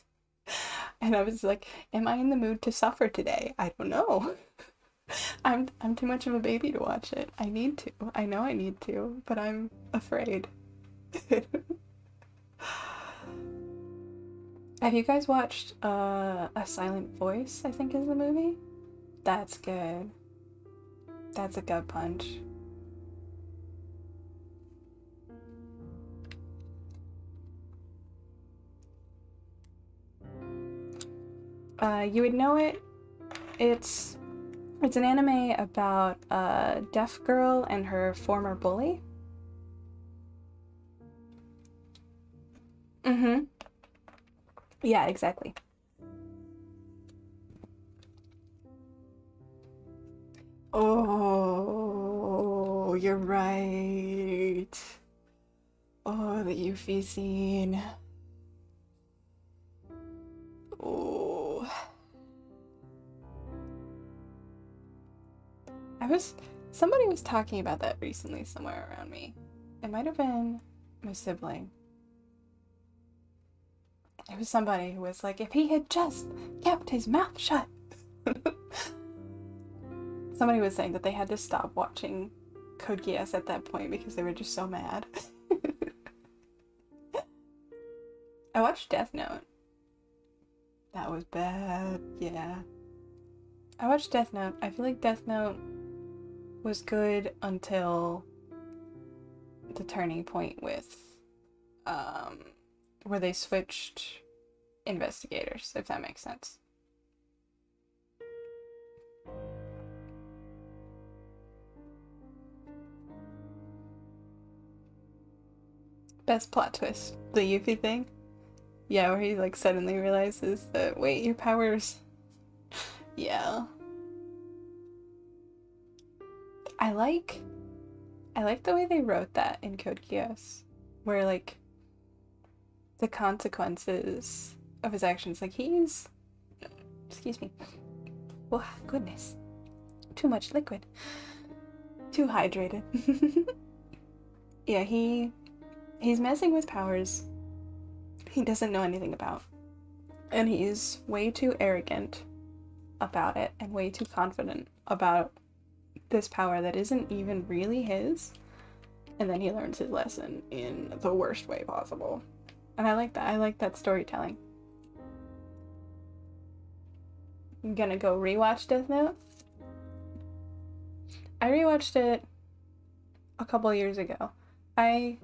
Speaker 1: And I was like, am I in the mood to suffer today? I don't know. I'm too much of a baby to watch it. I need to. I know I need to, but I'm afraid. Have you guys watched A Silent Voice, I think is the movie? That's good. That's a gut punch. You would know it. It's an anime about a deaf girl and her former bully. Mm-hmm. Yeah, exactly. Oh, you're right. Oh, the Yuffie scene. Oh. Somebody was talking about that recently somewhere around me. It might have been my sibling. It was somebody who was like, if he had just kept his mouth shut. Somebody was saying that they had to stop watching Code Geass at that point because they were just so mad. I watched Death Note. That was bad, yeah. I watched Death Note. I feel like Death Note was good until the turning point with, where they switched investigators, if that makes sense. Best plot twist, the Yuffie thing. Yeah, where he like suddenly realizes that, wait, your powers. Yeah. I like the way they wrote that in Code Geass, where like the consequences of his actions, like excuse me. Oh, goodness. Too much liquid. Too hydrated. Yeah, he's messing with powers he doesn't know anything about. And he's way too arrogant about it and way too confident about this power that isn't even really his. and then he learns his lesson in the worst way possible. And I like that. I like that storytelling. I'm gonna go rewatch Death Note. I rewatched it a couple years ago. I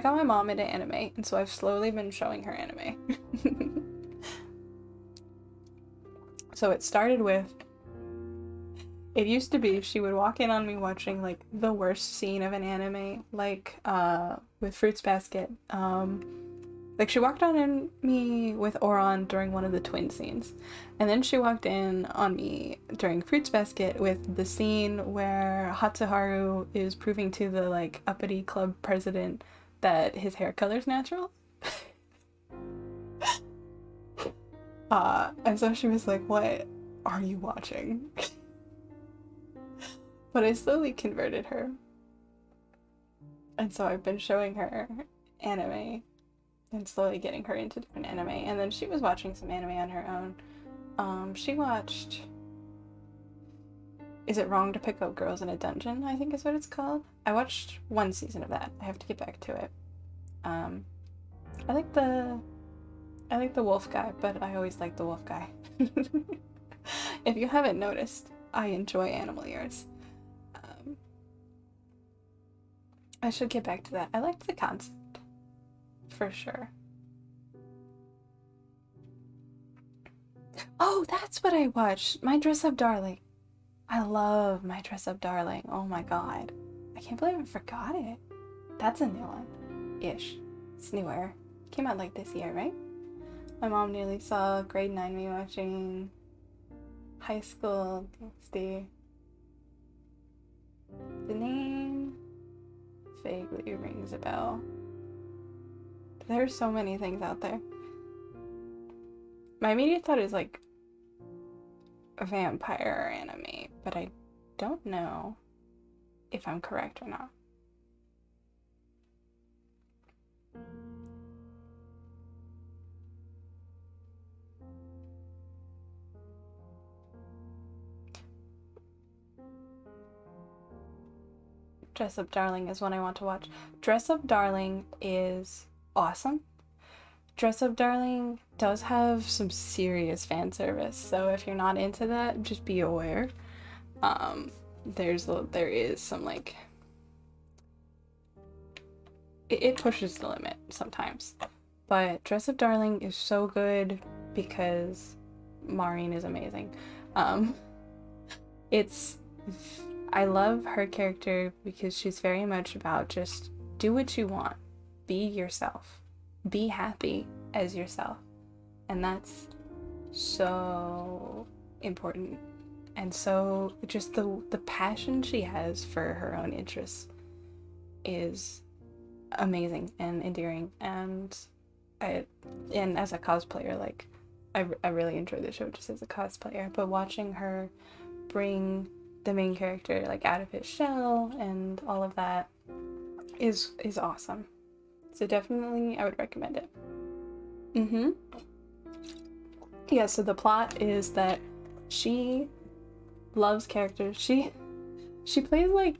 Speaker 1: got my mom into anime, and so I've slowly been showing her anime. So it started with, it used to be she would walk in on me watching like the worst scene of an anime, like with Fruits Basket. Like she walked on me with Oron during one of the twin scenes, and then she walked in on me during Fruits Basket with the scene where Hatsuharu is proving to the like uppity club president that his hair color's natural. And so she was like, "What are you watching?" But I slowly converted her, and so I've been showing her anime and slowly getting her into different anime. And then she was watching some anime on her own. She watched Is It Wrong to Pick Up Girls in a Dungeon, I think is what it's called. I watched one season of that. I have to get back to it. I like the wolf guy, but I always like the wolf guy. If you haven't noticed, I enjoy animal ears. I should get back to that. I liked the concept, for sure. Oh, that's what I watched! My Dress Up Darling. I love My Dress Up Darling. Oh my god. I can't believe I forgot it. That's a new one. Ish. It's newer. Came out like this year, right? My mom nearly saw grade 9 me watching High School DxD. The name vaguely rings a bell. There's so many things out there. My immediate thought is like a vampire anime, but I don't know if I'm correct or not. Dress Up Darling is one I want to watch. Dress Up Darling is awesome. Dress Up Darling does have some serious fan service, so if you're not into that, just be aware. There is some like it pushes the limit sometimes, but Dress Up Darling is so good because Maureen is amazing. I love her character because she's very much about just do what you want, be yourself, be happy as yourself, and that's so important. And so just the passion she has for her own interests is amazing and endearing. And as a cosplayer, like I really enjoy the show just as a cosplayer, but watching her bring the main character like out of his shell and all of that is awesome. So definitely I would recommend it. Yeah, so the plot is that she loves characters. She plays like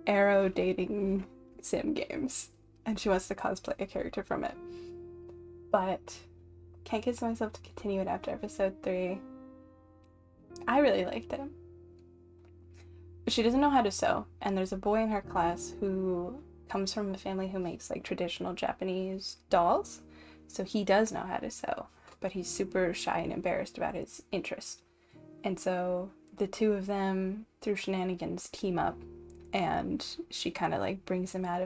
Speaker 1: arrow dating sim games, and she wants to cosplay a character from it, but can't get myself to continue it after episode 3. I really liked it. She doesn't know how to sew, and there's a boy in her class who comes from a family who makes like traditional Japanese dolls, so he does know how to sew, but he's super shy and embarrassed about his interest. And so the two of them, through shenanigans, team up, and she kind of like brings him out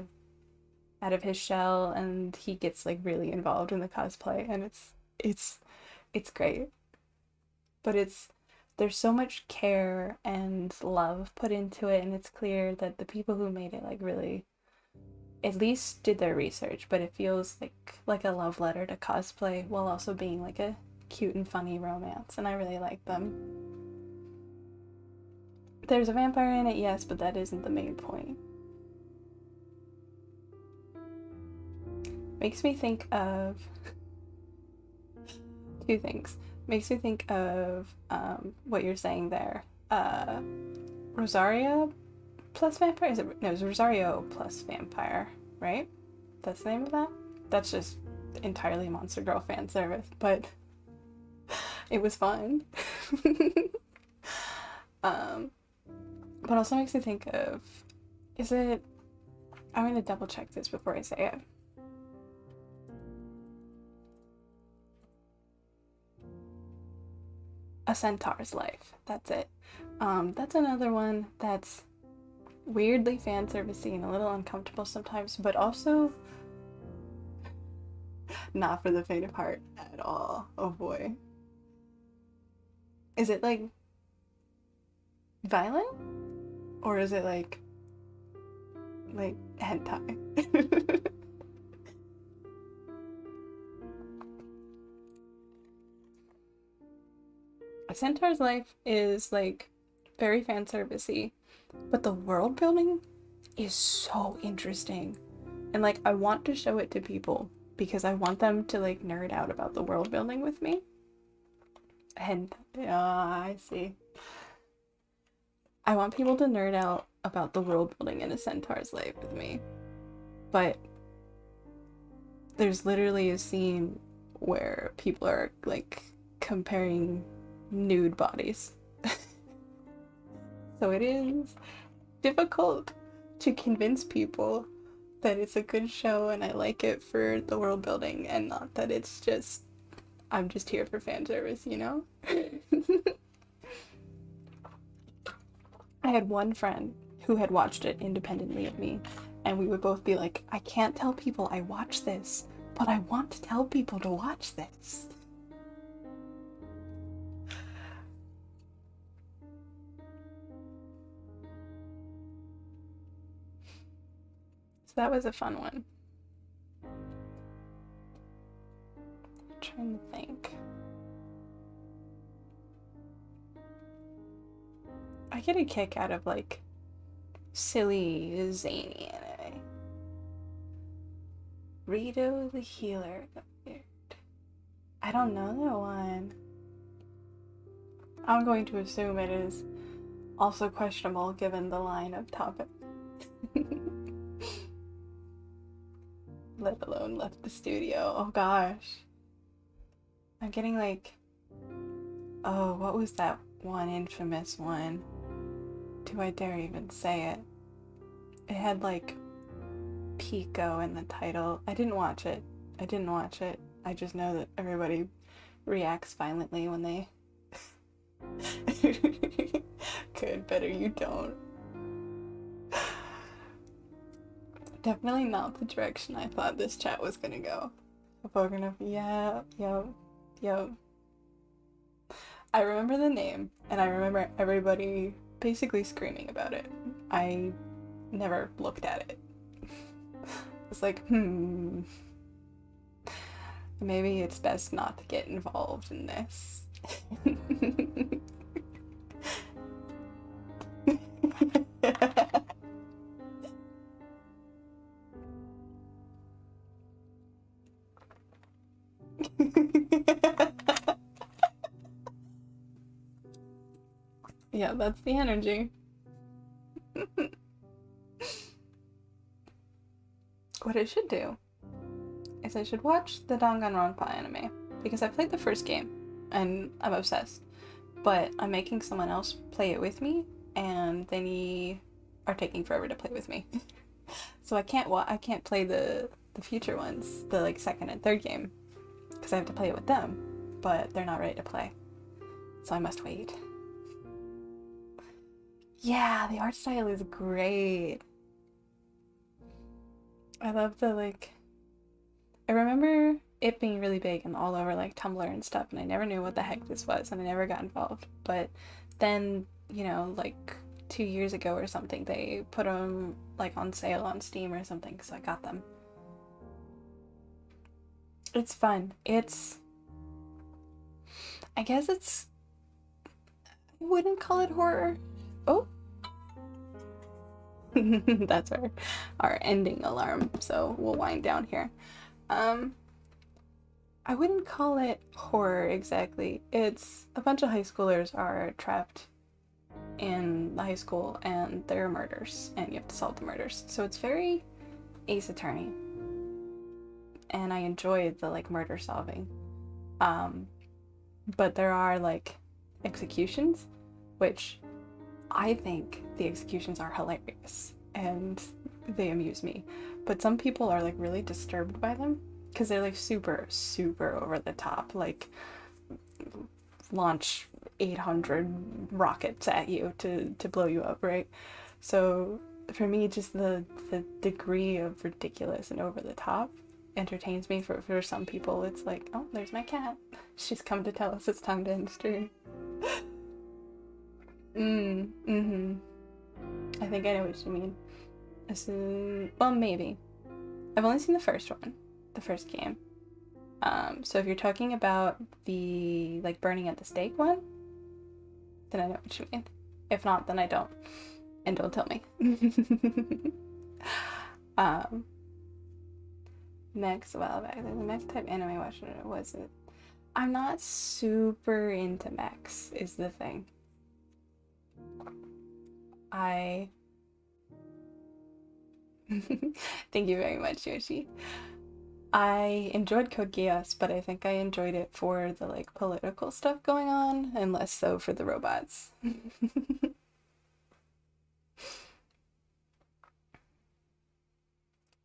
Speaker 1: of his shell, and he gets like really involved in the cosplay, and it's great. But there's so much care and love put into it, and it's clear that the people who made it like really at least did their research, but it feels like a love letter to cosplay while also being like a cute and funny romance, and I really like them. There's a vampire in it, yes, but that isn't the main point. Makes me think of two things. Makes me think of what you're saying there. Rosaria plus vampire? Is it? No, it's Rosario plus vampire, right? That's the name of that? That's just entirely Monster Girl fan service, but it was fun. But also makes me think of, is it, I'm gonna double check this before I say it. A Centaur's Life, that's it. That's another one that's weirdly fan servicey and a little uncomfortable sometimes, but also not for the faint of heart at all. Oh boy. Is it like violent? Or is it like hentai? A Centaur's Life is like very fan servicey, but the world building is so interesting. And like I want to show it to people because I want them to like nerd out about the world building with me. And I see. I want people to nerd out about the world building in A Centaur's Life with me. But there's literally a scene where people are like comparing nude bodies. So it is difficult to convince people that it's a good show and I like it for the world building and not that it's just, I'm just here for fan service, you know? I had one friend who had watched it independently of me, and we would both be like, I can't tell people I watch this, but I want to tell people to watch this. So that was a fun one. I'm trying to think. I get a kick out of like silly, zany anime. Rito the Healer. I don't know that one. I'm going to assume it is also questionable given the line of topic. Let alone left the studio. Oh gosh. I'm getting like, oh, what was that one infamous one? Do I dare even say it? It had like Pico in the title. I didn't watch it. I just know that everybody reacts violently when they good, better you don't. Definitely not the direction I thought this chat was gonna go. We're gonna, yeah, yo. I remember the name, and I remember everybody basically screaming about it. I never looked at it. It's like, maybe it's best not to get involved in this. Yeah, that's the energy. What I should do is I should watch the Danganronpa anime because I played the first game and I'm obsessed, but I'm making someone else play it with me and they are taking forever to play with me. So I can't play the future ones, the like second and third game, because I have to play it with them, but they're not ready to play, so I must wait. Yeah, the art style is great. I love the like, I remember it being really big and all over like Tumblr and stuff, and I never knew what the heck this was and I never got involved. But then, you know, like 2 years ago or something, they put them like on sale on Steam or something, so I got them. It's fun. I guess it's, I wouldn't call it horror. Oh, that's our ending alarm, so we'll wind down here. I wouldn't call it horror exactly. It's a bunch of high schoolers are trapped in the high school, and there are murders, and you have to solve the murders. So it's very Ace Attorney, and I enjoy the like murder solving. But there are like executions, which I think the executions are hilarious and they amuse me. But some people are like really disturbed by them because they're like super, super over the top. Like launch 800 rockets at you to blow you up, right? So for me, just the degree of ridiculous and over the top entertains me. For some people, it's like, oh, there's my cat. She's come to tell us it's time to end stream. I think I know what you mean. This is, well, maybe. I've only seen the first one, the first game. So if you're talking about the like burning at the stake one, then I know what you mean. If not, then I don't. And don't tell me. Next, well, the next type anime watcher was it? I'm not super into mechs, is the thing. Thank you very much, Yoshi. I enjoyed Code Geass, but I think I enjoyed it for the like political stuff going on and less so for the robots.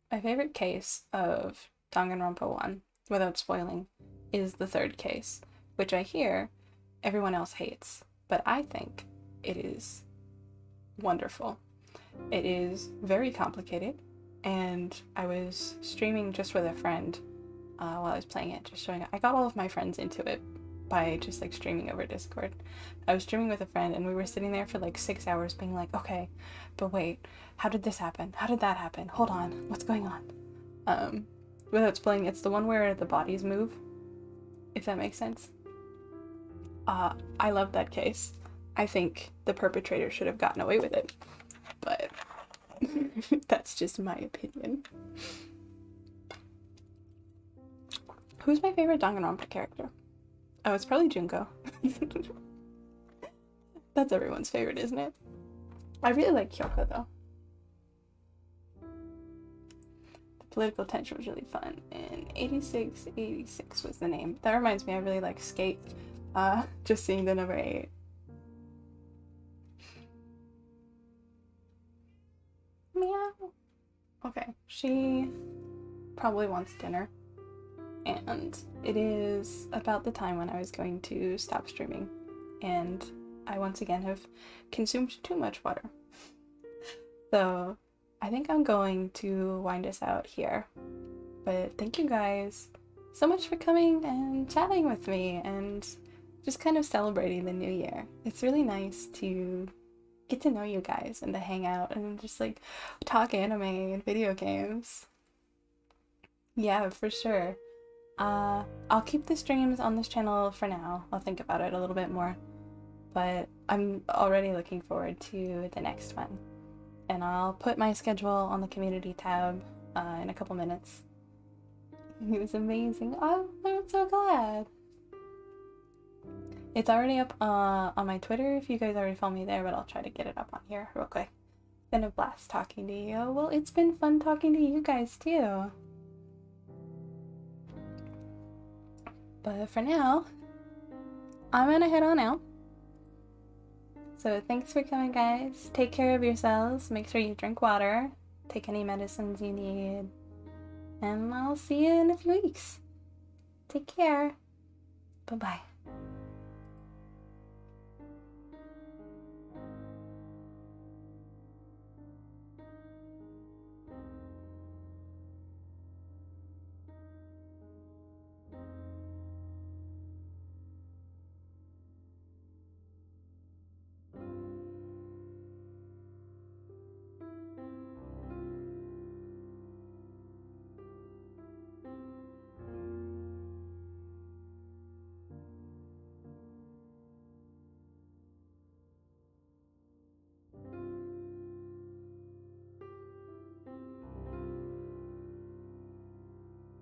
Speaker 1: My favorite case of Danganronpa 1, without spoiling, is the third case, which I hear everyone else hates, but I think it is wonderful. It is very complicated, and I was streaming just with a friend while I was playing it, just showing it. I got all of my friends into it by just like streaming over Discord. I was streaming with a friend, and we were sitting there for like 6 hours being like, okay, but wait, how did this happen? How did that happen? Hold on, what's going on? Without spoiling, it's the one where the bodies move, if that makes sense. I love that case. I think the perpetrator should have gotten away with it, but that's just my opinion. Who's my favorite Danganronpa character? Oh, it's probably Junko. That's everyone's favorite, isn't it? I really like Kyoko, though. The political tension was really fun, and 86 was the name. That reminds me, I really like Skate. Just seeing the number 8. Meow. Okay, she probably wants dinner, and it is about the time when I was going to stop streaming, and I once again have consumed too much water. So I think I'm going to wind us out here, but thank you guys so much for coming and chatting with me and just kind of celebrating the new year. It's really nice to get to know you guys and to hang out and just like talk anime and video games. Yeah, for sure. I'll keep the streams on this channel for now. I'll think about it a little bit more, but I'm already looking forward to the next one, and I'll put my schedule on the community tab in a couple minutes. It was amazing. Oh, I'm so glad. It's already up on my Twitter if you guys already follow me there, but I'll try to get it up on here real quick. Been a blast talking to you. Well, it's been fun talking to you guys too. But for now, I'm gonna head on out. So thanks for coming, guys. Take care of yourselves. Make sure you drink water. Take any medicines you need. And I'll see you in a few weeks. Take care. Bye-bye.